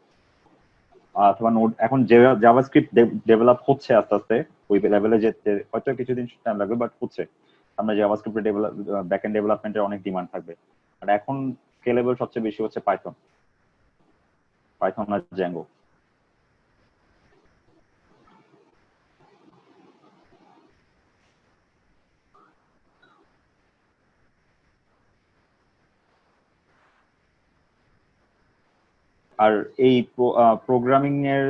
Speaker 1: অথবা নোড। এখন যে জাভাস্ক্রিপ্ট ডেভেলপ হচ্ছে আস্তে আস্তে, ওই লেভেলে যেতে হয়তো কিছুদিন টাইম লাগবে, বাট হচ্ছে। আমরা জাভাস্ক্রিপ্টের ব্যাকএন্ড ডেভেলপমেন্টের অনেক ডিমান্ড থাকবে। আর এখন স্কেলেবল সবচেয়ে বেশি হচ্ছে পাইথন, পাইথন আর জ্যাঙ্গো। আর এই প্রোগ্রামিং এর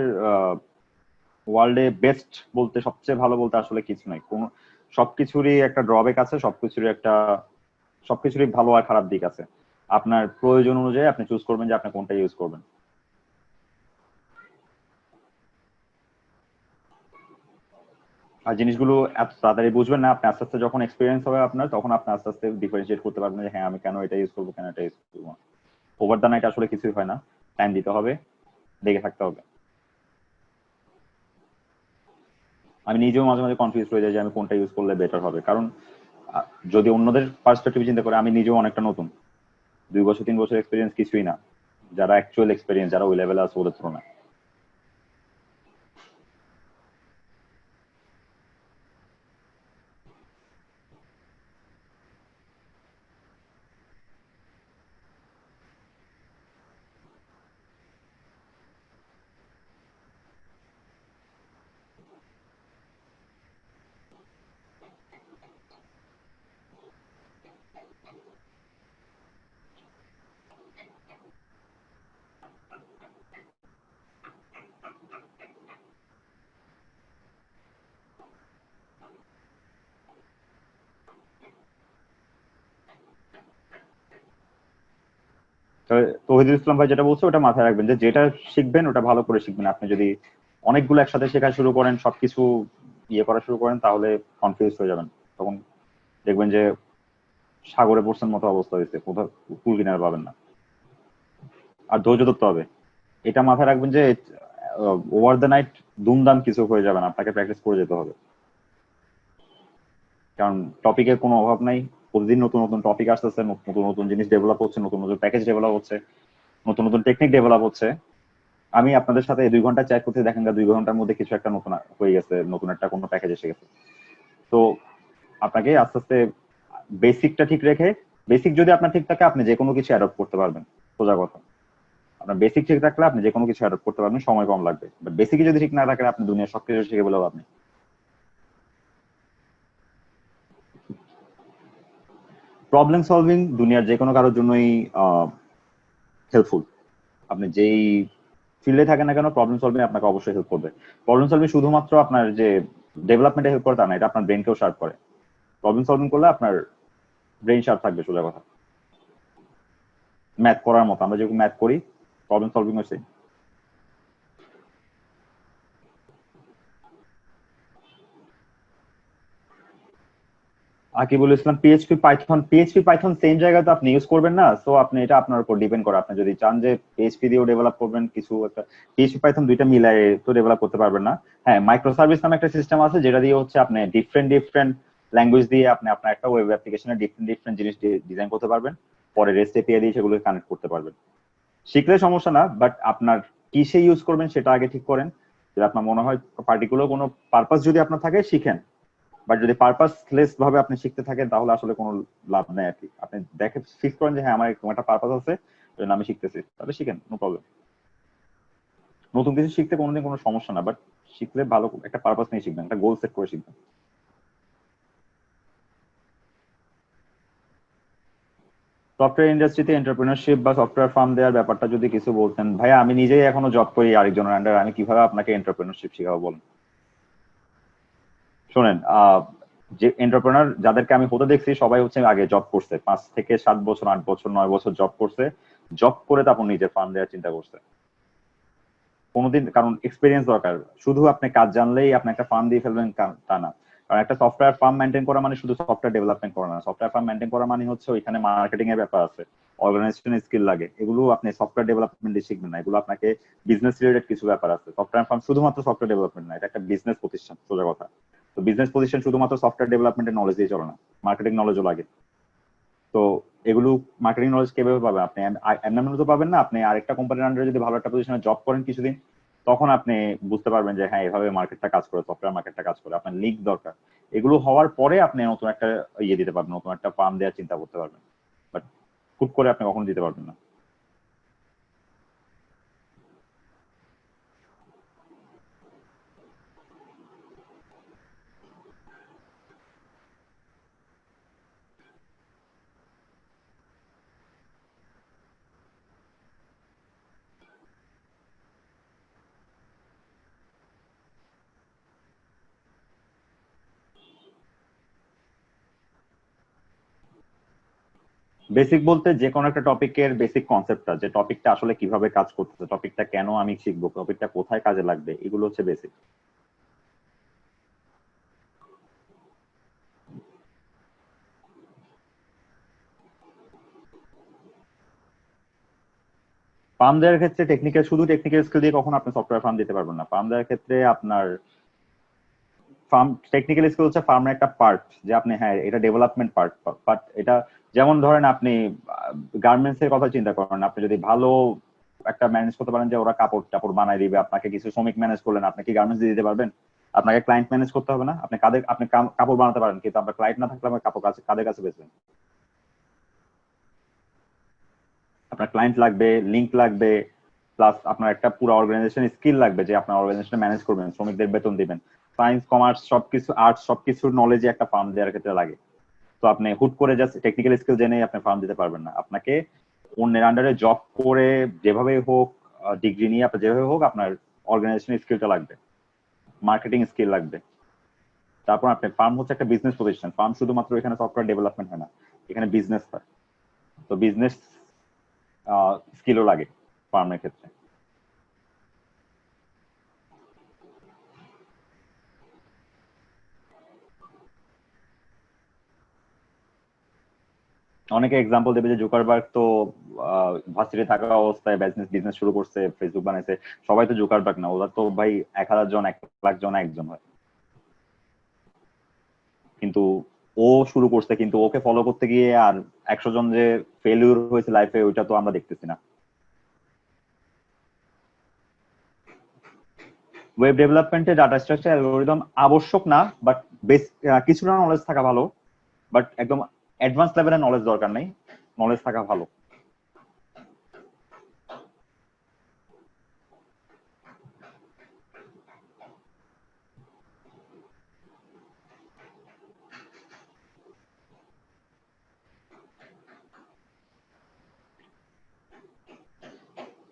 Speaker 1: ওয়ার্ল্ডে বেস্ট বলতে, সবচেয়ে ভালো বলতে আসলে কিছু নাই। কোনো সবকিছুরই একটা ড্রব্যাক আছে, সবকিছুরই ভালো আর খারাপ দিক আছে। আপনার প্রয়োজন অনুযায়ী আপনি চুজ করবেন যে আপনি কোনটা ইউজ করবেন। আর জিনিসগুলো এত তাড়াতাড়ি বুঝবেন না, আপনি আস্তে আস্তে যখন এক্সপিরিয়েন্স হবে আপনার, তখন আপনি আস্তে আস্তে ডিফারেন্সিয়েট করতে পারবেন যে হ্যাঁ আমি কেন এটা ইউজ করবো, কেন এটা ইউজ করবো না। ওভার দ্য নাইট আসলে কিছুই হয় না, টাইম দিতে হবে, দেখে থাকতে হবে। আমি নিজেও মাঝে মাঝে কনফিউজ হয়ে যাই যে আমি কোনটা ইউজ করলে বেটার হবে, কারণ যদি অন্যদের পার্সপেক্টিভ চিন্তা করে, আমি নিজেও অনেকটা নতুন, 2 বছর 3 বছর এক্সপিরিয়েন্স কিছুই না যারা অ্যাকচুয়াল এক্সপিরিয়েন্স, যারা ওই লেভেলে আছে ওদের তুলনায়। তবে তৌহিদুল ইসলাম ভাই যেটা বলছে ওটা মাথায় রাখবেন, যে যেটা শিখবেন ওটা ভালো করে শিখবেন। আপনি যদি অনেকগুলো একসাথে শেখা শুরু করেন, সবকিছু ইয়ে করা শুরু করেন, তাহলে কনফিউজ হয়ে যাবেন। তখন দেখবেন যে সাগরে পড়ছেন মতো অবস্থা হয়েছে, কোথাও কুল কিনারে পাবেন না। আর ধৈর্য ধরতে হবে, এটা মাথায় রাখবেন যে ওভার দ্য নাইট দুমদাম কিছু হয়ে যাবে না, আপনাকে প্র্যাকটিস করে যেতে হবে। কারণ টপিকের কোনো অভাব নাই, প্রতিদিন নতুন নতুন টপিক আসতেছে, নতুন নতুন জিনিস ডেভেলপ হচ্ছে, নতুন নতুন প্যাকেজ ডেভেলপ হচ্ছে, নতুন নতুন টেকনিক ডেভেলপ হচ্ছে। আমি আপনাদের সাথে 2 ঘন্টা চ্যাট করতে দেখেন 2 ঘন্টার মধ্যে কিছু একটা নতুন হয়ে গেছে, নতুন একটা কোনো প্যাকেজ এসে গেছে। তো আপনাকে আস্তে আস্তে বেসিকটা ঠিক রেখে, বেসিক যদি আপনার ঠিক থাকে আপনি যে কোনো কিছু অ্যাডপ্ট করতে পারবেন, সোজা কথা। আপনার বেসিক ঠিক থাকলে আপনি যে কোনো কিছু অ্যাডপ্ট করতে পারবেন, সময় কম লাগবে। বাট বেসিকই যদি ঠিক না থাকে, আপনি দুনিয়ার সবকিছু শিখে বলেও আপনি প্রবলেম সলভিং দুনিয়ার যে কোনো কারোর জন্যই হেল্পফুল। আপনি যেই ফিল্ডে থাকেন না কেন, প্রবলেম সলভিং আপনাকে অবশ্যই হেল্প করবে। প্রবলেম সলভিং শুধুমাত্র আপনার যে ডেভেলপমেন্টে হেল্প করে তা না, এটা আপনার ব্রেনকেও শার্প করে। প্রবলেম সলভিং করলে আপনার ব্রেন শার্প থাকবে, সোজা কথা। ম্যাথ করার মতো, আমরা যেরকম ম্যাথ করি, প্রবলেম সলভিং হচ্ছে। আকিবুল ইসলাম, পিএইচপি পাইথন সেম জায়গায় তো আপনি ইউজ করবেন না, সো আপনি এটা আপনার উপর ডিপেন্ড করে। আপনি যদি চান যে পিএইচপি দিয়েও ডেভেলপ করবেন কিছু একটা, পিএইচপি পাইথন দুইটা মিলাই তো ডেভেলপ করতে পারবেন না। হ্যাঁ, মাইক্রো সার্ভিস নামে একটা সিস্টেম আছে যেটা দিয়ে হচ্ছে আপনি ডিফারেন্ট ডিফারেন্ট ল্যাঙ্গুয়েজ দিয়ে আপনি আপনার একটা ওয়েব অ্যাপ্লিকেশনে ডিফারেন্ট ডিফারেন্ট জিনিস ডিজাইন করতে পারবেন, পরে রেস্ট এপিআই দিয়ে সেগুলোকে কানেক্ট করতে পারবেন। শিখলে সমস্যা না, বাট আপনার কিসে ইউজ করবেন সেটা আগে ঠিক করেন। যদি আপনার মনে হয় পার্টিকুলার কোনো পারপাস যদি আপনার থাকে, শিখেন। বাট যদি পারপাসলেস ভাবে আপনি শিখতে থাকেন, তাহলে আসলে কোনো লাভ নেই আর কি। আপনি দেখে ফিক্স করেন যে হ্যাঁ আমার এরকম একটা পারপাস আছে, ওই জন্য আমি শিখতেছি, তাহলে শিখেন, নো প্রবলেম। নতুন কিছু শিখতে কোনোদিন কোনো সমস্যা না, বাট শিখলে ভালো একটা পারপাস নিয়ে শিখবেন, একটা গোল সেট করে শিখবেন। সফটওয়্যার ইন্ডাস্ট্রিতে এন্টারপ্রেনারশিপ বা সফটওয়্যার ফার্ম দেওয়ার ব্যাপারটা যদি কিছু বলতেন। ভাইয়া আমি নিজেই এখনো জব করি আরেকজনের আন্ডার, আমি কিভাবে আপনাকে এন্টারপ্রেনারশিপ শেখাবো বলুন? শোনেন, যে এন্টারপ্রেনার যাদেরকে আমি হতে দেখছি, সবাই হচ্ছে আগে জব করছে, 5 থেকে 7 বছর 8 বছর 9 বছর জব করছে, জব করে তারপর নিজের ফার্ম দেওয়ার চিন্তা করছে। কোনোদিন, কারণ এক্সপিরিয়েন্স দরকার। শুধু আপনি কাজ জানলেই আপনি একটা ফার্ম দিয়ে ফেলবেন তা না। কারণ একটা সফটওয়্যার ফার্ম মেনটেন করা মানে শুধু সফটওয়্যার ডেভেলপমেন্ট করা না, সফটওয়্যার ফার্ম মেনটেন করা মানে হচ্ছে ওইখানে মার্কেটিং এর ব্যাপার আছে, অর্গানাইজেশন স্কিল লাগে, এগুলো আপনি সফটওয়্যার ডেভেলপমেন্টে শিখবেন না, এগুলো আপনাকে বিজনেস রিলেটেড কিছু ব্যাপার আছে। সফটওয়্যার ফার্ম শুধুমাত্র সফটওয়্যার ডেভেলপমেন্ট না, এটা একটা বিজনেস প্রতিষ্ঠান, সোজা কথা। তো বিজনেস প্রতিষ্ঠান শুধুমাত্র সফটওয়্যার ডেভেলপমেন্টের নলেজ দিয়ে চলে না, মার্কেটিং নলেজও লাগে। তো এগুলো মার্কেটিং নলেজ কিভাবে পাবেন? আপনি এমনি তো পাবেন না। আপনি আরেকটা কোম্পানির আন্ডারে যদি ভালো একটা পজিশনে জব করেন কিছুদিন, তখন আপনি বুঝতে পারবেন যে হ্যাঁ এভাবে মার্কেটটা কাজ করে, সফটওয়্যার মার্কেটটা কাজ করে। আপনার লিঙ্ক দরকার, এগুলো হওয়ার পরে আপনি নতুন একটা ইয়ে দিতে পারবেন, নতুন একটা ফার্ম দেওয়ার চিন্তা করতে পারবেন। বাট হুট করে আপনি কখনো দিতে পারবেন না। বেসিক বলতে যে কোনো একটা টপিকের বেসিক কনসেপ্টটা, যে টপিকটা আসলে কিভাবে কাজ করতেছে, টপিকটা কেন আমি শিখবো, টপিকটা কোথায় কাজে লাগবে, এগুলো হচ্ছে বেসিক। ফার্ম দেওয়ার ক্ষেত্রে টেকনিক্যাল, শুধু টেকনিক্যাল স্কিল দিয়ে কখনো আপনি সফটওয়্যার ফার্ম দিতে পারবেন না। ফার্ম দেওয়ার ক্ষেত্রে আপনার ফার্ম টেকনিক্যাল স্কিল হচ্ছে ফার্মের একটা পার্ট, যে আপনি হ্যাঁ এটা ডেভেলপমেন্ট পার্ট, বাট এটা যেমন ধরেন আপনি গার্মেন্টস এর কথা চিন্তা করেন, আপনি যদি ভালো একটা ম্যানেজ করতে পারেন যে ওরা কাপড় টাপড় বানাই দিবে, আপনাকে কিছু শ্রমিক ম্যানেজ করলেন, আপনি কি গার্মেন্টস দিয়ে দিতে পারবেন? আপনাকে ক্লায়েন্ট ম্যানেজ করতে হবে না? আপনি কাদের, আপনি কাপড় বানাতে পারেন কিন্তু আপনার ক্লায়েন্ট না থাকলে আপনার কাপড় কাদের কাছে বেচবেন? আপনার ক্লায়েন্ট লাগবে, লিঙ্ক লাগবে, প্লাস আপনার একটা পুরো অর্গানাইজেশন স্কিল লাগবে, যে আপনার অর্গানাইজেশন ম্যানেজ করবেন, শ্রমিকদের বেতন দিবেন। সায়েন্স, কমার্স, সবকিছু, আর্টস, সবকিছুর নলেজই একটা ফার্ম দেওয়ার ক্ষেত্রে লাগে। তো আপনি হুট করে জাস্ট টেকনিক্যাল স্কিল জেনে আপনি ফার্ম দিতে পারবেন না। আপনাকে অন্যের আন্ডারে জব করে যেভাবে হোক, ডিগ্রি নিয়ে আপনি যেভাবে হোক, আপনার অর্গানাইজেশন স্কিলটা লাগবে, মার্কেটিং স্কিল লাগবে। তারপর আপনি, ফার্ম হচ্ছে একটা বিজনেস প্রতিষ্ঠান। ফার্ম শুধুমাত্র এখানে সফটওয়্যার ডেভেলপমেন্ট হয় না, এখানে বিজনেস হয়। তো বিজনেস স্কিলও লাগে ফার্মের ক্ষেত্রে। অনেকে এক্সাম্পল দেবে যে জুকারবার্গ তো ভার্সিটি থাকা অবস্থায় বিজনেস শুরু করছে, ফেসবুক বানাইছে। সবাই তো জুকারবার্গ না, ওরা তো ভাই 1000 জন, 1,00,000 জন একজন হয়। কিন্তু ও শুরু করছে, কিন্তু ওকে ফলো করতে গিয়ে আর 100 জন যে ফেলিউর হয়েছে লাইফে, ওইটা তো আমরা দেখতেছি না। ওয়েব ডেভেলপমেন্টে ডাটা স্ট্রাকচার অ্যালগরিদম আবশ্যক না, বাট বেস কিছুটা নলেজ থাকা ভালো, বাট একদম অ্যাডভান্স লেভেলের নলেজ দরকার নেই, নলেজ থাকা ভালো।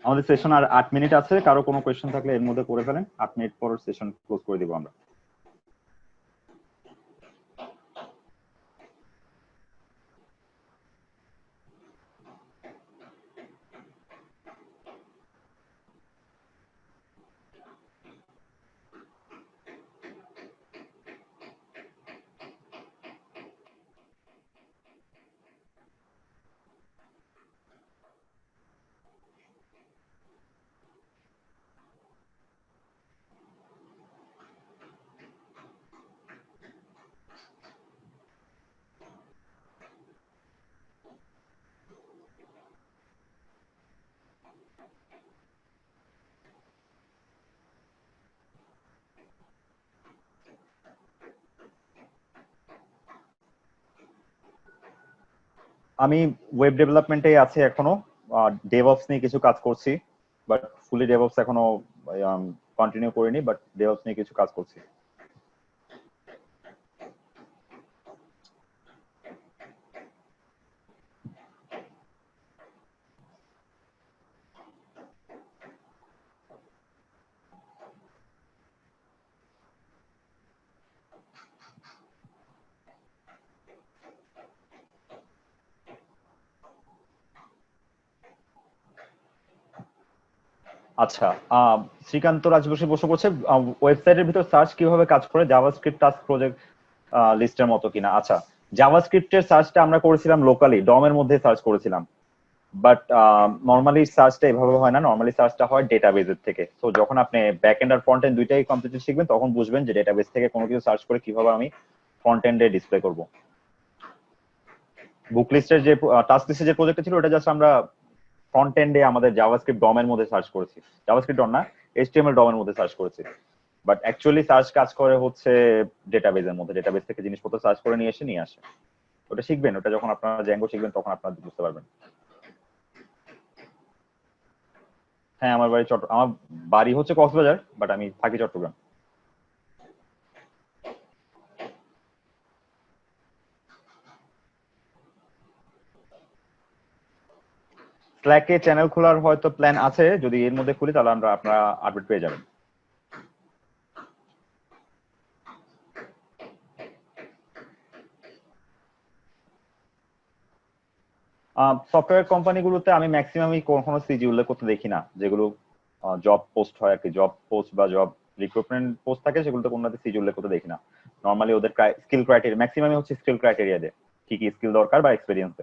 Speaker 1: আমাদের সেশন আর 8 মিনিট আছে, কারো কোনো কোয়েশ্চেন থাকলে এর মধ্যে করে ফেলেন, 8 মিনিট পর সেশন ক্লোজ করে দিব আমরা। আমি ওয়েব ডেভেলপমেন্টে আছি এখনো, ডেভঅপস নিয়ে কিছু কাজ করছি, বাট ফুলি ডেভঅপস এখনো কন্টিনিউ করিনি, বাট ডেভঅপস নিয়ে কিছু কাজ করছি। আচ্ছা, শ্রীকান্ত রাজবংশী প্রশ্ন করছে ওয়েবসাইটের ভিতর সার্চ কিভাবে কাজ করে, জাভাস্ক্রিপ্ট টাস্ক প্রজেক্ট লিস্টের মতো কিনা। আচ্ছা, জাভাস্ক্রিপ্টের সার্চটা আমরা করেছিলাম লোকালি, ডম এর মধ্যে সার্চ করেছিলাম, বাট নর্মালি সার্চটা এভাবে হয় না। নর্মালি সার্চটা হয় ডেটাবেজের থেকে। তো যখন আপনি ব্যাক এন্ড আর ফ্রন্ট এন্ড দুইটাই কমপ্লিটলি শিখবেন, তখন বুঝবেন যে ডেটাবেজ থেকে কোনো কিছু সার্চ করে কিভাবে আমি ফ্রন্ট এন্ডে ডিসপ্লে করব। বুক লিস্টের যে টাস্ক লিস্টের যে প্রজেক্টটা ছিল, ওটা জাস্ট আমরা ফ্রন্ট এন্ডে আমাদের জাভাস্ক্রিপ্ট ডম এর মধ্যে সার্চ করেছি, জাভাস্ক্রিপ্ট ডম না, এইচটিএমএল ডম এর মধ্যে সার্চ করেছি। বাট অ্যাকচুয়ালি সার্চ কাজ করে হচ্ছে ডেটাবেজের মধ্যে, ডেটাবেজ থেকে জিনিসপত্র সার্চ করে নিয়ে আসে। ওটা শিখবেন, ওটা যখন আপনারা জ্যাঙ্গো শিখবেন তখন আপনারা বুঝতে পারবেন। হ্যাঁ, আমার বাড়ি হচ্ছে কক্সবাজার, বাট আমি থাকি চট্টগ্রাম। স্ল্যাকে চ্যানেল খোলার হয়তো প্ল্যান আছে, যদি এর মধ্যে খুলি তাহলে আপনারা আপডেট পেয়ে যাবেন। সফটওয়্যার কোম্পানিগুলোতে আমি ম্যাক্সিমামই কখনো সিজি উল্লেখ করতে দেখি না, যেগুলো জব পোস্ট হয় আর কি, জব পোস্ট বা জব রিক্রুটমেন্ট পোস্ট থাকে সেগুলোতে কোনোটাতে সিজি উল্লেখ করতে দেখি না। নর্মালি ওদের স্কিল ক্রাইটেরিয়া ম্যাক্সিমামই হচ্ছে স্কিল ক্রাইটেরিয়া দেয়, কি কি স্কিল দরকার বা এক্সপেরিয়েন্স।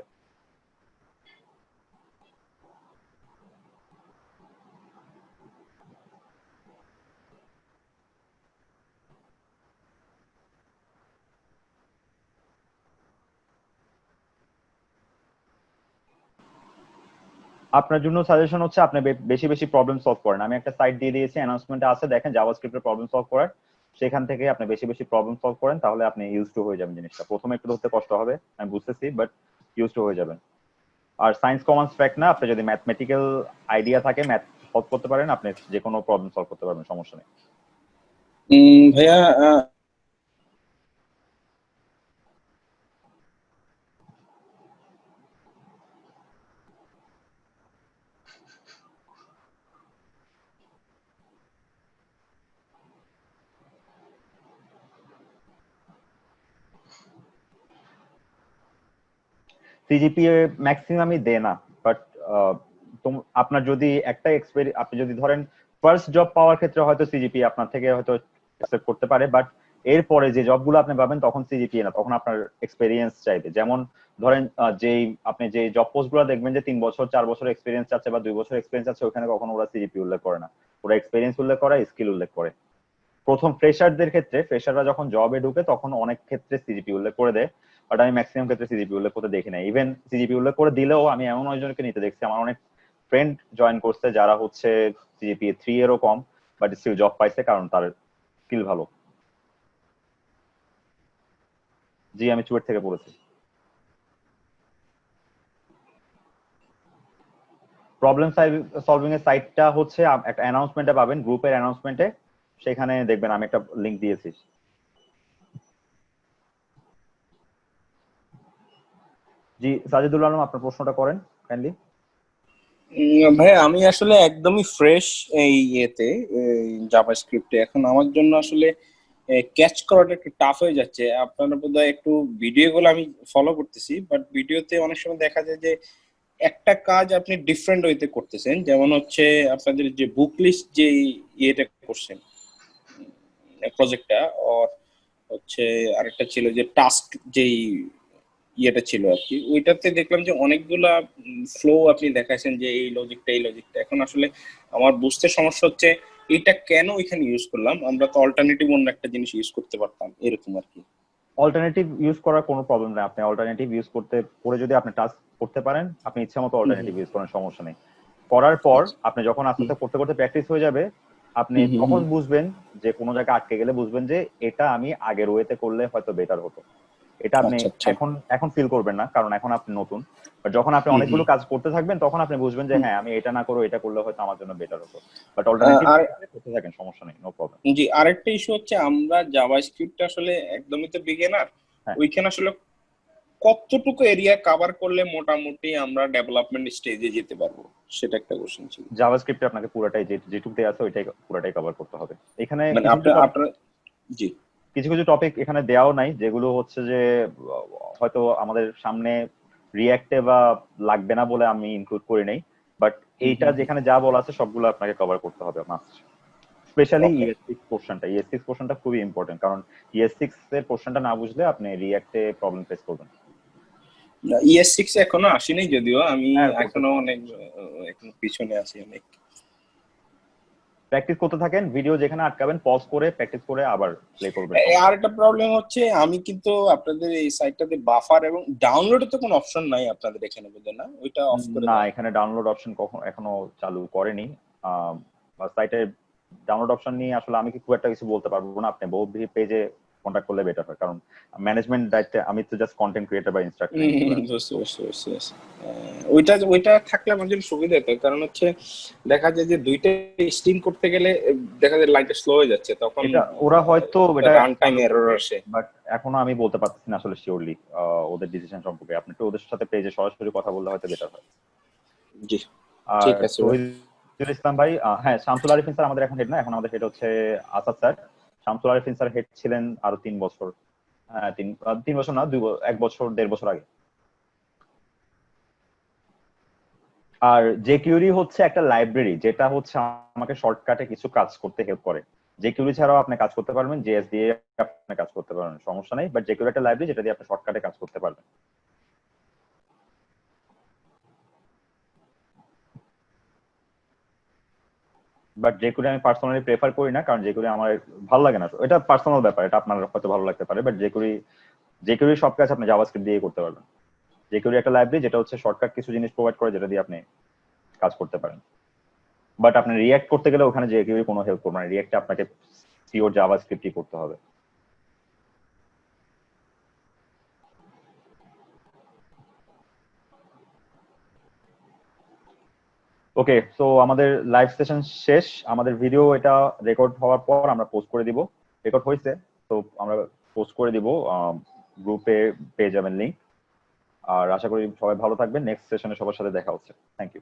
Speaker 1: আপনার জন্য সাজেশন হচ্ছে আপনি বেশি বেশি প্রবলেম সলভ করেন। আমি একটা সাইট দিয়ে দিয়েছি, অ্যানাউন্সমেন্টে আছে, দেখেন জাভাস্ক্রিপ্টের প্রবলেম সলভ করার, সেখান থেকে আপনি বেশি বেশি প্রবলেম সলভ করেন, তাহলে আপনি ইউজ টু হয়ে যাবেন জিনিসটা। প্রথমে একটু ধরতে কষ্ট হবে, আমি বুঝতেছি, বাট ইউজ টু হয়ে যাবেন। আর সায়েন্স কমার্স ফ্যাক্ট না, আপনি যদি ম্যাথমেটিক্যাল আইডিয়া থাকে, ম্যাথ সলভ করতে পারেন, আপনি যে কোনো প্রবলেম সলভ করতে পারবেন, সমস্যা নেই।
Speaker 11: ভাইয়া
Speaker 1: সিজিপিএ ম্যাক্সিমামই দেয় না, বাট আপনার যদি একটা আপনি যদি ধরেন ফার্স্ট জব পাওয়ার ক্ষেত্রে হয়তো সিজিপিএ আপনার থেকে হয়তো অ্যাকসেপ্ট করতে পারে, বাট এরপরে যে জবগুলো আপনি পাবেন তখন সিজিপিএ না, তখন আপনার এক্সপেরিয়েন্স চাইবে। যেমন ধরেন যেই আপনি যে জব পোস্ট গুলো দেখবেন যে 3 বছর 4 বছর এক্সপেরিয়েন্স চাচ্ছে বা 2 বছর এক্সপেরিয়েন্স আছে, ওখানে কখনো ওরা সিজিপিএ উল্লেখ করে না, ওরা এক্সপেরিয়েন্স উল্লেখ করে, স্কিল উল্লেখ করে। প্রথম ফ্রেশারদের ক্ষেত্রে, ফ্রেশাররা যখন জবে ঢুকে তখন অনেক ক্ষেত্রে সিজিপি উল্লেখ করে দেয়, বাট আমি ম্যাক্সিমাম ক্ষেত্রে সিজিপি উল্লেখ করতে দেখি না। ইভেন সিজিপি উল্লেখ করে দিলেও আমি এমন একজনকে নিতে দেখছি, আমার অনেক ফ্রেন্ড জয়েন করছে যারা হচ্ছে সিজিপি 3 এরও কম, বাট স্টিল জব পাইছে কারণ তার স্কিল ভালো। জি, আমি চুয়েট থেকে পড়েছি। প্রবলেম সলভিং এর সাইটটা হচ্ছে একটা অ্যানাউন্সমেন্টে পাবেন, গ্রুপের অ্যানাউন্সমেন্টে, সেখানে দেখবেন আমি একটা লিংক দিয়েছি। জি, সাজিদুল আলম, আপনার প্রশ্নটা করেন কাইন্ডলি।
Speaker 11: ভাই আমি আসলে একদমই ফ্রেশ এই ইয়েতে জাভাস্ক্রিপ্টে। এখন আমার জন্য আসলে ক্যাচ করাটা একটু টাফ হয়ে যাচ্ছে। আপনারা বোধহয় একটু ভিডিওগুলো আমি ফলো করতেছি, বাট ভিডিওতে অনেক সময় দেখা যায় যে একটা কাজ আপনি ডিফারেন্ট ওয়েতে করতেছেন। যেমন হচ্ছে আপনাদের যে বুক লিস্ট যে ইয়েটা করছেন প্রজেক্টটা, আর হচ্ছে আরেকটা ছিল যে টাস্ক যেই ইয়েটা ছিল আর কি, ওইটাতে দেখলাম যে অনেকগুলা ফ্লো আপনি দেখাইছেন যে এই লজিকটা এই লজিকটা। এখন আসলে আমার বুঝতে সমস্যা হচ্ছে এটা কেন এখানে ইউজ করলাম, আমরা তো অল্টারনেটিভ অন্য একটা জিনিস ইউজ করতে পারতাম, এরকম আর কি।
Speaker 1: অল্টারনেটিভ ইউজ করার কোনো প্রবলেম নেই, আপনি অল্টারনেটিভ ইউজ করে যদি আপনি টাস্ক করতে পারেন, আপনি ইচ্ছা মতো অল্টারনেটিভ ইউজ করেন, সমস্যা নেই। করার পর আপনি যখন আস্তে আস্তে করতে করতে প্র্যাকটিস হয়ে যাবে, আপনি তখন বুঝবেন যে কোনো জায়গায় আটকে গেলে বুঝবেন যে এটা আমি আগের ওয়েতে করলে হয়তো বেটার হতো। এটা আপনি এখন ফিল করবেন না, কারণ এখন আপনি নতুন, বাট যখন আপনি অনেকগুলো কাজ করতে থাকবেন তখন আপনি বুঝবেন যে হ্যাঁ, আমি এটা না করে এটা করলে হয়তো আমার জন্য বেটার হতো। বাট অল্টারনেটিভ করতে থাকেন, সমস্যা নেই, নো প্রবলেম।
Speaker 11: জি, আরেকটা ইস্যু হচ্ছে আমরা জাভাস্ক্রিপ্ট আসলে একদমই তো বিগিনার, ওইখানে আসলে কতটুকু এরিয়া কভার করলে মোটামুটি আমরা ডেভেলপমেন্ট স্টেজে যেতে পারবো, সেটা একটা কোশ্চেন ছিল।
Speaker 1: জাভাস্ক্রিপ্টে আপনাকে পুরোটাই যেটুকু দেয়া আছে ওইটাই পুরোটাই কভার করতে হবে। এখানে
Speaker 11: মানে আপনার জি
Speaker 1: কিছু কিছু টপিক এখানে দেওয়াও নাই, যেগুলো হচ্ছে যে হয়তো আমাদের সামনে রিঅ্যাক্টে বা লাগবে না বলে আমি ইনক্লুড করি নাই, বাট এইটা যেখানে যা বলা আছে সবগুলো আপনাকে কভার করতে হবে মাস্ট। স্পেশালি ES6 পোর্শনটা খুবই ইম্পর্টেন্ট, কারণ ES6 এর পোর্শনটা না বুঝলে আপনি রিঅ্যাক্টে প্রবলেম ফেস করবেন।
Speaker 11: ES6 এখনো আসেনি, যদিও আমি এখনো অনেক পিছনে আছি অনেক।
Speaker 1: প্র্যাকটিস করতে থাকেন, ভিডিও যেখানে আটকাবেন পজ করে প্র্যাকটিস করে আবার প্লে করবেন।
Speaker 11: আর একটা প্রবলেম হচ্ছে আমি কিন্তু আপনাদের এই সাইটটাতে বাফার এবং ডাউনলোডের তো কোনো অপশন নাই আপনাদের এখানে, বুঝলেন না? ওইটা অফ করে
Speaker 1: না, এখানে ডাউনলোড অপশন এখনো চালু করেনি। সাইটে ডাউনলোড অপশন নিয়ে আসলে আমি খুব একটা কিছু বলতে পারবো না, আপনি বহু পেজে কন্টাক্ট করলে বেটার হয়, কারণ ম্যানেজমেন্ট দায়িত্বে আমি তো জাস্ট কন্টেন্ট ক্রিয়েটর বা ইনস্ট্রাক্টর।
Speaker 11: ওইটা থাকলে আমার জন্য সুবিধা হতো, কারণ হচ্ছে দেখা যায় যে দুইটা স্ট্রিম করতে গেলে দেখা যায় লাইনটা স্লো হয়ে যাচ্ছে, তখন
Speaker 1: ওরা হয়তো এটা
Speaker 11: রান টাইম এরর আসে।
Speaker 1: বাট এখনো আমি বলতে পারতেছি না আসলে শিওরলি ওদের ডিসিশন সম্পর্কে। আপনি তো ওদের সাথে পেজে সরাসরি কথা বললে হয়তো বেটার হয়।
Speaker 11: জি, ঠিক আছে।
Speaker 1: শহীদুল ইসলাম ভাই, হ্যাঁ, শামসুল আরিফিন স্যার আমাদের এখন হেড না, এখন আমাদের হেড হচ্ছে Asad sir. Shamsul Arifin sir head ছিলেন আরো 3 বছর, হ্যাঁ 3 বছর না, 1 বছর 1.5 বছর আগে। আর jQuery হচ্ছে একটা লাইব্রেরি যেটা হচ্ছে আমাকে শর্টকাটে কিছু কাজ করতে হেল্প করে। jQuery ছাড়াও আপনি কাজ করতে পারবেন, JS দিয়ে আপনি কাজ করতে পারবেন, সমস্যা নেই, বাট jQuery একটা লাইব্রেরি যেটা দিয়ে আপনি শর্টকাটে কাজ করতে পারবেন। বাট jQuery আমি পার্সোনালি প্রেফার করি না, কারণ jQuery আমার ভালো লাগে না। এটা পার্সোনাল ব্যাপার, এটা আপনার হয়তো ভালো লাগতে পারে, বাট jQuery সব কাজ আপনি জাভাস্ক্রিপ্ট দিয়ে করতে পারবেন। jQuery একটা লাইব্রেরি যেটা হচ্ছে শর্টকাট কিছু জিনিস প্রোভাইড করে যেটা দিয়ে আপনি কাজ করতে পারেন। বাট আপনি রিঅ্যাক্ট করতে গেলে ওখানে jQuery কোনো হেল্প করবে না, রিঅ্যাক্টে আপনাকে পিওর জাভাস্ক্রিপ্টই করতে হবে। ওকে, সো আমাদের লাইভ সেশন শেষ। আমাদের ভিডিও এটা রেকর্ড হওয়ার পর আমরা পোস্ট করে দিব। রেকর্ড হয়েছে, তো আমরা পোস্ট করে দিব, গ্রুপে পেয়ে যাবেন লিংক। আর আশা করি সবাই ভালো থাকবেন। নেক্সট সেশনে সবার সাথে দেখা হচ্ছে। Thank you.